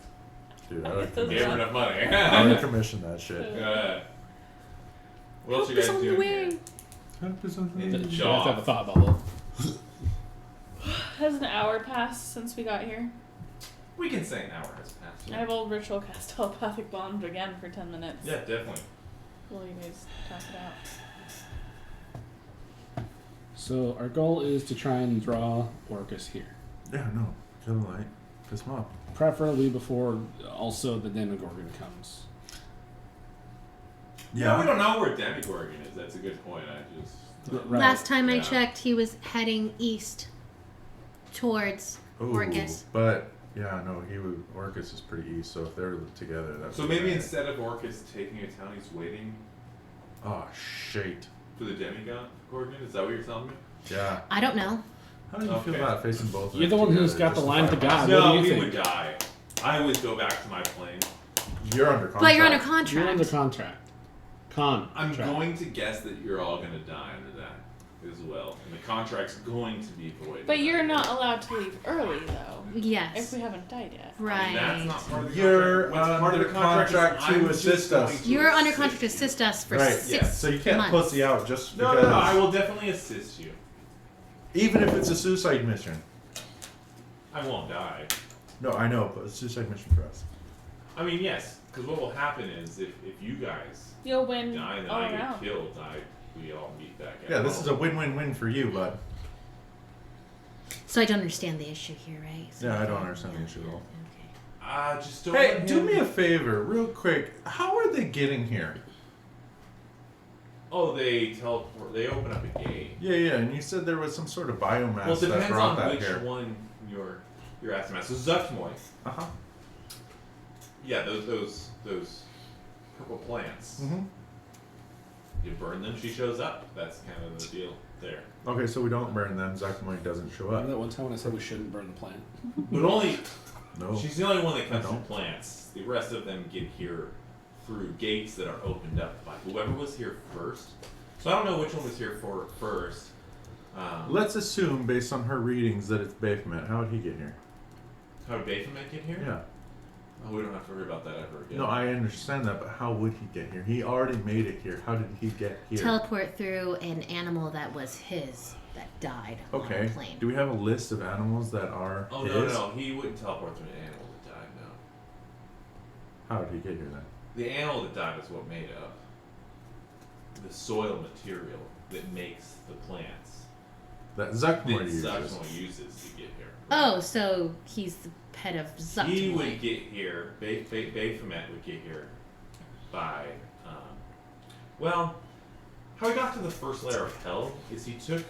Dude, I would, Gave her enough money. I would commission that shit. What else you guys on the doing way. here? In You the have to jaw. have a thought bubble. Has an hour passed since we got here? We can say an hour has passed. I have old ritual cast telepathic bond again for 10 minutes. Yeah, definitely. Will you guys talk it out? So our goal is to try and draw Orcus here. Yeah, no, kill the light, piss him off. Preferably before also the Demogorgon comes. Yeah, we don't know where Demogorgon is. That's a good point. I just. Right. Last time I Yeah. checked, he was heading east towards Ooh, Orcus. but yeah, no, Orcus is pretty east, so if they're together, that's. So maybe instead of Orcus taking a town, he's waiting Oh shit. for the Demogorgon? Is that what you're telling me? Yeah. I don't know. How do you feel Okay. about facing both? of You're the them one who's together got the just to line to fight God. them? What No, do you he think? would die. I would go back to my plane. You're under contract. But you're under You're contract. under contract. I'm going to guess that you're all going to die under that as well. And the contract's going to be void. But you're not allowed to leave early, though. If Yes. we haven't died yet. Right. That's not part of the You're contract. What's part of the under contract is contract to I'm just assist us. going to You're under assist contract to you. assist us for Right, 6 yeah. So you can't months. pussy out just No, because. no, I will definitely assist you. Even if it's a suicide mission. I won't die. No, I know, but it's a suicide mission for us. I mean, yes, because what will happen is if you guys You'll win die and all I around. get killed, we all meet back at Yeah, this is a home. win-win-win for you, bud. So I don't understand the issue here, right? So Yeah, I don't understand the issue at all. Okay. Just don't Hey, let do him- me a favor, real quick. How are they getting here? Oh, they teleport. They open up a gate. Yeah, and you said there was some sort of biomass Well, it that depends brought on that which here. one you're asking about. So Zuckmoy, Uh-huh. yeah, those purple plants. Mm-hmm. You burn them, she shows up. That's kind of the deal there. Okay, so we don't burn them. Zakmoy doesn't show Remember up. that one time when I said we shouldn't burn the plant? But only No. she's the only one that comes I from don't. plants. The rest of them get here through gates that are opened up by whoever was here first. So I don't know which one was here for first. Let's assume, based on her readings, that it's Baphomet. How would he get here? How did Baphomet get here? Yeah. Oh, we don't have to worry about that ever again. No, I understand that, but how would he get here? He already made it here. How did he get here? Teleport through an animal that was his that died on Okay. a plane. Do we have a list of animals that are Oh his? no, he wouldn't teleport through an animal that died. No, How did he get here then? the animal that died is what made up the soil material that makes the plants That that Zakmoy uses. Zuckmoy uses to get here. Oh, so he's the pet of Zuckmoy. He would get here. Baphomet would get here by, well, how he got to the first layer of hell is he took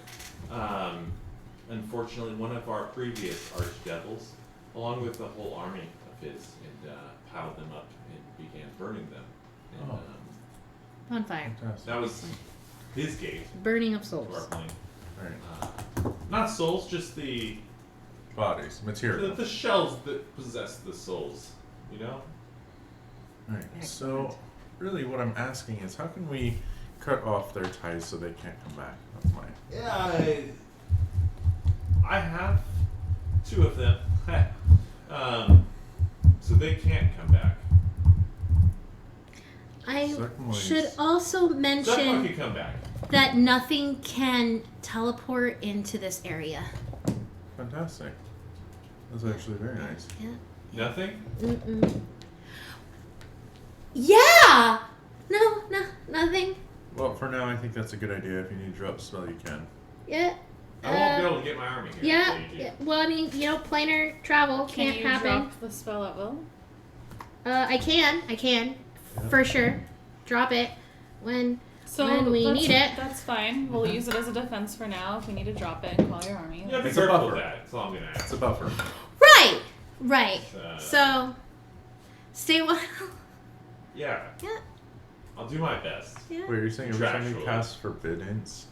unfortunately, one of our previous archdevils, along with the whole army of his, and piled them up and began burning them. And, Bonfire. Fantastic. that was his gate Burning of to our souls. plane. Alright. Not souls, just the Bodies, material. the shells that possess the souls. You know? Alright, so really what I'm asking is how can we cut off their ties so they can't come back? That's my... Yeah, I have 2 of them. So they can't come back. I Certainly. should also Someone mention can come back. that nothing can teleport into this area. Fantastic. That's actually very nice. Yeah. Nothing? Mm-mm. Yeah! No, nothing. Well, for now, I think that's a good idea. If you need to drop a spell, you can. Yeah. I won't be able to get my army here. Yeah, until you do. yeah. Well, I mean, planar travel Can can't you happen. drop the spell at will? I can, Yeah. for sure. Drop it when So When we that's- need it. That's fine. We'll use it as a defense for now. If we need to drop it and call your army. Yeah, be It's a careful buffer. with that. That's all I'm gonna It's ask. a buffer. Right. So, stay well. Yeah. Yeah. I'll do my best. Yeah. Wait, are you saying every time you Contractually. cast forbiddance,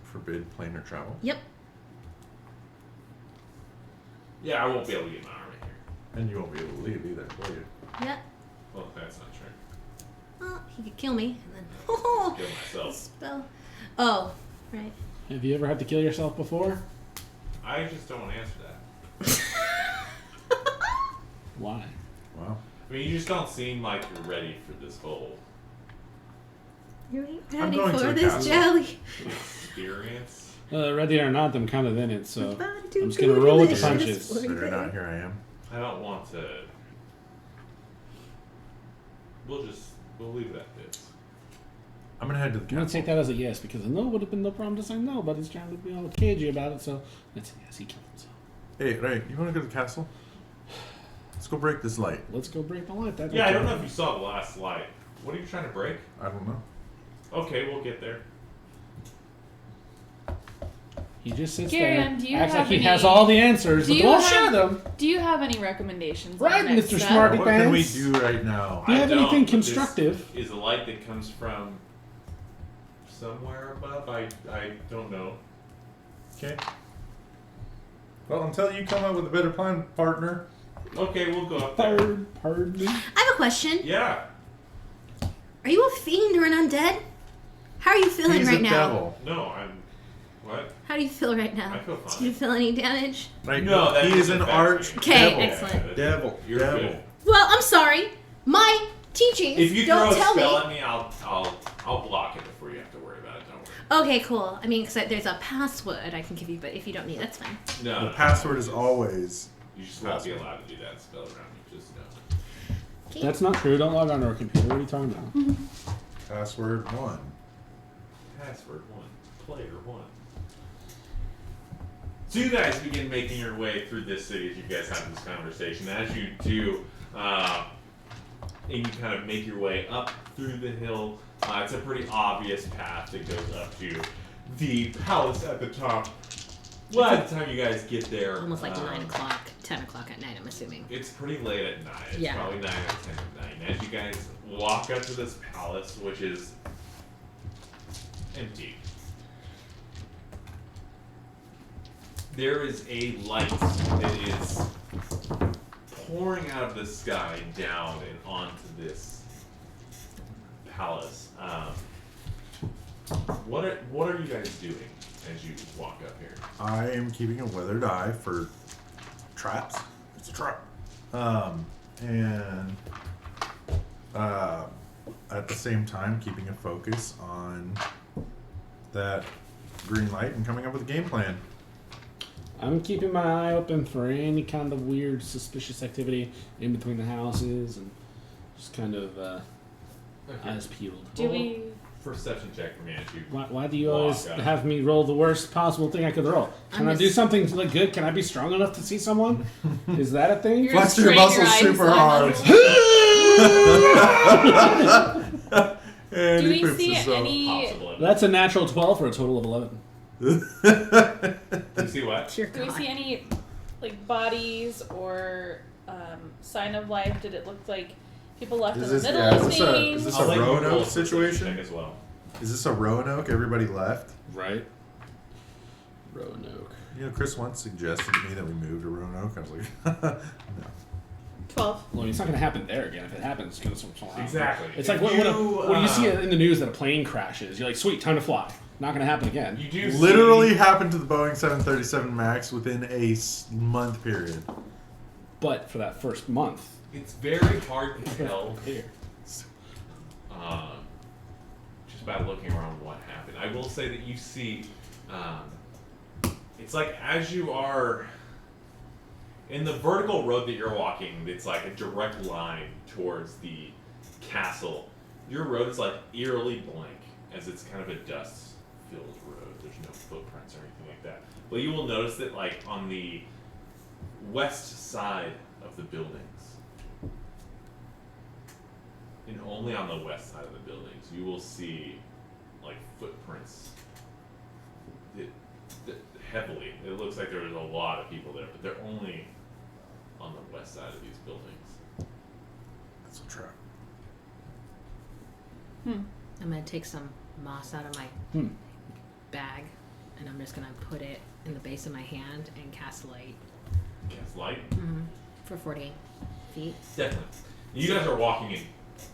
forbid planar travel? Yep. Yeah, I won't be able to get my army here. And you won't be able to leave either, will you? Yep. Well, that's not true. Well, he could kill me and then Kill myself. spell. Oh, right. Have you ever had to kill yourself before? I just don't want to answer that. Why? Wow. I mean, you just don't seem like you're ready for this whole You ain't I'm ready going to for the this castle. jelly. experience. Ready or not, I'm kind of in it, so Body I'm too just gonna roll with the delicious punches. for Figure it you. out, here I am. I don't want to. We'll leave it at this. I'm gonna head to the I'm gonna castle. take that as a yes because a no would have been no problem to say no, but he's trying to be all cagey about it, so that's a yes. He killed himself. Hey, Ray, you wanna go to the castle? Let's go break this light. Let's go break the light. That's Yeah, I okay. don't know if you saw the last slide. What are you trying to break? I don't know. Okay, we'll get there. He just sits Garion, do there, you acts have like he any- has all the answers, do but you won't have- share them. Do you have any recommendations? Right, on next Mr. step? Smarty What can we Pants. do right now? Do you have I don't, anything but constructive? This is a light that comes from somewhere above. I don't know. Okay. Well, until you come up with a better plan, partner. Okay, we'll go up there. Pardon me. I have a question. Yeah. Are you a fiend or an undead? How are you feeling He's right a now? devil. No, I'm. What? How do you feel right now? I feel Do fine. you feel any damage? Right? No, that he is doesn't an affect arch me. Okay, devil. excellent. Devil. You're devil. good. Well, I'm sorry. My teachings If you don't throw a tell spell me. at me, I'll block it before you have to worry about it. Don't worry. Okay, cool. I mean, because there's a password I can give you, but if you don't need it, that's fine. No. The password is always. You just won't be password. allowed to do that spell around me. Just know. Okay. That's not true. Don't log on to our computer. What are you talking about? Password 1. Password 1. Player 1. So you guys begin making your way through this city as you guys have this conversation. As you do, and you kind of make your way up through the hill. It's a pretty obvious path that goes up to the palace at the top. Well, by the time you guys get there, Almost like 9 o'clock, 10 o'clock at night, I'm assuming. it's pretty late at night. It's Yeah. probably 9 or 10 at night. And as you guys walk up to this palace, which is empty, there is a light that is pouring out of the sky down and onto this palace. What are you guys doing as you walk up here? I am keeping a weathered eye for traps. It's a trap. And at the same time, keeping a focus on that green light and coming up with a game plan. I'm keeping my eye open for any kind of weird, suspicious activity in between the houses and just kind of eyes peeled. Do we? Perception check for me as you. Why do you always Walk up. have me roll the worst possible thing I could roll? Can I'm I do just- something to look good? Can I be strong enough to see someone? Is that a thing? You're Flex gonna your strain muscles eyes super so hard. Do And he we poops see himself. any? Possible. That's a natural 12 for a total of 11. You see what? Dear Do we God. see any like bodies or sign of life? Did it look like people left in the middle of things? Is this I'll a let you roll Roanoke perception situation? check as well. Is this a Roanoke? Everybody left? Right. Roanoke. You know, Chris once suggested to me that we move to Roanoke. I was like, no. 12. Well, it's not going to happen there again. If it happens, it's going to somewhere else. Exactly. It's like If when you see it in the news that a plane crashes. You're like, sweet, time to fly. Not going to happen again. You do Literally see, happened to the Boeing 737 MAX within a month period. But for that first month. it's very hard to tell Here. just by looking around what happened. I will say that you see, it's like as you are in the vertical road that you're walking, it's like a direct line towards the castle. Your road is like eerily blank, as it's kind of a dust-filled road. There's no footprints or anything like that. But you will notice that, like, on the west side of the buildings, and only on the west side of the buildings, you will see, like, footprints that heavily. It looks like there's a lot of people there, but they're only on the west side of these buildings. That's a trap. I'm gonna take some moss out of my bag, and I'm just gonna put it in the base of my hand and cast light Cast light? for 40 feet. Definitely. You guys are walking in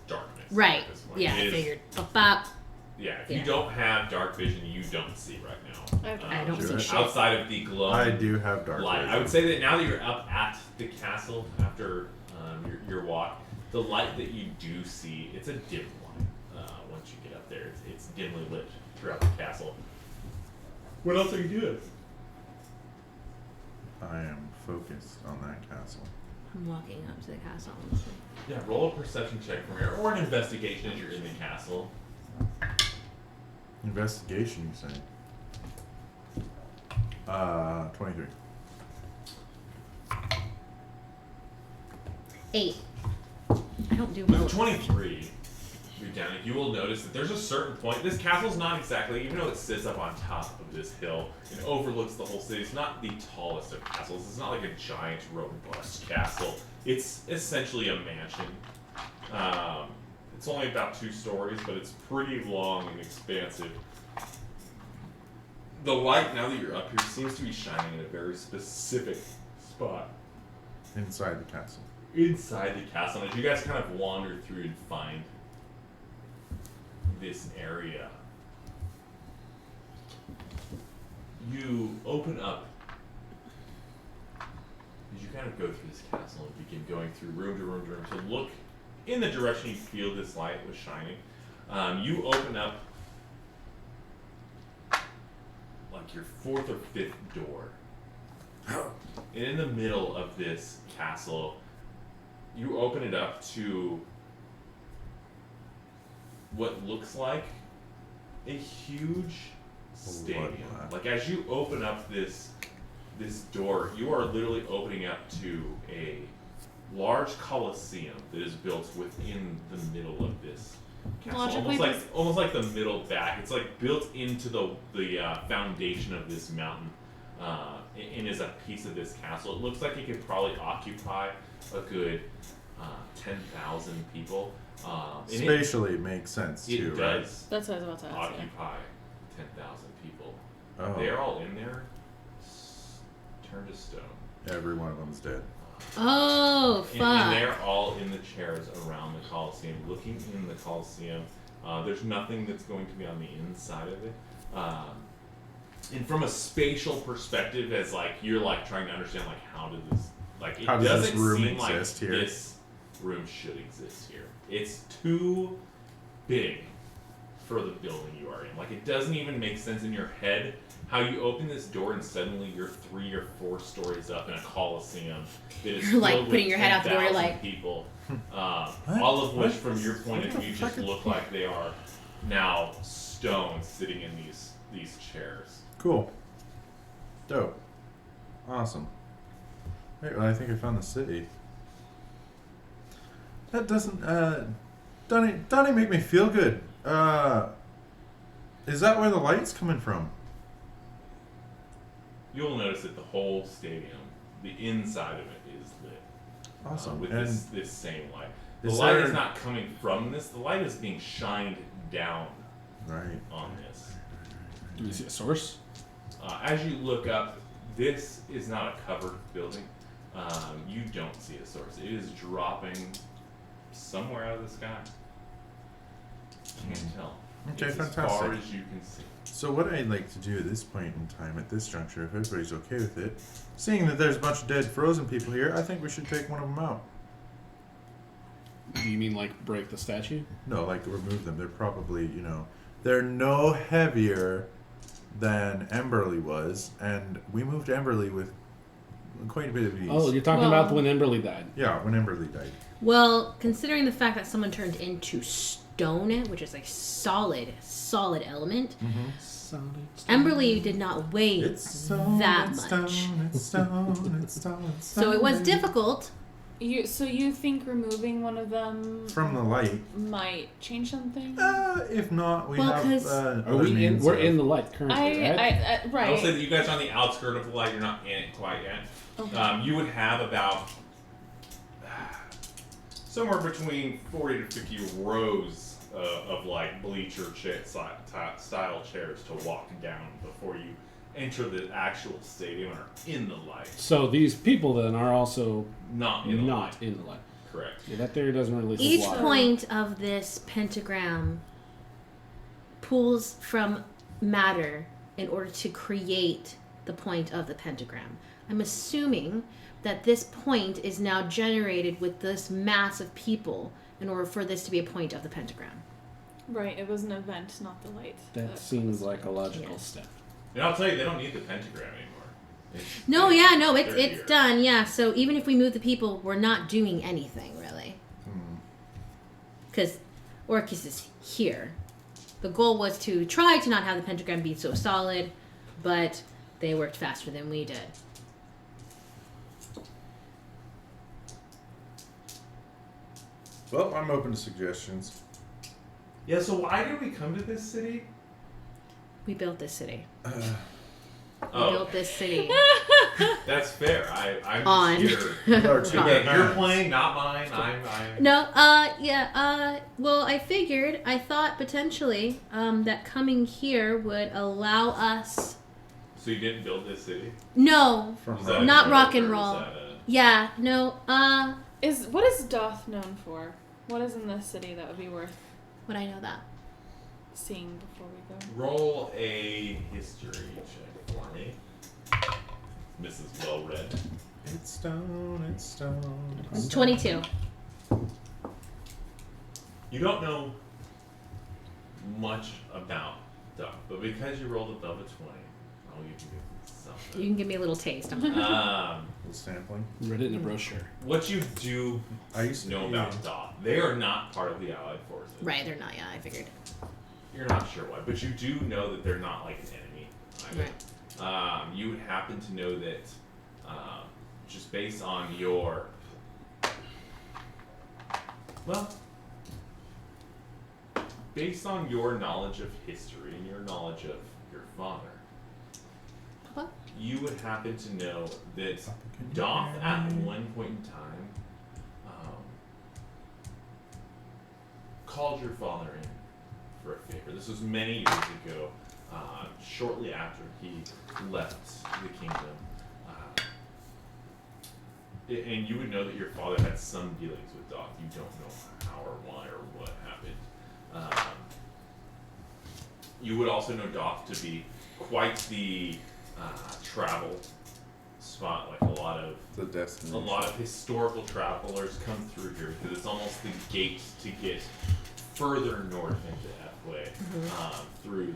darkness. Right. at this point. Yeah, It I is- figured. Bop. Yeah, if Yeah. you don't have dark vision, you don't see right now. Okay. I don't see shit. Outside of the glowing I do have dark light. vision. I would say that now that you're up at the castle after your walk, the light that you do see, it's a dim light. Once you get up there, it's dimly lit throughout the castle. What else are you doing? I am focused on that castle. I'm walking up to the castle. Yeah, roll a perception check from here, or an investigation as you're in the castle. Investigation, you say? 23. 8. I don't do With well. 23, you're down. You will notice that there's a certain point. This castle's not exactly, even though it sits up on top of this hill and overlooks the whole city, it's not the tallest of castles. It's not like a giant, robust castle. It's essentially a mansion. It's only about 2 stories, but it's pretty long and expansive. The light, now that you're up here, seems to be shining in a very specific spot Inside the castle. inside the castle. And as you guys kind of wander through and find this area, you open up as you kind of go through this castle and begin going through room to room to room to look in the direction you feel this light was shining. You open up like your 4th or 5th door. And in the middle of this castle, you open it up to what looks like a huge stadium. Bloodbath. Like as you open up this door, you are literally opening up to a large coliseum that is built within the middle of this castle. Logically, Almost like the middle back. It's like built into the foundation of this mountain. And is a piece of this castle. It looks like it could probably occupy a good 10,000 people. And Spatially, it makes sense it too, right? does That's what I was about to ask. Yeah. occupy 10,000 people. Oh, They're all in there, turned to stone. every one of them's dead. Oh, And fuck. they're all in the chairs around the Coliseum, looking in the Coliseum. There's nothing that's going to be on the inside of it. And from a spatial perspective, as like you're like trying to understand like how did this like it How does this doesn't room seem like exist here? this room should exist here. It's too big for the building you are in. Like it doesn't even make sense in your head how you open this door and suddenly you're 3 or 4 stories up in a Coliseum that is You're, like, filled putting with your head out the door, you're 10,000 like- people, What? all of which What? from your point What of the view fuck just is- look like they are now stone sitting in these chairs. Cool. Dope. Awesome. Wait, well, I think I found the city. That doesn't, Donnie make me feel good. Is that where the light's coming from? you'll notice that the whole stadium, the inside of it, is lit. Awesome. With And this same light. The is light there- is not coming from this. The light is being shined down right. on this. Do we see a source? As you look up, this is not a covered building. You don't see a source. It is dropping somewhere out of the sky. Can't tell. Okay, It's fantastic. as far as you can see. So what I'd like to do at this point in time, at this juncture, if everybody's okay with it, seeing that there's a bunch of dead frozen people here, I think we should take one of them out. Do you mean like break the statue? No, like remove them. They're probably, they're no heavier than Emberly was, and we moved Emberly with quite a bit of ease. Oh, you're talking about when Emberly died. Yeah, when Emberly died. Well, considering the fact that someone turned into stone, which is a solid element, Emberly did not weigh It's stone, that it's much. stone, it's stone, it's stone, it's So it was stone. difficult. So you think removing one of them From the light. might change something? If not, we Well, have. 'cause- Are other we in? means We're of- in the light currently, right? Right. I will say that you guys are on the outskirt of the light. You're not in it quite yet. Okay. You would have about somewhere between 40 to 50 rows of like bleacher style chairs to walk down before you enter the actual stadium and are in the light. So these people then are also Not in the not light. in the light. Correct. Yeah, that theory doesn't really Each fly. point of this pentagram pulls from matter in order to create the point of the pentagram. I'm assuming that this point is now generated with this mass of people in order for this to be a point of the pentagram. Right. It was an event, not the light. That seems like a logical Yes. step. And I'll tell you, they don't need the pentagram anymore. No, They're it's here. done, yeah. So even if we move the people, we're not doing anything, really. Because Orcus is here. The goal was to try to not have the pentagram be so solid, but they worked faster than we did. Well, I'm open to suggestions. Yeah, so why did we come to this city? We built this city. We Oh, built this city. that's fair. I'm On. just here. Our two Again, bad you're hands. playing, not mine. I'm No, well, I thought potentially, that coming here would allow us. So you didn't build this city? No, From Is that a Not joke, rock and or is roll. that a- yeah, no, What is Doth known for? What is in this city that would be worth would I know that? seeing before we go? Roll a history check for me. Mrs. Well Read. It's stone, it's stone. It's stone. 22. You don't know much about Duck, but because you rolled above a 20, I'll give you something. You can give me a little taste. Um, A little sampling. Read it in a brochure. what you do I used to know be- about Doth, they are not part of the Allied forces. Right, they're not, yeah, I figured. You're not sure why, but you do know that they're not like an enemy either. Right. You would happen to know that just based on your based on your knowledge of history and your knowledge of your father, What? you would happen to know that Doth at one point in time called your father in for a favor. This was many years ago, shortly after he left the kingdom. And you would know that your father had some dealings with Doth. You don't know how or why or what happened. You would also know Doth to be quite the travel spot, like a lot of historical travelers come through here because it's almost the gate to get further north into F-Way, through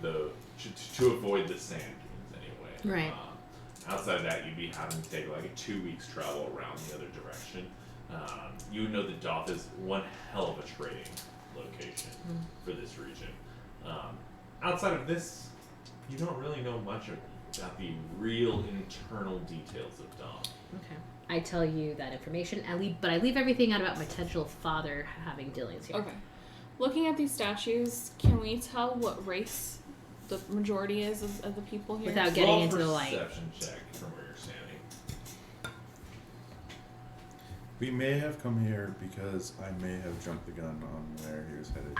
to avoid the sand dunes anyway. Right. Outside of that, you'd be having to take like a 2 weeks travel around the other direction. You would know that Doth is one hell of a trading location for this region. Outside of this, you don't really know much about the real internal details of Doth. Okay. I tell you that information, but I leave everything out about my potential father having dealings here. Okay. Looking at these statues, can we tell what race the majority is of the people here? Without getting Roll into the light. perception check from where you're standing. We may have come here because I may have jumped the gun on where he was headed.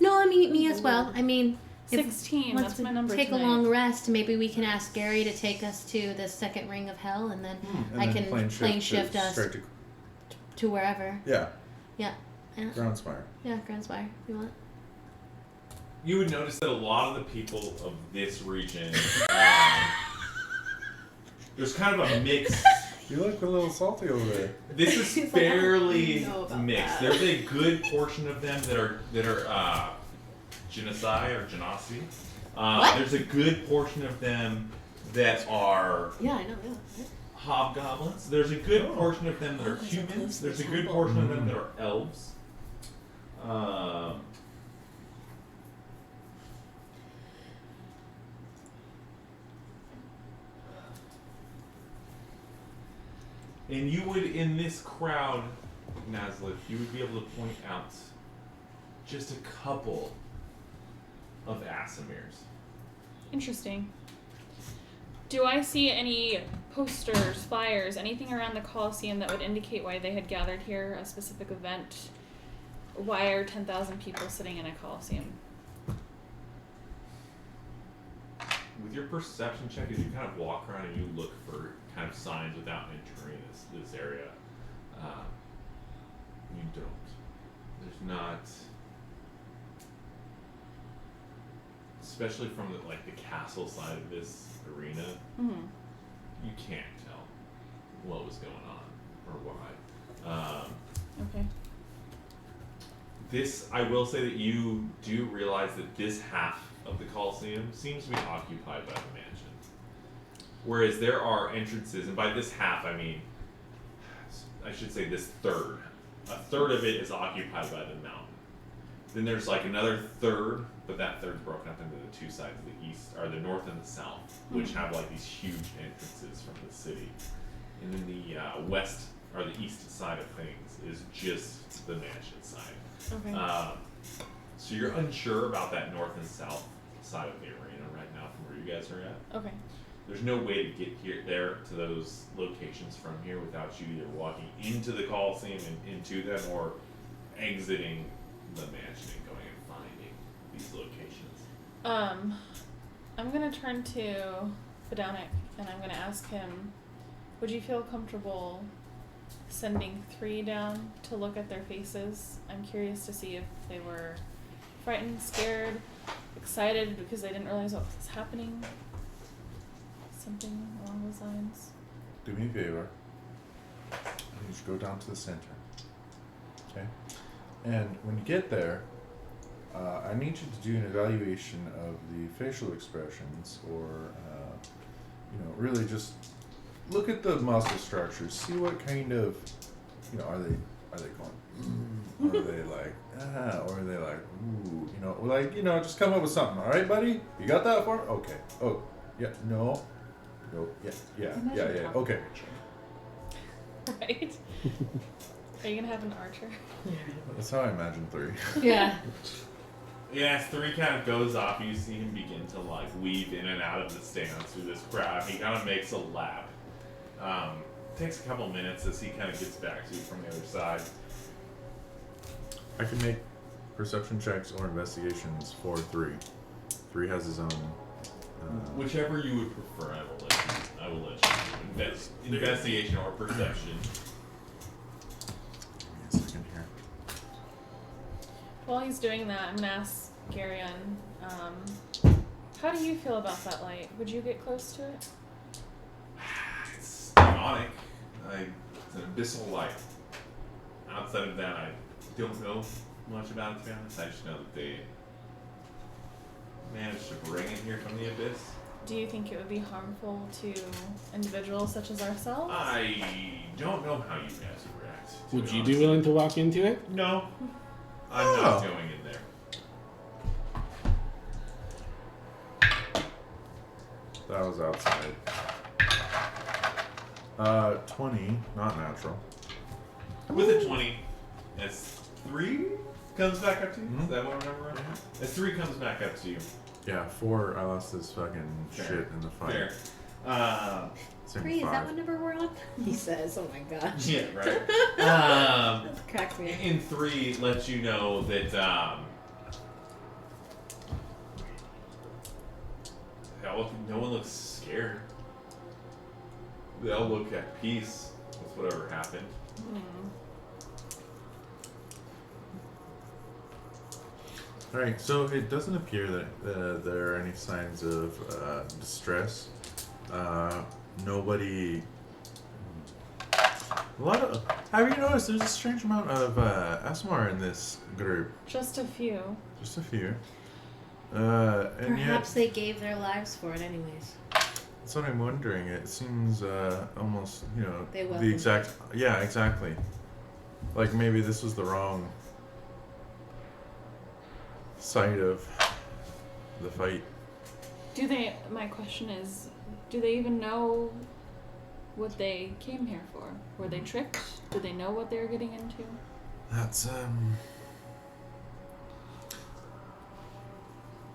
No, I mean me as well. I mean, if- 16. once That's we my number. take tonight. a long rest, maybe we can ask Gary to take us to the second ring of hell, and then And I then can plane shift us straight to wherever. Yeah. Yeah. Yeah. Groundspire. Yeah, Groundspire. You want? You would notice that a lot of the people of this region, there's kind of a mix. You look a little salty over there. This is He's like, I don't fairly know about mixed. that. There's a good portion of them that are genocide or genasi. What? There's a good portion of them that are Yeah, I know. Yeah. hobgoblins. There's a good portion of them that are Oh, they're so close humans. to There's the a good temple. portion of them that are elves. And you would, in this crowd, Nazlith, you would be able to point out just a couple of Asimirs. Interesting. Do I see any posters, flyers, anything around the Colosseum that would indicate why they had gathered here, a specific event? Why are 10,000 people sitting in a Colosseum? With your perception check, as you kind of walk around and you look for kind of signs without entering this area, you don't. There's not, especially from the castle side of this arena, Mm-hmm. you can't tell what was going on or why. Okay. This, I will say that you do realize that this half of the Colosseum seems to be occupied by the mansion. Whereas there are entrances, and by this half I mean, I should say this third. A third of it is occupied by the mountain. Then there's another third, but that third's broken up into the two sides, the east, or the north and the south, which have these huge entrances from the city. And then the west, or the east side of things is just the mansion side. Okay. So you're unsure about that north and south side of the arena right now from where you guys are at. Okay. There's no way to get there to those locations from here without you either walking into the Coliseum and into them or exiting the mansion and going and finding these locations. I'm gonna turn to Fedonic and I'm gonna ask him, would you feel comfortable sending 3 down to look at their faces? I'm curious to see if they were frightened, scared, excited because they didn't realize what was happening. Something along those lines. Do me a favor. You just go down to the center. Okay? And when you get there, I need you to do an evaluation of the facial expressions or, really just look at the muscle structures. See what kind of, are they going, or are they like, or are they like, ooh, just come up with something. All right, buddy? You got that far? Okay. Oh, yeah, no. No, yeah, okay. Right? Are you gonna have an archer? That's how I imagine 3. Yeah. Yeah, as 3 kind of goes off, you see him begin to weave in and out of the stands through this crowd. He kind of makes a lap. Takes a couple minutes as he kind of gets back to you from the other side. I can make perception checks or investigations for 3. 3 has his own. Whichever you would prefer, I will let you do. Investigation or perception. Give me a second here. While he's doing that, I'm gonna ask Garion, how do you feel about that light? Would you get close to it? It's demonic. It's an abyssal light. Outside of that, I don't know much about it, to be honest. I just know that they managed to bring it here from the abyss. Do you think it would be harmful to individuals such as ourselves? I don't know how you guys would react. to Would it, you honestly. be willing to walk into it? No. I'm not going in there. That was outside. 20, not natural. With a 20, as 3 comes back up to you. Is that what I remember? Right? As 3 comes back up to you, Yeah, 4. I lost this fucking Fair. shit in the fight. Fair. Same 3, is 5. that what number we're on? He says, oh my gosh. Yeah, right. That cracks me up. In 3 lets you know that no one looks scared. They all look at peace with whatever happened. Alright, so it doesn't appear that there are any signs of distress. Nobody. Have you noticed there's a strange amount of Asmar in this group? Just a few. Just a few. And Perhaps yet, they gave their lives for it anyways. that's what I'm wondering. It seems almost, They the welcomed exact. Yeah, exactly. Like maybe this was the wrong side of the fight. My question is, do they even know what they came here for? Were they tricked? Did they know what they were getting into? That's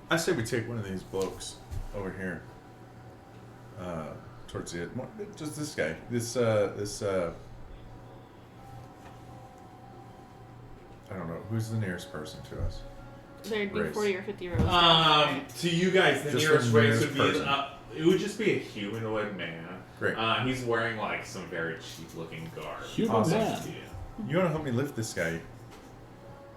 I say we take one of these blokes over here. Towards the end. Just this guy. This I don't know. Who's the nearest person to us? There'd be Race. 40 or 50 rows down, right? To you guys, the Just nearest the race nearest would be person. it would just be a humanoid man. Great. He's wearing like some very cheap-looking garb. Human Awesome. man. Yeah. You want to help me lift this guy?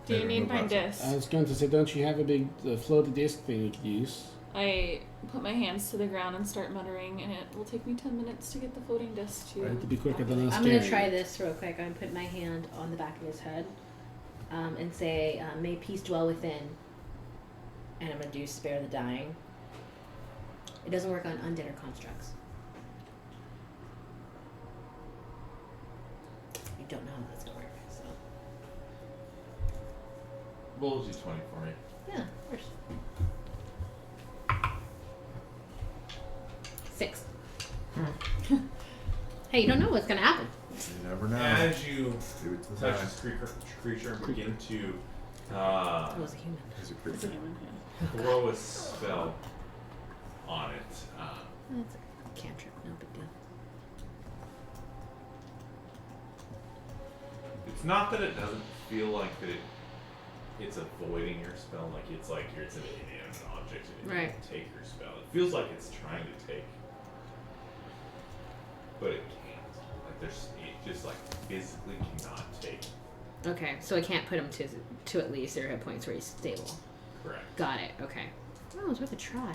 Do you Maybe need move my on. disc? I was going to say, don't you have a big floaty disc thing you could use? I put my hands to the ground and start muttering, and it will take me 10 minutes to get the floating disc to. Right, to be quicker than us. I'm going to try this real quick. I'm going to put my hand on the back of his head and say, may peace dwell within. And I'm going to do spare the dying. It doesn't work on undead or constructs. You don't know how that's going to work, so. Roll a d20 for me. Yeah, of course. 6. Hey, you don't know what's going to happen. You never know. As you Do it to the touch side. this creature and begin to That was a human. He's a It's a creature. human, yeah. throw a spell on it. That's a cantrip, no big deal. It's not that it doesn't feel like that it's avoiding your spell, like it's an inanimate object and it Right. can't take your spell. It feels like it's trying to take, but it can't. Like it just like physically cannot take. Okay, so I can't put him to at least 0 hit points where he's stable. Correct. Got it, okay. Oh, it's worth a try.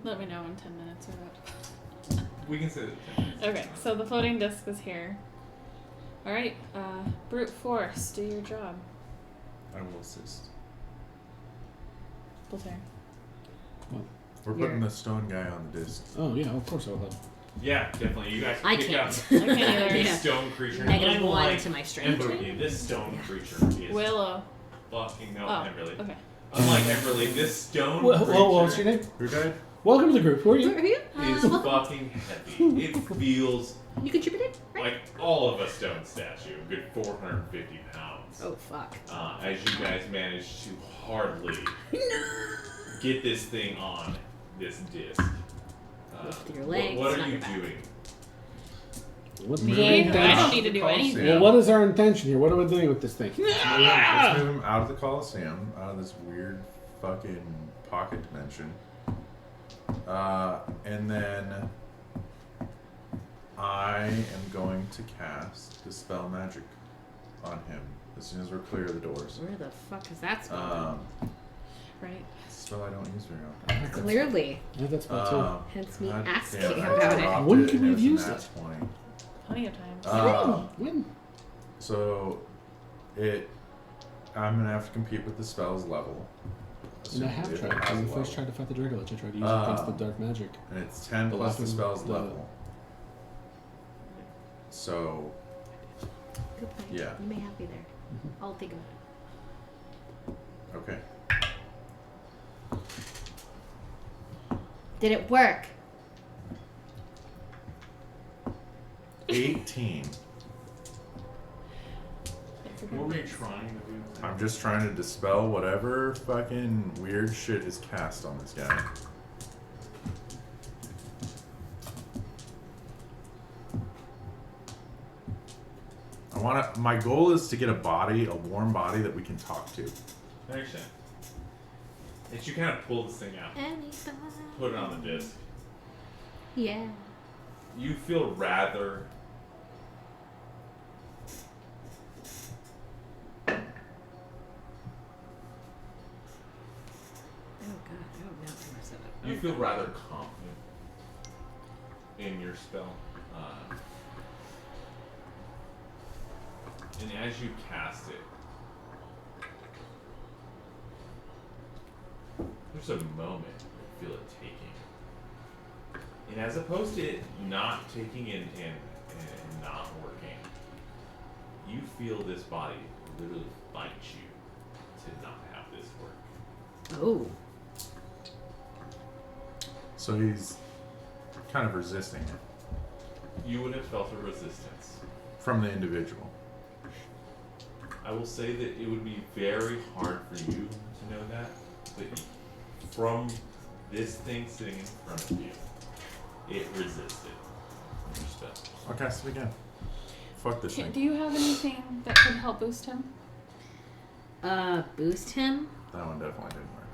Let me know in 10 minutes or what. We can say that. Okay, so the floating disc is here. Alright, brute force, do your job. I will assist. Voltaire. We're putting the stone guy on the disc. Oh, yeah, of course I will. Yeah, definitely. You guys I pick can't. up I can't either. this Yeah. stone creature. Negative 1 Unlike to my strength. Emberly, this stone Yeah. creature is Willow. fucking no Oh, Emberly. okay. Unlike Emberly, this stone Whoa, creature whoa, what's your name? Who died? Welcome to the group. Who are you? Who are you? is Welcome. fucking heavy. It feels You contributed, right? like all of a stone statue, a good 450 pounds. Oh, fuck. As you guys manage to hardly get this thing on this disc. Lift your legs, What not are you your back. doing? What Me? is our I intention? don't need to do anything. Well, what is our intention here? What are we doing with this thing? Let's move him out of the Coliseum, out of this weird fucking pocket dimension. And then I am going to cast Dispel Magic on him as soon as we're clear of the doors. Where the fuck is that spell? Right. Spell I don't use very often. Clearly. Yeah, that's about two. Hence me God asking damn, I about it. dropped When it could and we it was use a it? nat 20. Plenty of times. When? So I'm gonna have to compete with the spell's level. And I have assuming it tried. has When a we first level. tried to fight the Draco Lich, I tried to use it against the dark magic. And it's 10 The plus the weapon, spell's the- level. So Good point. Yeah. You may have me there. I'll think about it. okay. Did it work? 18. were you trying to do? I'm just trying to dispel whatever fucking weird shit is cast on this guy. My goal is to get a warm body that we can talk to. I understand. And you kind of pull this thing out, put it on the disc. Yeah. You feel rather you feel rather confident in your spell. And as you cast it, there's a moment you feel it taking. And as opposed to it not taking and not working, you feel this body literally fight you to not have this work. Oh. So he's kind of resisting it You would have felt a resistance. from the individual. I will say that it would be very hard for you to know that, but from this thing sitting in front of you, it resisted your spell. I'll cast it again. Fuck this thing. Do you have anything that could help boost him? Boost him? That one definitely didn't work.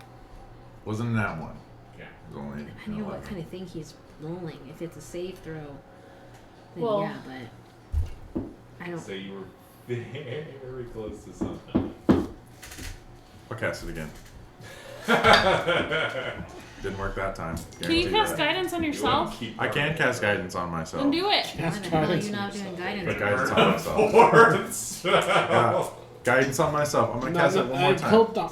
Wasn't in that one. Yeah. It was only Depending on what kind of thing he's rolling. If it's a save throw, then Well- yeah, but I don't. So you were very close to something. I'll cast it again. Didn't work that time. Can you Guarantee cast that. guidance on yourself? I can cast guidance on myself. Then do it. Cast Why the hell are guidance you on not doing yourself. guidance? Put guidance on myself. Yeah. Guidance on myself. I'm gonna cast it one more time. Hold on.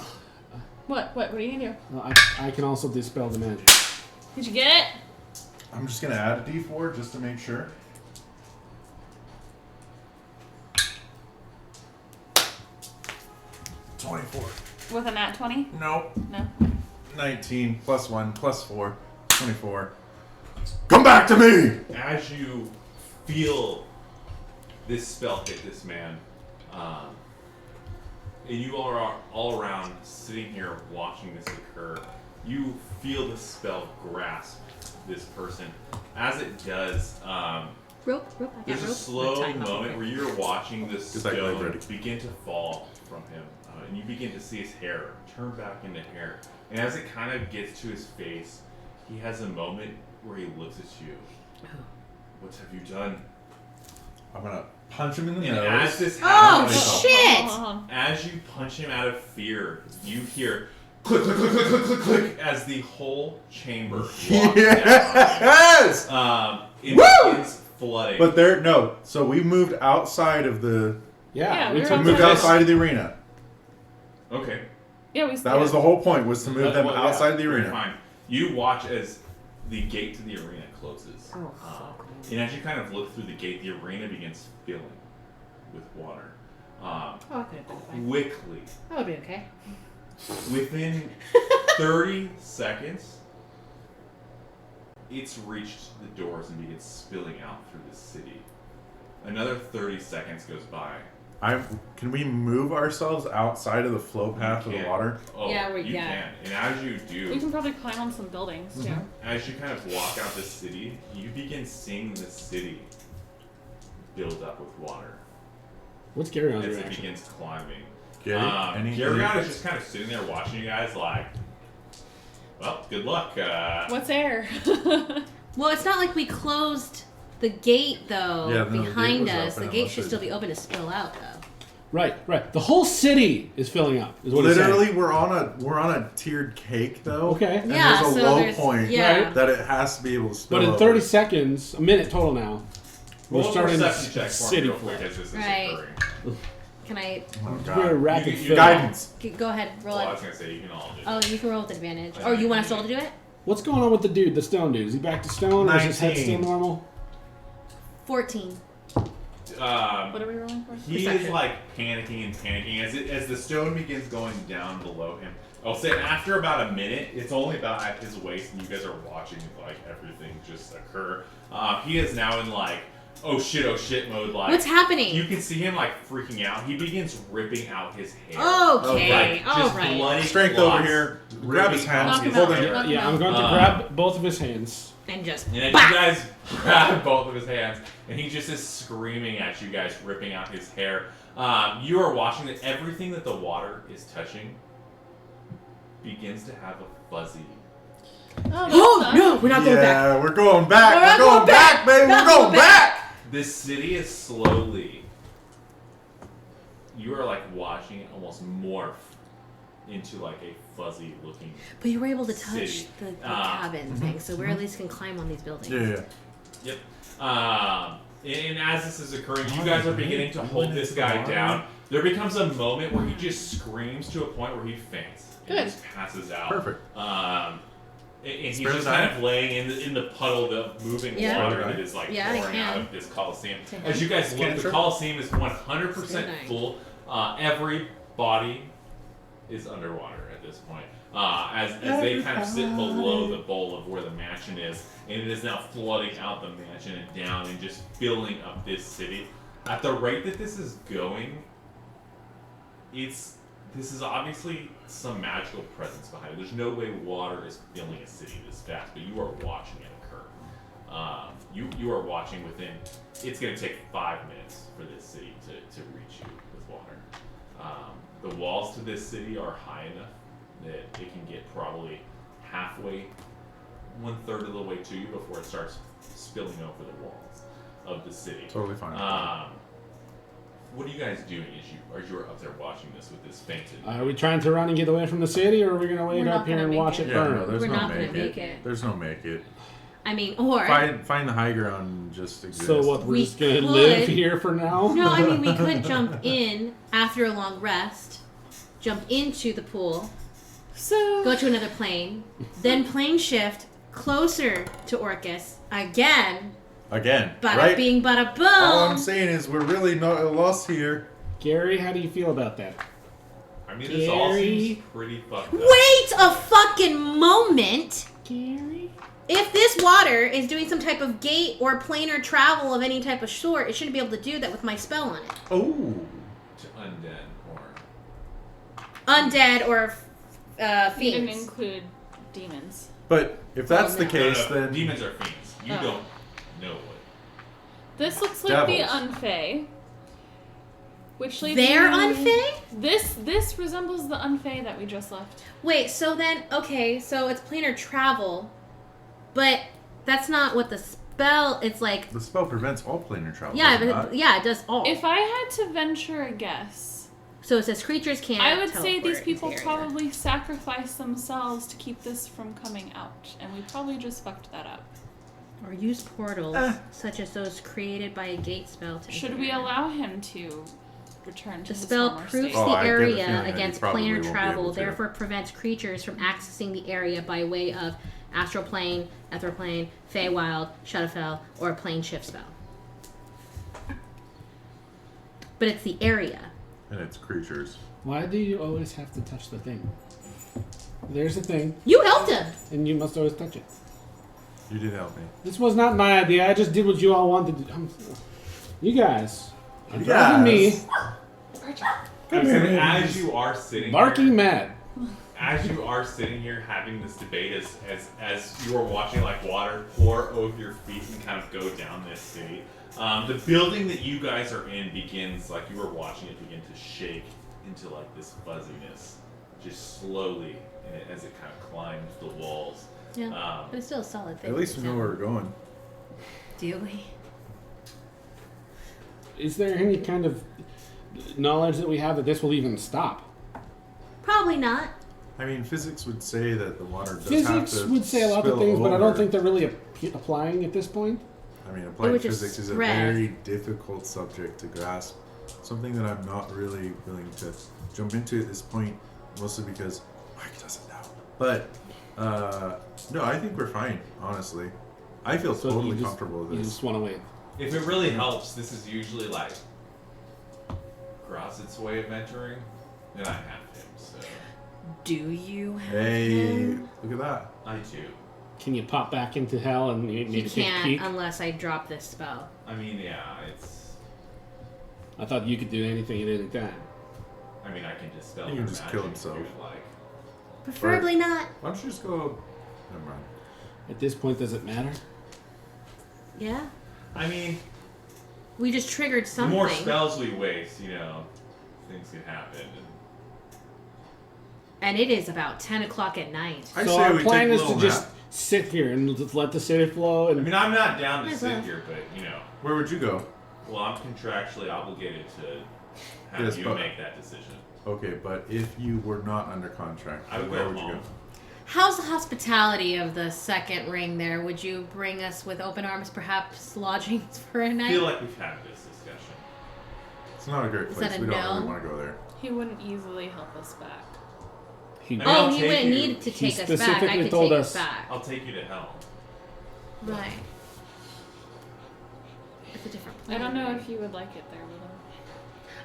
What are you gonna do? I can also dispel the magic. Did you get it? I'm just gonna add a D4 just to make sure. With a nat 20? Nope. No. 19 plus 1 plus 4. 24. Come back to me! As you feel this spell hit this man, and you are all around sitting here watching this occur, you feel the spell grasp this person. As it does, Rope. I got there's a rope. slow Tie him up moment real where quick. you're watching the Get that glaive ready. stone begin to fall from him, and you begin to see his hair turn back into hair. And as it kind of gets to his face, he has a moment where he looks at you. What have you done? I'm gonna punch him in the And nose. as this Oh happens, shit! as you punch him out of fear, you hear click, click, click, click, click, click, click as the whole chamber locks down. Yes! It Woo! begins flooding. But there, no. So we moved outside of the. Yeah, we we took were We moved outside. outside of the arena. Okay. Yeah, we. That was the whole point, was to move them Well, yeah, outside the very arena. Fine. You watch as the gate to the arena closes. Oh, fuck. And as you kind of look through the gate, the arena begins filling with water. Oh, I could have been fine. Quickly, That would be okay. within 30 seconds, it's reached the doors and begins spilling out through the city. Another 30 seconds goes by. Can we move ourselves outside of the flow path of the can. water? Oh, Yeah, you can. And as you We do, can probably climb on some buildings too. as you kind of walk out the city, you begin seeing the city build up with water What's Gary on as your it action? begins climbing. Gary, any Garriott is just kind of sitting there watching you guys like, well, good luck. What's air? Well, it's not like we closed the gate though Yeah, no, the gate behind was us. open The gate unless should it- still be open to spill out though. Right. The whole city is filling up. Is what Literally, he's we're on a tiered cake though. Okay. And Yeah, there's a so low there's- point yeah. that it has to be able to spill But in over. 30 seconds, a minute total now, we're Roll a starting the perception check for me city real quick flood. as this is Right. occurring. Can I Oh, It's God. very rapid You- fill. Guidance. go ahead? Roll Well, I it. was gonna say you can all do. Oh, you can roll with advantage. I Or you think want you us all to do. do it? What's going on with the dude, the stone dude? Is he back to stone, or is his head still 19. normal? 14. What are we rolling for? He is Perception. like panicking as the stone begins going down below him. I'll say after about a minute, it's only about at his waist, and you guys are watching like everything just occur. He is now in like oh shit mode. Like, What's happening? You can see him like freaking out. He begins ripping out his hair. Okay, Like, just alright. bloody Strength clots over here. Grab his hands. Knock him Hold out. it. Knock him Yeah, I'm out. going to grab both of his hands. And just And as bah! you guys grab both of his hands, and he just is screaming at you guys, ripping out his hair. You are watching that everything that the water is touching begins to have a fuzzy. Oh no, we're not going back. Yeah, we're going back. We're We're not going going back, back. baby. Not We're going going back. back. This city is slowly. You are like watching it almost morph into like a fuzzy looking. But you were able to touch City. the cabin thing, so we at least can climb on these buildings. Yeah. Yep. And as this is occurring, you guys are beginning to hold this guy down. There becomes a moment where he just screams to a point where he faints. And Good. just passes out. Perfect. And he's Spare just the kind time. of laying in the puddle of moving Yeah. water Spare the that is like Yeah, I pouring out can. of this Coliseum. To him. As you guys look, the Cantrip. Coliseum is 100% Spare the night. full. Every body is underwater at this point. As they kind of sit below the bowl of where the mansion is, and it is now flooding out the mansion and down and just filling up this city. At the rate that this is going, this is obviously some magical presence behind it. There's no way water is filling a city this fast, but you are watching it occur. You are watching within. It's going to take 5 minutes for this city to reach you with water. The walls to this city are high enough that it can get probably halfway, 1/3 of the way to you before it starts spilling over the walls of the city. Totally fine. What are you guys doing as you're up there watching this with this fainted? Are we trying to run and get away from the city, or are we going to wait We're up not here gonna and make watch it. it Yeah, burn? no, there's We're no not gonna make make it. it. There's no make it. I mean, or Find the high ground. Just exist. So what? We're We just going to could- live here for now? no, I mean we could jump in after a long rest, jump into the pool, So go to another plane, then plane shift closer to Orcus again. Again, Bada right? bing, bada boom. All I'm saying is we're really not at a loss here. Gary, how do you feel about that? I mean, this all Gary. seems pretty fucked up. Wait a fucking moment. Gary? If this water is doing some type of gate or planar travel of any type of sort, it shouldn't be able to do that with my spell on it. Oh. To undead or Undead or we didn't fiends. include demons. But if that's the no. case, No, then demons are fiends. You Oh. don't know what. This looks like the Devils. Unfey. Which leads They're me- Unfey? This resembles the Unfey that we just left. Wait, so then, okay, so it's planar travel, but that's not what the spell, it's like, the spell prevents all planar travel. yeah, does it but not? yeah, it does all. If I had to venture a guess, So it says creatures can't I would say teleport these into people the area. probably sacrificed themselves to keep this from coming out, and we probably just fucked that up. Or use portals, such as those created by a gate spell to Should enter. we allow him to return to The his spell former proofs state? Oh, the I get a area feeling that he against probably planar won't be travel, able to. therefore prevents creatures from accessing the area by way of astral plane, ethereal plane, Feywild, Shadowfell, or a plane shift spell. But it's the area. And it's creatures. Why do you always have to touch the thing? There's the thing, You helped him! and you must always touch it. You did help me. This was not my idea. I just did what you all wanted to do. You guys are You driving me guys. As you are sitting barking here, mad. as you are sitting here having this debate, as you are watching like water pour over your feet and kind of go down this city, the building that you guys are in begins, like you were watching it begin to shake into like this fuzziness, just slowly, as it kind of climbs the walls. Yeah, but it's still a solid thing. At least we know where we're going. Do we? Is there any kind of knowledge that we have that this will even stop? Probably not. I mean, physics would say that the water does have Physics to would say a lot of spill things, but I don't over. think they're really applying at this point. I mean, It applied would just physics is a spread. very difficult subject to grasp. Something that I'm not really willing to jump into at this point, mostly because Mike doesn't know. But no, I think we're fine. Honestly, I feel So totally you just, comfortable with You this. just want to wait. If it really helps, this is usually like Grosset's way of mentoring, and I have him, so Do you have Hey, him? look at that. I too. Can you pop back into hell and you He need to take a can't peek? unless I drop this spell. I mean, yeah, it's. I thought you could do anything at any time. I mean, I can dispel. He can your just magic kill if himself. you'd like. Preferably not. Why don't you just go? Never mind. At this point, does it matter? Yeah. I mean, We just triggered the something. more spells we waste, things can happen. And it is about 10 o'clock at night. I So say our we plan take a is to little just nap. sit here and just let the city flow. And I mean, I'm not down to Might as sit well. here, but Where would you go? well, I'm contractually obligated to have Yes, you but- make that decision. Okay, but if you were not under contract, I would where go would you home. go? How's the hospitality of the second ring there? Would you bring us with open arms, perhaps lodgings for a I night? feel like we've had this discussion. It's not a great Is place. that a We don't no? really want to go there. He wouldn't easily help us back. he, I mean, Oh, I'll he take wouldn't you. need to He take us back. I specifically could told take us- us back. I'll take you to hell. Right. It's a different I plan. don't know if you would like it there, Willow.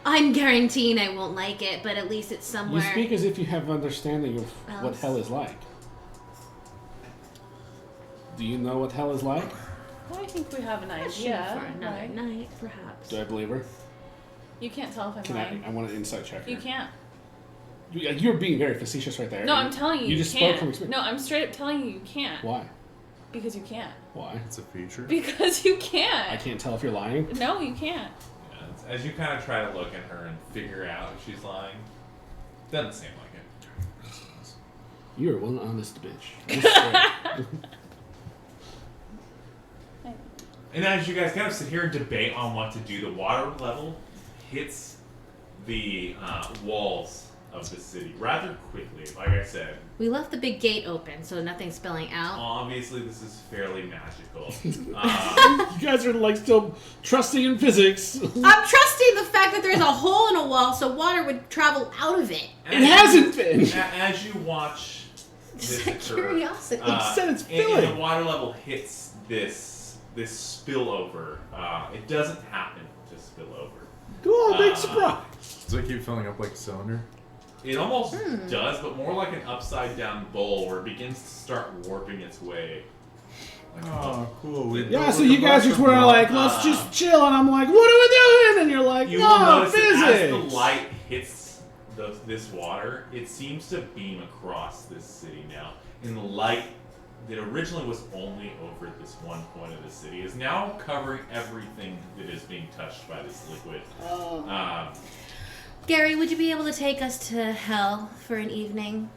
I'm guaranteeing I won't like it, but at least it's somewhere. you speak as if you have understanding of what Else. hell is like. Do you know what hell is like? Well, I think we have an Question idea. for another right? night, perhaps. Do I believe her? You can't tell if I'm Can lying. I want an insight check her. You can't. You're being very facetious right there. No, I'm telling you, You you just spoke can't. from experience. No, I'm straight up telling you, you can't. Why? Because you can't. Why? It's a feature. Because you I can't. can't tell if you're lying. No, you can't. As you kind of try to look at her and figure out if she's lying, doesn't seem like it. You're one honest bitch. I swear. And as you guys kind of sit here and debate on what to do, the water level hits the walls of the city rather quickly. Like I said, We left the big gate open, so nothing's spilling out. obviously this is fairly magical. You guys are like still trusting in physics. I'm trusting the fact that there's a hole in a wall, so water would travel out of it. It hasn't been. As you watch this Just occur, It curiosity. said it's and filling. the water level hits this spillover. It doesn't happen to spill over. Cool, big surprise. Does it keep filling up like a cylinder? It almost does, but more like an upside down bowl where it begins to start warping its way. Like Oh, cool. We Yeah, built so with you the guys just mushroom were block. like, let's just chill, and I'm like, what are we doing? And you're like, You will no, notice that as physics. the light hits this water, it seems to beam across this city now. And the light that originally was only over this one point of the city is now covering everything that is being touched by this liquid. Gary, would you be able to take us to hell for an evening?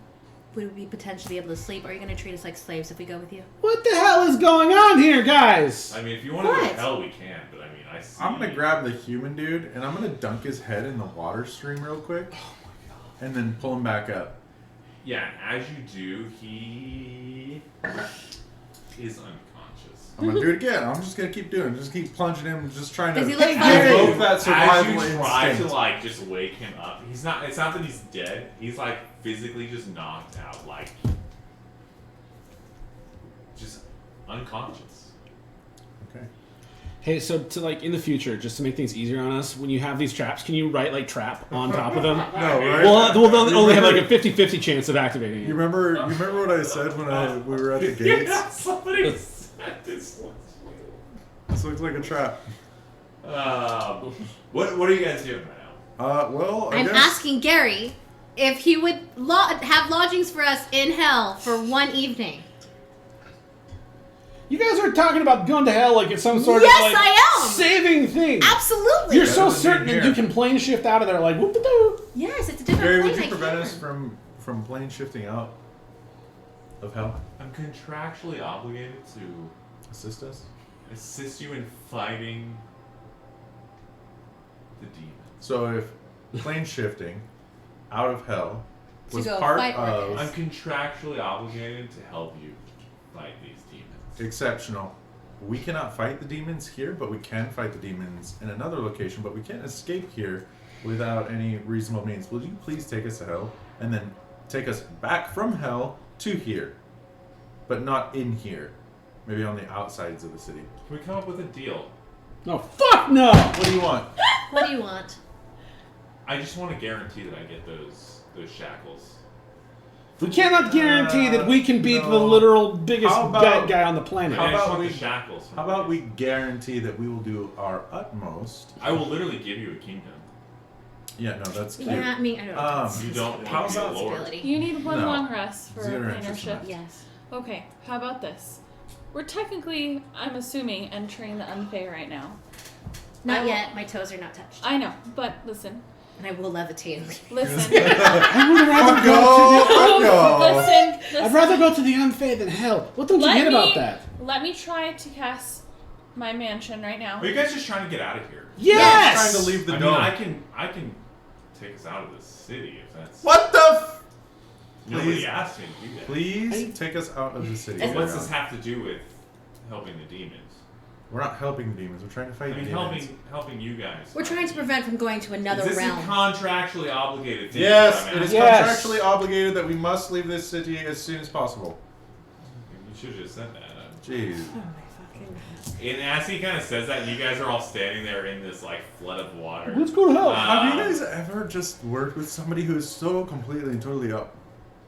Would we potentially be able to sleep? Or are you going to treat us like slaves if we go with you? What the hell is going on here, guys? I mean, if you want to go What? to hell, we can, but I mean, I see. I'm gonna grab the human dude and I'm gonna dunk his head in the water stream real quick. Oh my god. And then pull him back up. Yeah, and as you do, he is unconscious. I'm gonna do it again. I'm just gonna keep doing it. Just keep plunging him, just trying to Does he look evoke fuzzy? that As survival you try instinct. to like just wake him up, he's not. It's not that he's dead. He's like physically just knocked out, like just unconscious. Okay. Hey, so to like in the future, just to make things easier on us, when you have these traps, can you write like trap on top of them? No, right? We'll only have like a 50-50 chance of activating You it. remember what I said when we were at the gates? Yeah, somebody said this. This looks like a trap. What are you guys doing right now? Well, I I'm guess asking Gary if he would have lodgings for us in hell for one evening. You guys are talking about going to hell like it's some sort Yes, of like I am. saving thing. Absolutely. You're so Better than certain being that you here. can plane shift out of there like whoop-a-doo. Yes, it's a different Gary, plane. would you I prevent can. us from plane shifting out of hell? I'm contractually obligated to Assist us? assist you in fighting the demons. So if plane shifting out of hell To was go part fight of I'm contractually obligated to help you fight these demons. exceptional, we cannot fight the demons here, but we can fight the demons in another location, but we can't escape here without any reasonable means. Will you please take us to hell and then take us back from hell to here, but not in here? Maybe on the outsides of the city. Can we come up with a deal? No, fuck no! What do you want? What do you want? I just want to guarantee that I get those shackles. We cannot guarantee that we can beat the no. literal biggest How about- bad guy on the planet. How I just about want we- the shackles. How about we guarantee that we will do our utmost? I will literally give you a kingdom. Yeah, no, that's cute. Yeah, I mean, I don't know. Um, You don't How want to be a about lord. Responsibility. You need one No. long rest for Zero a interest in trainership. that. Yes. Okay, how about this? We're technically, I'm assuming, entering the Unfey right now. Not yet. My toes are not touched. I know, but listen. And I will levitate. Listen. I would rather Fuck go no! Listen. to the. I'd rather go to the Unfey than hell. What don't you Let get about me- that? Let me try to cast my mansion right now. Are you guys just trying to get out of here? Yes. Trying to leave the I dome. mean, I can take us out of the city if that's. What the f? Nobody Please. asked me to do that. Please take us out of the city. But what's this Leon. have to do with helping the demons? We're not helping the demons. We're trying to fight I mean, the demons. helping you guys. We're trying to prevent from going to another Is this realm. a contractually obligated thing? Yes, that I'm it is asking? Yes. contractually obligated that we must leave this city as soon as possible. You should have just said that. Jeez. Oh my fucking God. And as he kind of says that, you guys are all standing there in this like flood of water. Let's go to hell. Have you guys ever just worked with somebody who is so completely and totally up?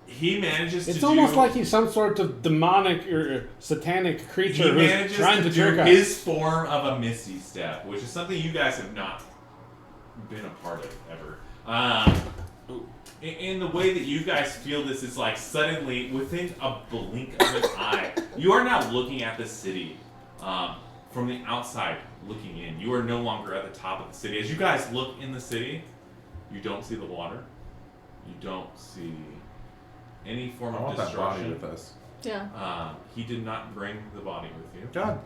He manages It's to almost do, like he's some sort of demonic or satanic creature he who's manages trying to to jerk do us. his form of a misty step, which is something you guys have not been a part of ever. In the way that you guys feel this is like suddenly within a blink of an eye, you are now looking at the city from the outside looking in. You are no longer at the top of the city. As you guys look in the city, you don't see the water. You don't see any form I of want that body destruction. with us. Yeah. He did not bring the body with you. God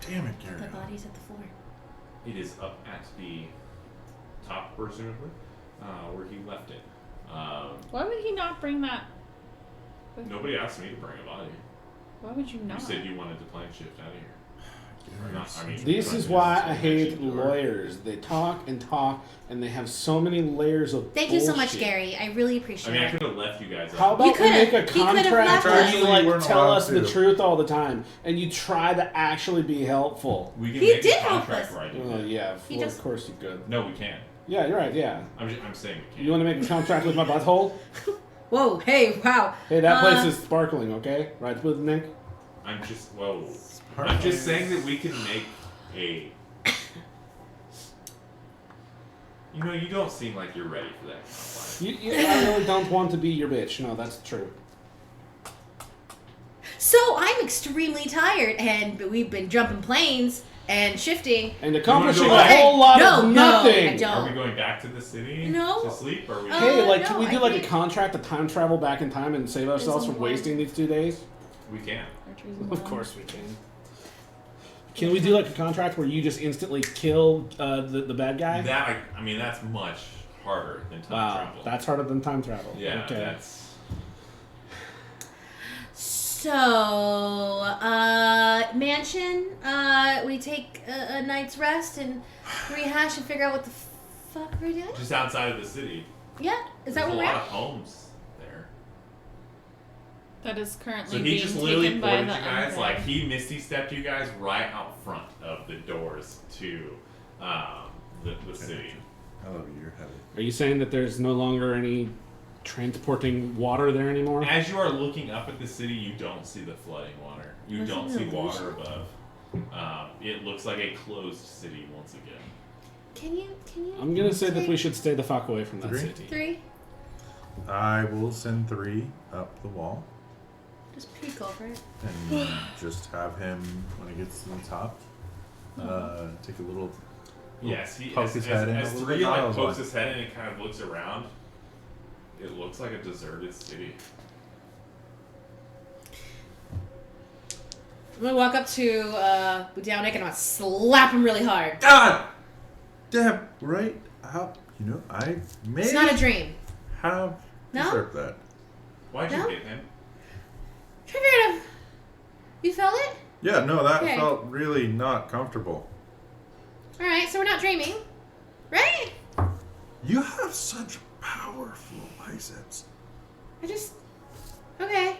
damn it, Gary. The body's at the floor. It is up at the top, presumably, where he left it. Why would he not bring that? Nobody asked me to bring a body. Why would you not? You said you wanted to plane shift out of here. Or not, I mean, This trying is to why get I this hate information to her. lawyers. They talk and talk, and they have so many layers of Thank you so much, bullshit. Gary. I really I appreciate mean, I it. could have left you guys. How up. about we could've- make a he could've contract left where us. you We like weren't tell allowed us the to. truth all the time, and you try to actually be helpful? We can He make did a help contract us. where I do Well, that. yeah, He well, just- of course you could. No, we can't. Yeah, you're right. Yeah, I'm saying we can't. you want to make a contract with my butthole? Whoa, hey, wow. Hey, that place is sparkling. Okay, right with Nick. I'm just I'm just saying that we can make a. You know, you don't seem like you're ready for that kind of life. I really don't want to be your bitch. No, that's true. So I'm extremely tired, and we've been jumping planes and shifting. And accomplishing go a back? whole lot No, of no, nothing. I don't. Are we going back to the city No. to sleep? Or are we? Hey, like, no, can we do I like a think- contract to time travel back in time and save ourselves from Isn't one- wasting these 2 days? We can. Of course we can. Can we do like a contract where you just instantly kill the bad guy? That I mean, that's much harder than time Wow, travel. that's harder than time travel. yeah, Okay. that's. So, mansion, we take a night's rest and rehash and figure out what the fuck we're doing? Just outside of the city. Yeah? Is that There's where a we're lot at? of homes there. That is currently So he being just literally taken by pointed the you guys, Undead. like he misty stepped you guys right out front of the doors to the city. I love you. You're heavy. Are you saying that there's no longer any transporting water there anymore? As you are looking up at the city, you don't see the flooding water. You Was it don't an see water illusion? above. It looks like a closed city once again. Can you I'm gonna say that take we should stay the fuck away from that 3? city. 3? I will send 3 up the wall Just peek over it. and just have him, when he gets to the top, take a little. Yes, he poke as, his as, head in as a little 3 bit. like I was pokes like- his head in and kind of looks around. It looks like a deserted city. I'm gonna walk up to down Nick and I'm gonna slap him really hard. God damn! Right? How? You know, I may It's not a dream. have No? deserved that. Why'd you No? hit him? Triggered him. You felt it? Yeah, no, that Okay. felt really not comfortable. Alright, so we're not dreaming. Right? You have such powerful biceps. Okay.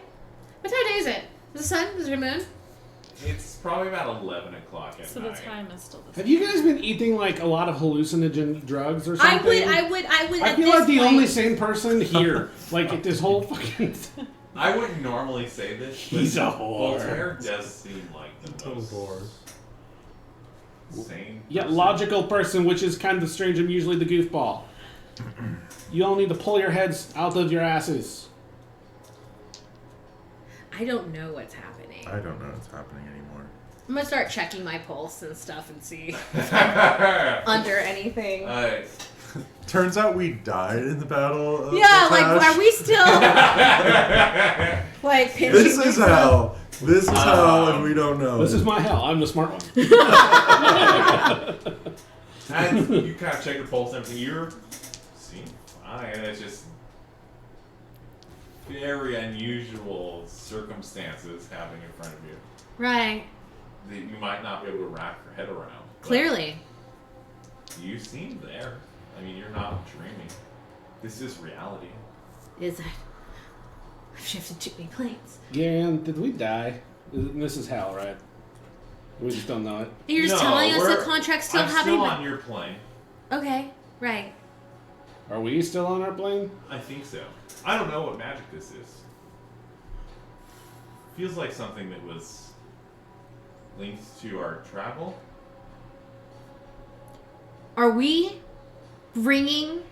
What time of day is it? Is it sun? Is it a moon? It's probably about 11 o'clock at So night. the time is still the Have same. you guys been eating like a lot of hallucinogen drugs or something? I would. I At feel this like the point, only sane person here. Like at this whole fucking. I wouldn't normally say this, but He's a whore. Voltaire does seem like the Total most whore. sane. Yeah, person. logical person, which is kind of strange. I'm usually the goofball. You all need to pull your heads out of your asses. I don't know what's happening. I don't know what's happening anymore. I'm gonna start checking my pulse and stuff and see under anything. Turns out we died in the battle of Yeah, like, Latash. are we still like pinching This is myself? hell. This is hell, and we don't know. This is my hell. I'm the smart one. And you kind of check your pulse and everything. You're seeing fine. It's just very unusual circumstances happening in front of you Right. that you might not be able to wrap your head around. But Clearly. you seem there. I mean, you're not dreaming. This is reality. Is it? I've shifted too many planes. Garen, did we die? This is hell, right? We just don't know it. You're just No, telling us we're- the contract's still I'm happening. still but- on your plane. Okay. Right. Are we still on our plane? I think so. I don't know what magic this is. Feels like something that was linked to our travel. Are we bringing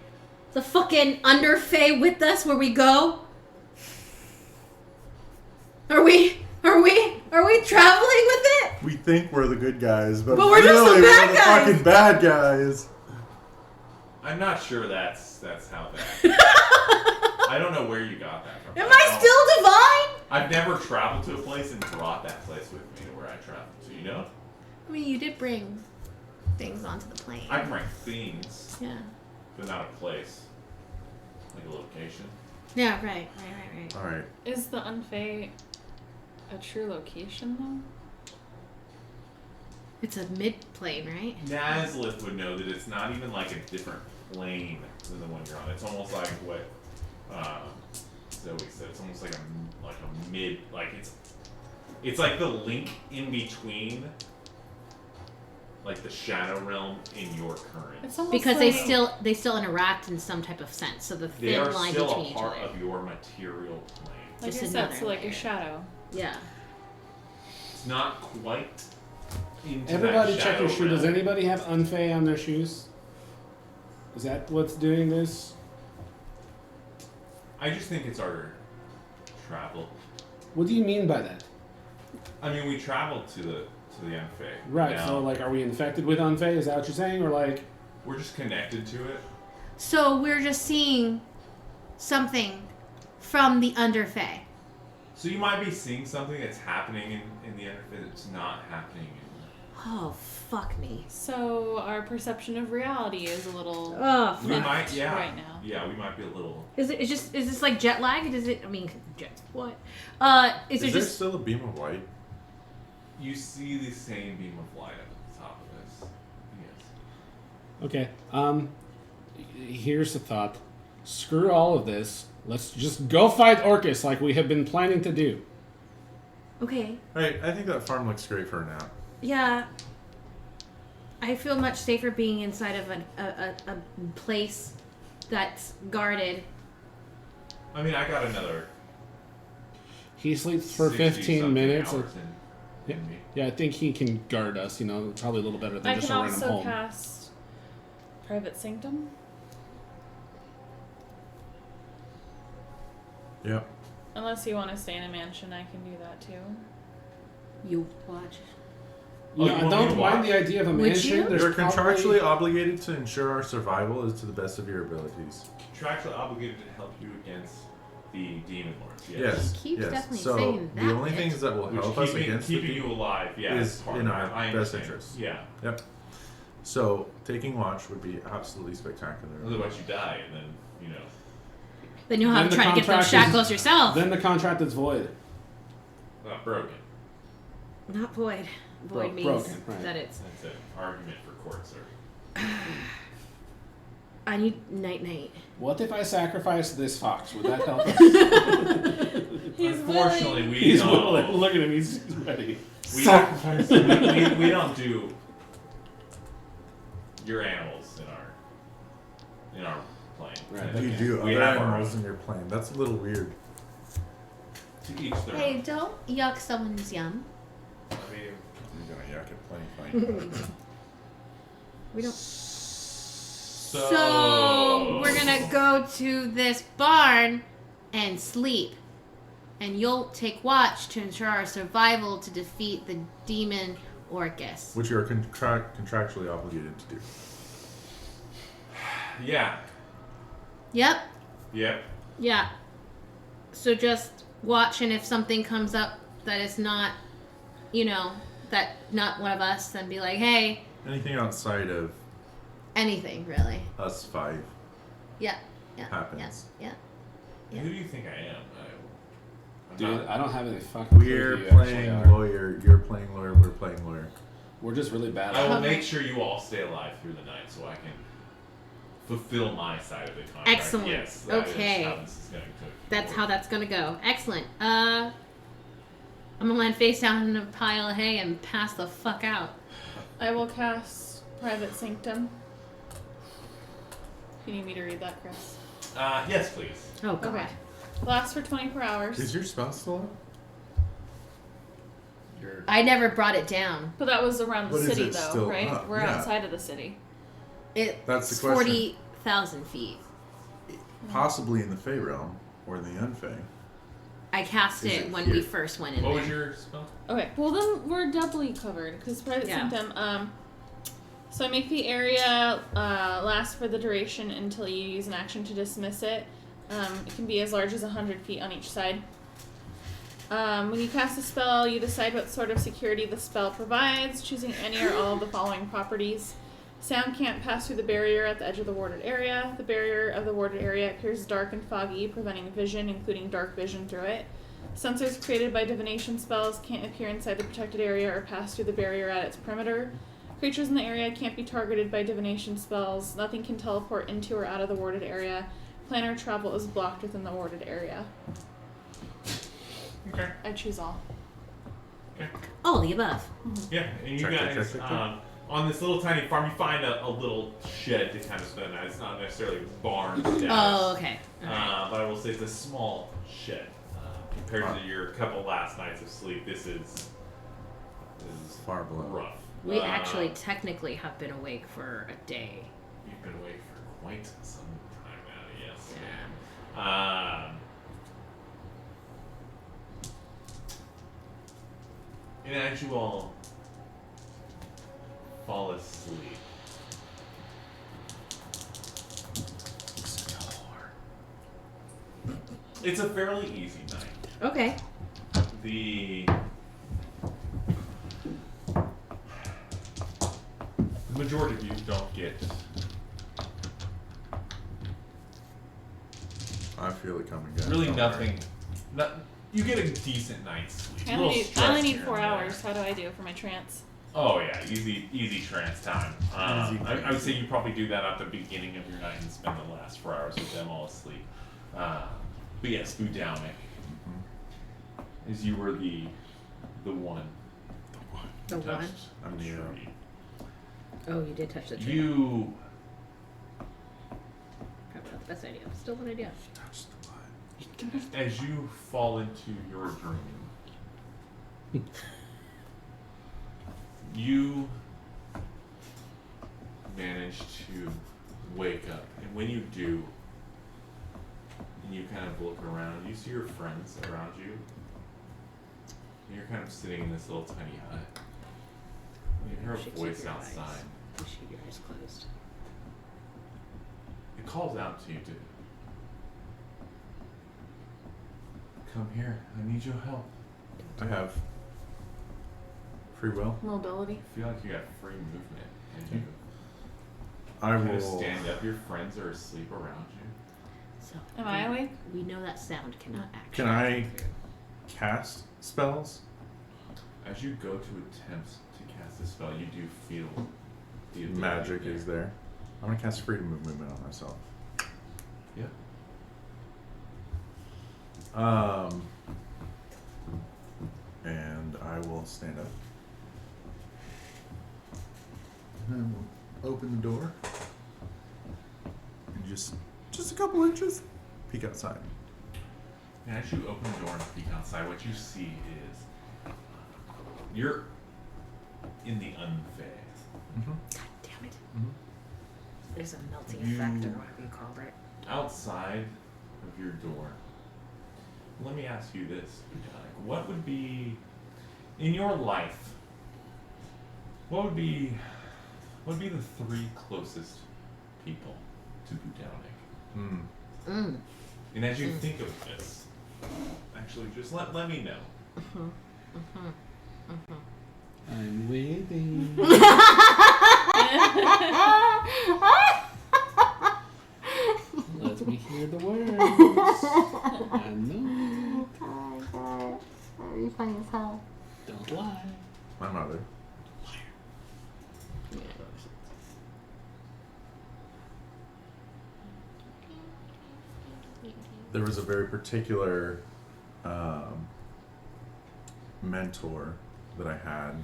the fucking Unfey with us where we go? Are we traveling with it? We think we're the good guys, but But we're just the really bad we're the guys. fucking bad guys. I'm not sure that's how that. I don't know where you got that from. Am I still divine? I've never traveled to a place and brought that place with me to where I traveled to. You know, I mean, you did bring things onto the plane. I bring things, Yeah. but not a place, like a location. Yeah. Right. All right. Is the Unfey a true location though? It's a mid plane, right? Nazlith would know that it's not even like a different plane than the one you're on. It's almost like what Zoe said. It's almost like a mid, like it's like the link in between, like the shadow realm in your current. It's almost Because like, they still interact in some type of sense. So the They thin are line still between a each part other. of your material plane. like just I said, another so like layer. a shadow. Yeah. It's not quite into Everybody that check your shadow shoe. Does realm. anybody have Unfey on their shoes? Is that what's doing this? I just think it's our travel. What do you mean by that? I mean, we traveled to the Unfey. Right, Now, so like, are we infected with Unfey? Is that what you're saying? Or like, we're just connected to it. So we're just seeing something from the Unfey. So you might be seeing something that's happening in the Unfey that's not happening in. Oh, fuck me. So our perception of reality is a little Oh, We flipped might, yeah. right now. Yeah, we might be a little. Is this like jet lag? Does it? I mean, jet. What? Is Is it there just? still a beam of light? You see the same beam of light at the top of this. Yes. okay, here's the thought. Screw all of this. Let's just go fight Orcus like we have been planning to do. Okay. Right, I think that farm looks great for a nap. Yeah. I feel much safer being inside of a place that's guarded. I mean, I got another. He sleeps for 60 15 something minutes. hours Yeah. in me. Yeah, I think he can guard us, probably a little better than I just can a random also home. cast Private Sanctum. Yep. Unless you want to stay in a mansion, I can do that too. You watch. Oh, Yeah, you I want me don't to mind watch? the idea of a Would mansion. you? There's You're contractually probably- obligated to ensure our survival is to the best of your abilities. Contractually obligated to help you against the demon lords. Yes. He keeps yes. definitely so saying the that only bit. things that will Which help us keeping, against keeping the you alive, yeah, is part in of our it. I best understand. interest. Yeah. Yep. So taking watch would be absolutely spectacular. Otherwise, you die, and then Then you'll have Then to the try to get those contract is- shackles yourself. Then the contract is void. not broken. Not void. Void means broken, right. that it's. That's an argument for court, sir. I need night. What if I sacrifice this fox? Would that help us? He's Unfortunately, we He's know. willing. Look at him. He's ready. Sacrifice. we don't do your animals in our plane. Right. You do We other have our animals own. in your plane. That's a little weird. To each their Hey, own. don't yuck someone's yum. I mean, You're gonna yuck at plane fight. We don't. so So we're gonna go to this barn and sleep, and you'll take watch to ensure our survival to defeat the demon Orcus. Which you are contractually obligated to do. Yeah. Yep. Yep. Yeah. So just watch, and if something comes up that is not, that not one of us, then be like, hey, Anything outside of anything really. us five Yeah. Yeah. happens. Yeah. Yeah. Who do you think I am? I'm Dude, not- I don't have any fucking clue We're who you actually playing are. lawyer. You're playing lawyer. We're playing lawyer. We're just really bad I at will it. make sure you all stay alive through the night so I can fulfill my side of the contract. Excellent. Yes. That is Okay. how this is going to That's how that's gonna go. Excellent. I'm gonna land face down in a pile of hay and pass the fuck out. I will cast Private Sanctum. You need me to read that, Chris? Yes, please. Oh god. Okay. Lasts for 24 hours. Is your spell still up? I never brought it down. But that was around the But is city, it though, still right? up? We're Yeah. outside of the city. That's the It's question. 40,000 feet. Possibly in the Fey realm or in the Unfey. I cast Is it it when here? we first went in What there. was your spell? Okay, well then we're doubly covered because Private Yeah. Sanctum. So I make the area last for the duration until you use an action to dismiss it. It can be as large as 100 feet on each side. When you cast a spell, you decide what sort of security the spell provides, choosing any or all of the following properties. Sound can't pass through the barrier at the edge of the warded area. The barrier of the warded area appears dark and foggy, preventing vision, including dark vision through it. Sensors created by divination spells can't appear inside the protected area or pass through the barrier at its perimeter. Creatures in the area can't be targeted by divination spells. Nothing can teleport into or out of the warded area. Planar travel is blocked within the warded area. Okay. I choose all. All the above. Yeah, and you Check, check, guys, check, check, check. on this little tiny farm, you find a little shed to kind of spend the night. It's not necessarily a barn status. Oh, okay. Alright. But I will say it's a small shed. Compared to your couple last nights of sleep, this is Far below. rough. We actually technically have been awake for a day. You've been awake for quite some time now, yes. Yeah. And as you all fall asleep, it's a fairly easy night. Okay. The majority of you don't get I feel it coming, guys. really Don't nothing. You get a decent night's sleep. I A little only stress need here 4 and there. hours. How do I do for my trance? Oh yeah, easy trance time. Easy I would say you probably do that at the beginning of your night and spend the last 4 hours with them all asleep. But yes, Budownik, as you were the one. The who one? touched I'm the Nero. tree. Oh, you did touch the tree. You Probably not the best idea. Still an idea. as you fall into your dream, you manage to wake up, and when you do, and you kind of look around, you see your friends around you. And you're kind of sitting in this little tiny hut. And you hear You should a keep voice your outside. eyes. You should keep your eyes closed. It calls out to you to come here. I need your help. I have free will. Mobility. I feel like you got free movement, and you I kind of will. stand up. Your friends are asleep around you. So Am I awake? we know that sound cannot actually. Can I come through. cast spells? As you go to attempt to cast a spell, you do feel the ability Magic is there. I'm gonna cast freedom of movement on myself. Yeah. And I I will stand up. And I will open the door. And just a couple inches, peek outside. And as you open the door and peek outside, what you see is you're in the Unfey. Mm-hmm. God damn it. Mm-hmm. There's a melting effect or whatever you called it. Outside of your door, let me ask you this, Butonic. What would be, in your life, what would be the 3 closest people to Butonic? And as you think of this, actually, just let me know. I'm waiting. Let me hear the words. I know. God. Are you funny as hell? Don't lie. My mother. There was a very particular mentor that I had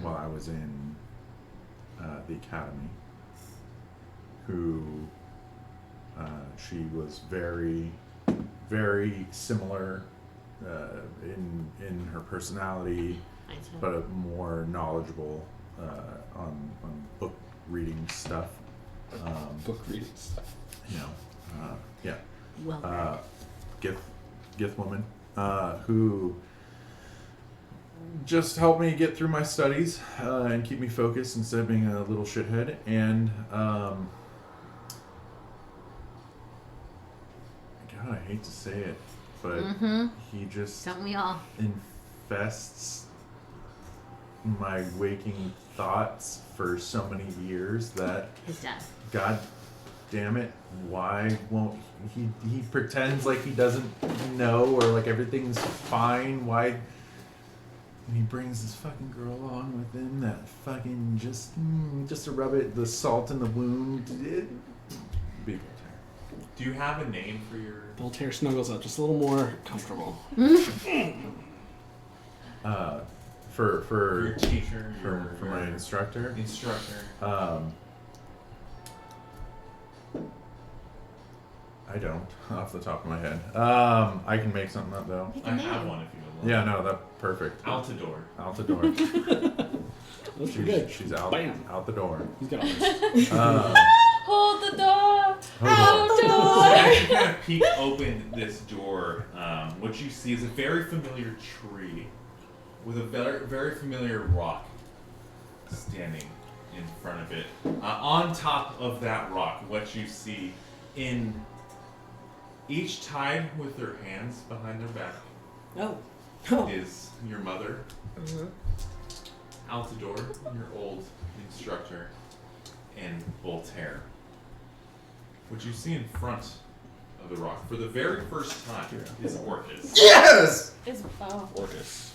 while I was in the academy, who she was very, very similar in her personality, but more knowledgeable on book reading stuff. Book reading stuff. You know, yeah. Well Gith woman, who just helped me get through my studies and keep me focused instead of being a little shithead. And God, I hate to say it, but he just don't we all? infests my waking thoughts for so many years that His death. God damn it, why won't he pretends like he doesn't know or like everything's fine. Why? And he brings this fucking girl along with him that fucking just to rub it, the salt in the wound. Be Voltaire. Do you have a name for your... Voltaire snuggles up just a little more comfortable. For your teacher, for my instructor. I don't, off the top of my head. I can make something up though. I have one if you would like. Yeah, no, that's perfect. Altador. That's good. She's out. Bam. Out the door. He's got all this. Hold the door! So as you kind of peek open this door, what you see is a very familiar tree with a very, very familiar rock standing in front of it. On top of that rock, what you see in each tied with their hands behind their back is your mother, Altador, your old instructor, and Voltaire. What you see in front of the rock for the very first time is Orcus. Yes! Orcus.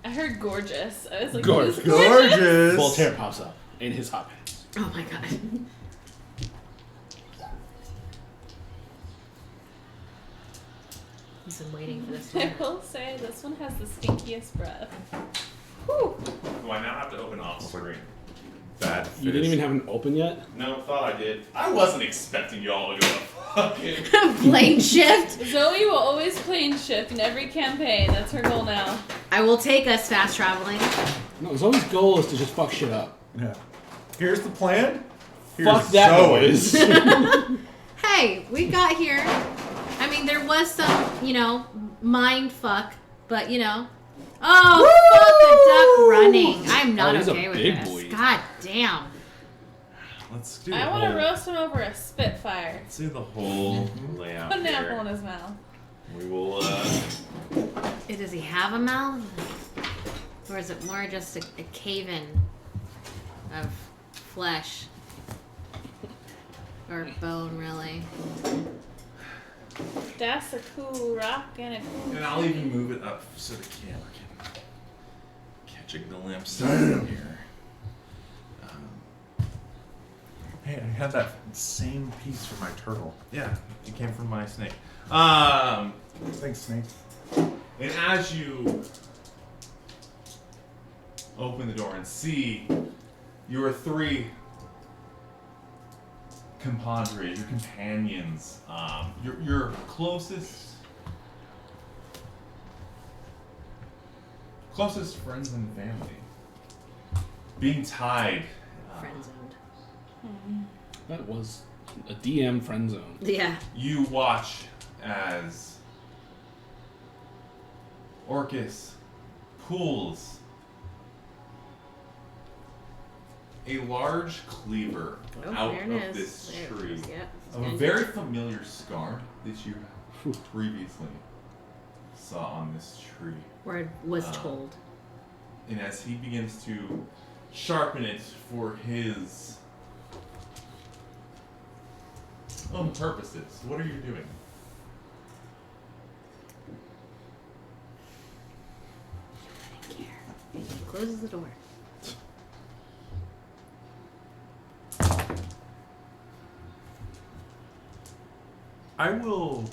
I heard gorgeous. I was like, Gorgeous. "Who's gorgeous?" Gorgeous! Voltaire pops up in his hot pants. Oh my god. He's been waiting for this I one. will say this one has the stinkiest breath. Who I now have to open off screen. Bad fish. You didn't even have an open yet? No, thought I did. I wasn't expecting y'all to go fucking... Plane shift. Zoe will always plane shift in every campaign. That's her goal now. I will take us fast traveling. No, Zoe's goal is to just fuck shit up. Yeah. Here's the plan. Here's Fuck that Zoe. noise. Hey, we got here. I mean, there was some, mind fuck, but Oh, fuck a duck running. I'm not he's a okay with big this. boy. God damn. Let's do I want to roast him over a Spitfire. Let's do the whole layout Put an apple here. in his mouth. We will, Does he have a mouth? Or is it more just a cave-in of flesh? Or bone, really? That's a cool rock and a cool and I'll even move it up so the camera can catch a glimpse of it here. Hey, I had that same piece for my turtle. Yeah, it came from my snake. Thanks, Snake. And as you open the door and see your three compadres, your companions, your closest friends and family being tied. Friend zoned. That was a DM friend zone. Yeah. You watch as Orcus pulls a large cleaver out of this tree of a very familiar scar that you previously saw on this tree. Or I was told. And as he begins to sharpen it for his own purposes, what are you doing? He closes the door. I will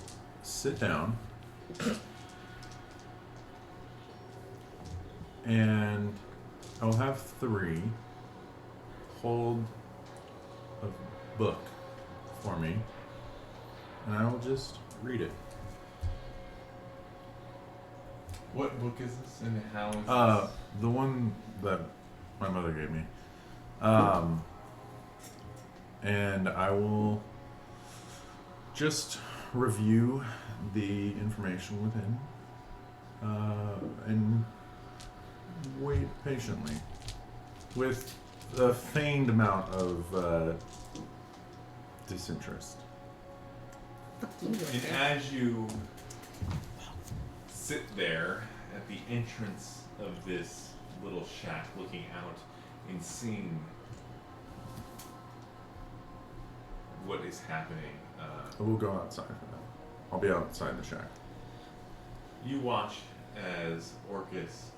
sit down and I'll have 3 hold a book for me and I will just read it. What book is this and how is this? The one that my mother gave me. And I will just review the information within and wait patiently with a feigned amount of disinterest. And as you sit there at the entrance of this little shack looking out and seeing what is happening, We'll go outside for that. I'll be outside the shack. you watch as Orcus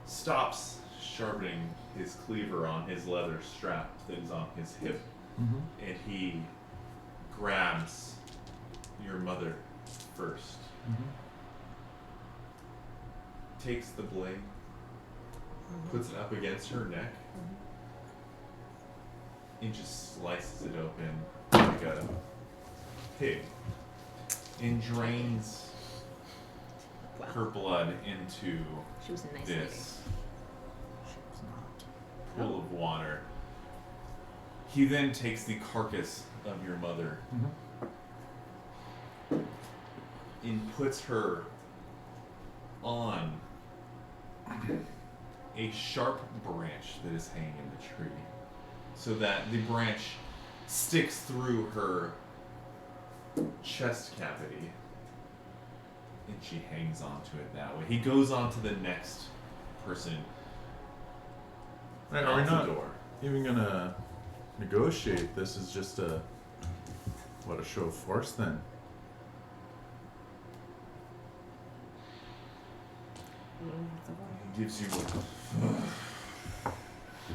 stops sharpening his cleaver on his leather strap that is on his hip, and he grabs your mother first. Takes the blade, puts it up against her neck, and just slices it open like a pig, and drains her blood into She was a nice lady. this pool of water. He then takes the carcass of your mother and puts her on a sharp branch that is hanging in the tree, so that the branch sticks through her chest cavity and she hangs onto it that way. He goes on to the next person. Right, are we out not the door. even gonna negotiate? This is just a show of force then. He gives you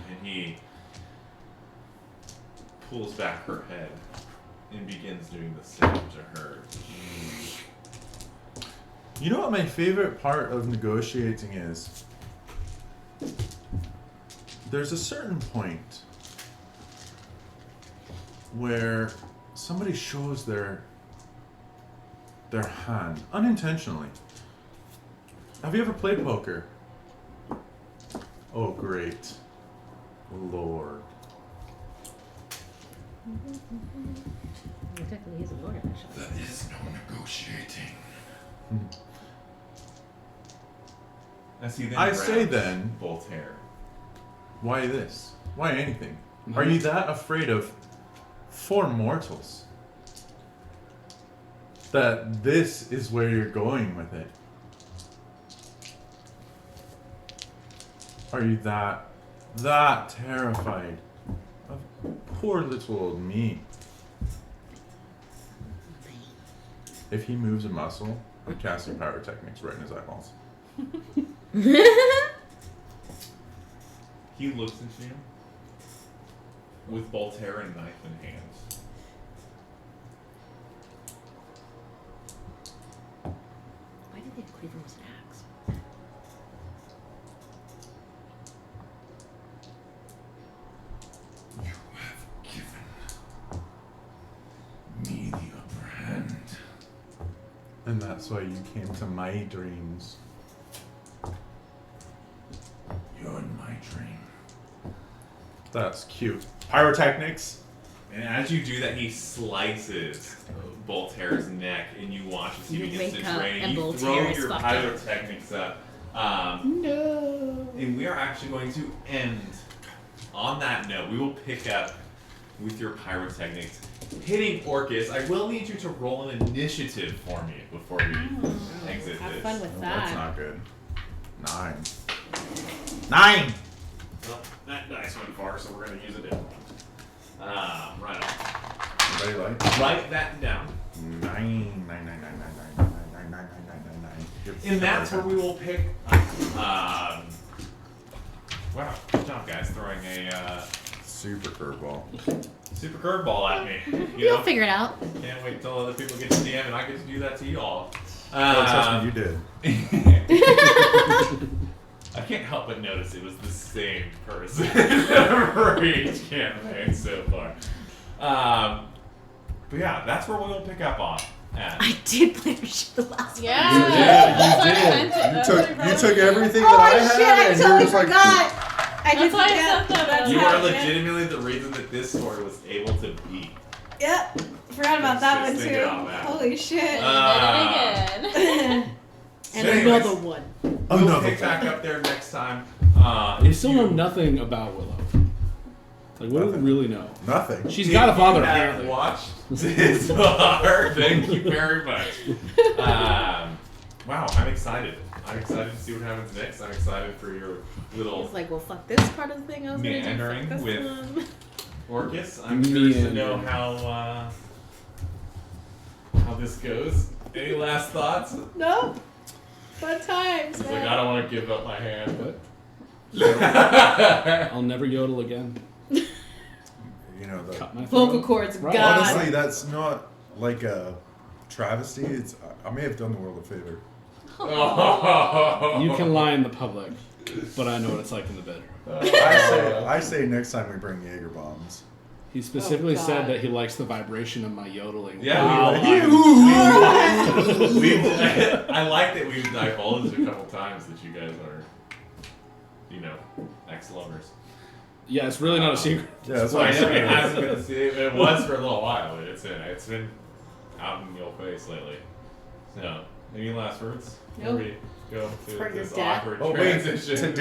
and he pulls back her head and begins doing the same to her. You know what my favorite part of negotiating is? There's a certain point where somebody shows their hand unintentionally. Have you ever played poker? Oh, great Lord. Technically, he's a lawyer, actually. There is no negotiating. As he then I say grabs then- both hair. Why this? Why anything? Are you that afraid of 4 mortals? That this is where you're going with it? Are you that terrified of poor little old me? If he moves a muscle, I'm casting power techniques right in his eyeballs. He looks into you with Voltaire and knife in hand. Why did they have Cleaver was an axe? And that's why you came to my dreams. You're in my dream. That's cute. Pyrotechnics. And as you do that, he slices Voltaire's neck, and you watch as he You begins wake to up drain. and You Voltaire throw is your fucked up. pyrotechnics up. No. And we are actually going to end on that note. We will pick up with your pyrotechnics hitting Orcus. I will need you to roll an initiative for me before we exit Have this. fun with Oh, that. that's not good. 9. 9! Well, that dice went far, so we're going to use a different one. Right on. Anybody like? Write that down. 9. And that's where we will pick up. Wow, good job, guys, throwing a Super curveball. super curveball at me. You You'll know? figure it out. Can't wait till other people get to DM and I get to do that to you all. Oh, trust me, you did. I can't help but notice it was the same person for each campaign so far. But yeah, that's where we'll pick up on. At. I did play your shit the last Yeah. You That's why I did. sent it. You That's took why I you brought took it. everything Oh that I shit! had, I and you totally was like, forgot. I That's did why I forget. sent them. That's You how are it went. legitimately the reason that this story was able to be. Yep. Forgot about that Just one thinking too. about that. Holy shit. And you did it again. And Anyways, another one. We'll Another pick back up there next time. We If still you- know nothing about Willow. Like, what do we Nothing. really know? nothing. She's If got a father, you have apparently. watched this far, thank you very much. Wow, I'm excited. I'm excited to see what happens next. I'm excited for your little It's like, well, fuck this part of the thing I was gonna do. Meandering Fuck this with- one. Orcus. I'm curious to know Meandering. how this goes. Any last thoughts? He's No. Fun times, like, man. I don't want to give up my hand. What? I'll never yodel again. You know, Cut my Vocal throat. cords Right. gone. honestly, that's not like a travesty. It's I may have done the world a favor. You can lie in the public, but I know what it's like in the bedroom. I say next time we bring Jaeger bombs. He specifically Oh, said God. that he likes the vibration of my yodeling. Yeah, while we- I like that we've divulged a couple times that you guys are, ex-lovers. Yeah, it's really not a secret. Yeah, that's So what I I know it hasn't said. been. It was for a little while. But it's been out in your face lately. So, any last words? Before Nope. we go to For your this dad. awkward Oh wait, transition.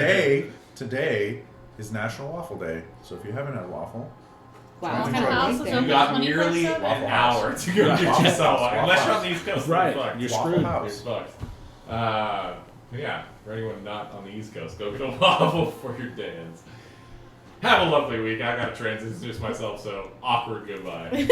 today is National Waffle Day. So if you haven't had waffle, Wow. Waffle Kind of House late is there. You got 24/7? nearly an Waffle House. hour to go Yeah, get Waffle yourself House, one. Unless you're on Waffle the East Coast, Right. you're fucked. You're Waffle screwed. House. You're fucked. Yeah, for anyone not on the East Coast, go get a waffle for your dads. Have a lovely week. I gotta transition myself, so awkward goodbye.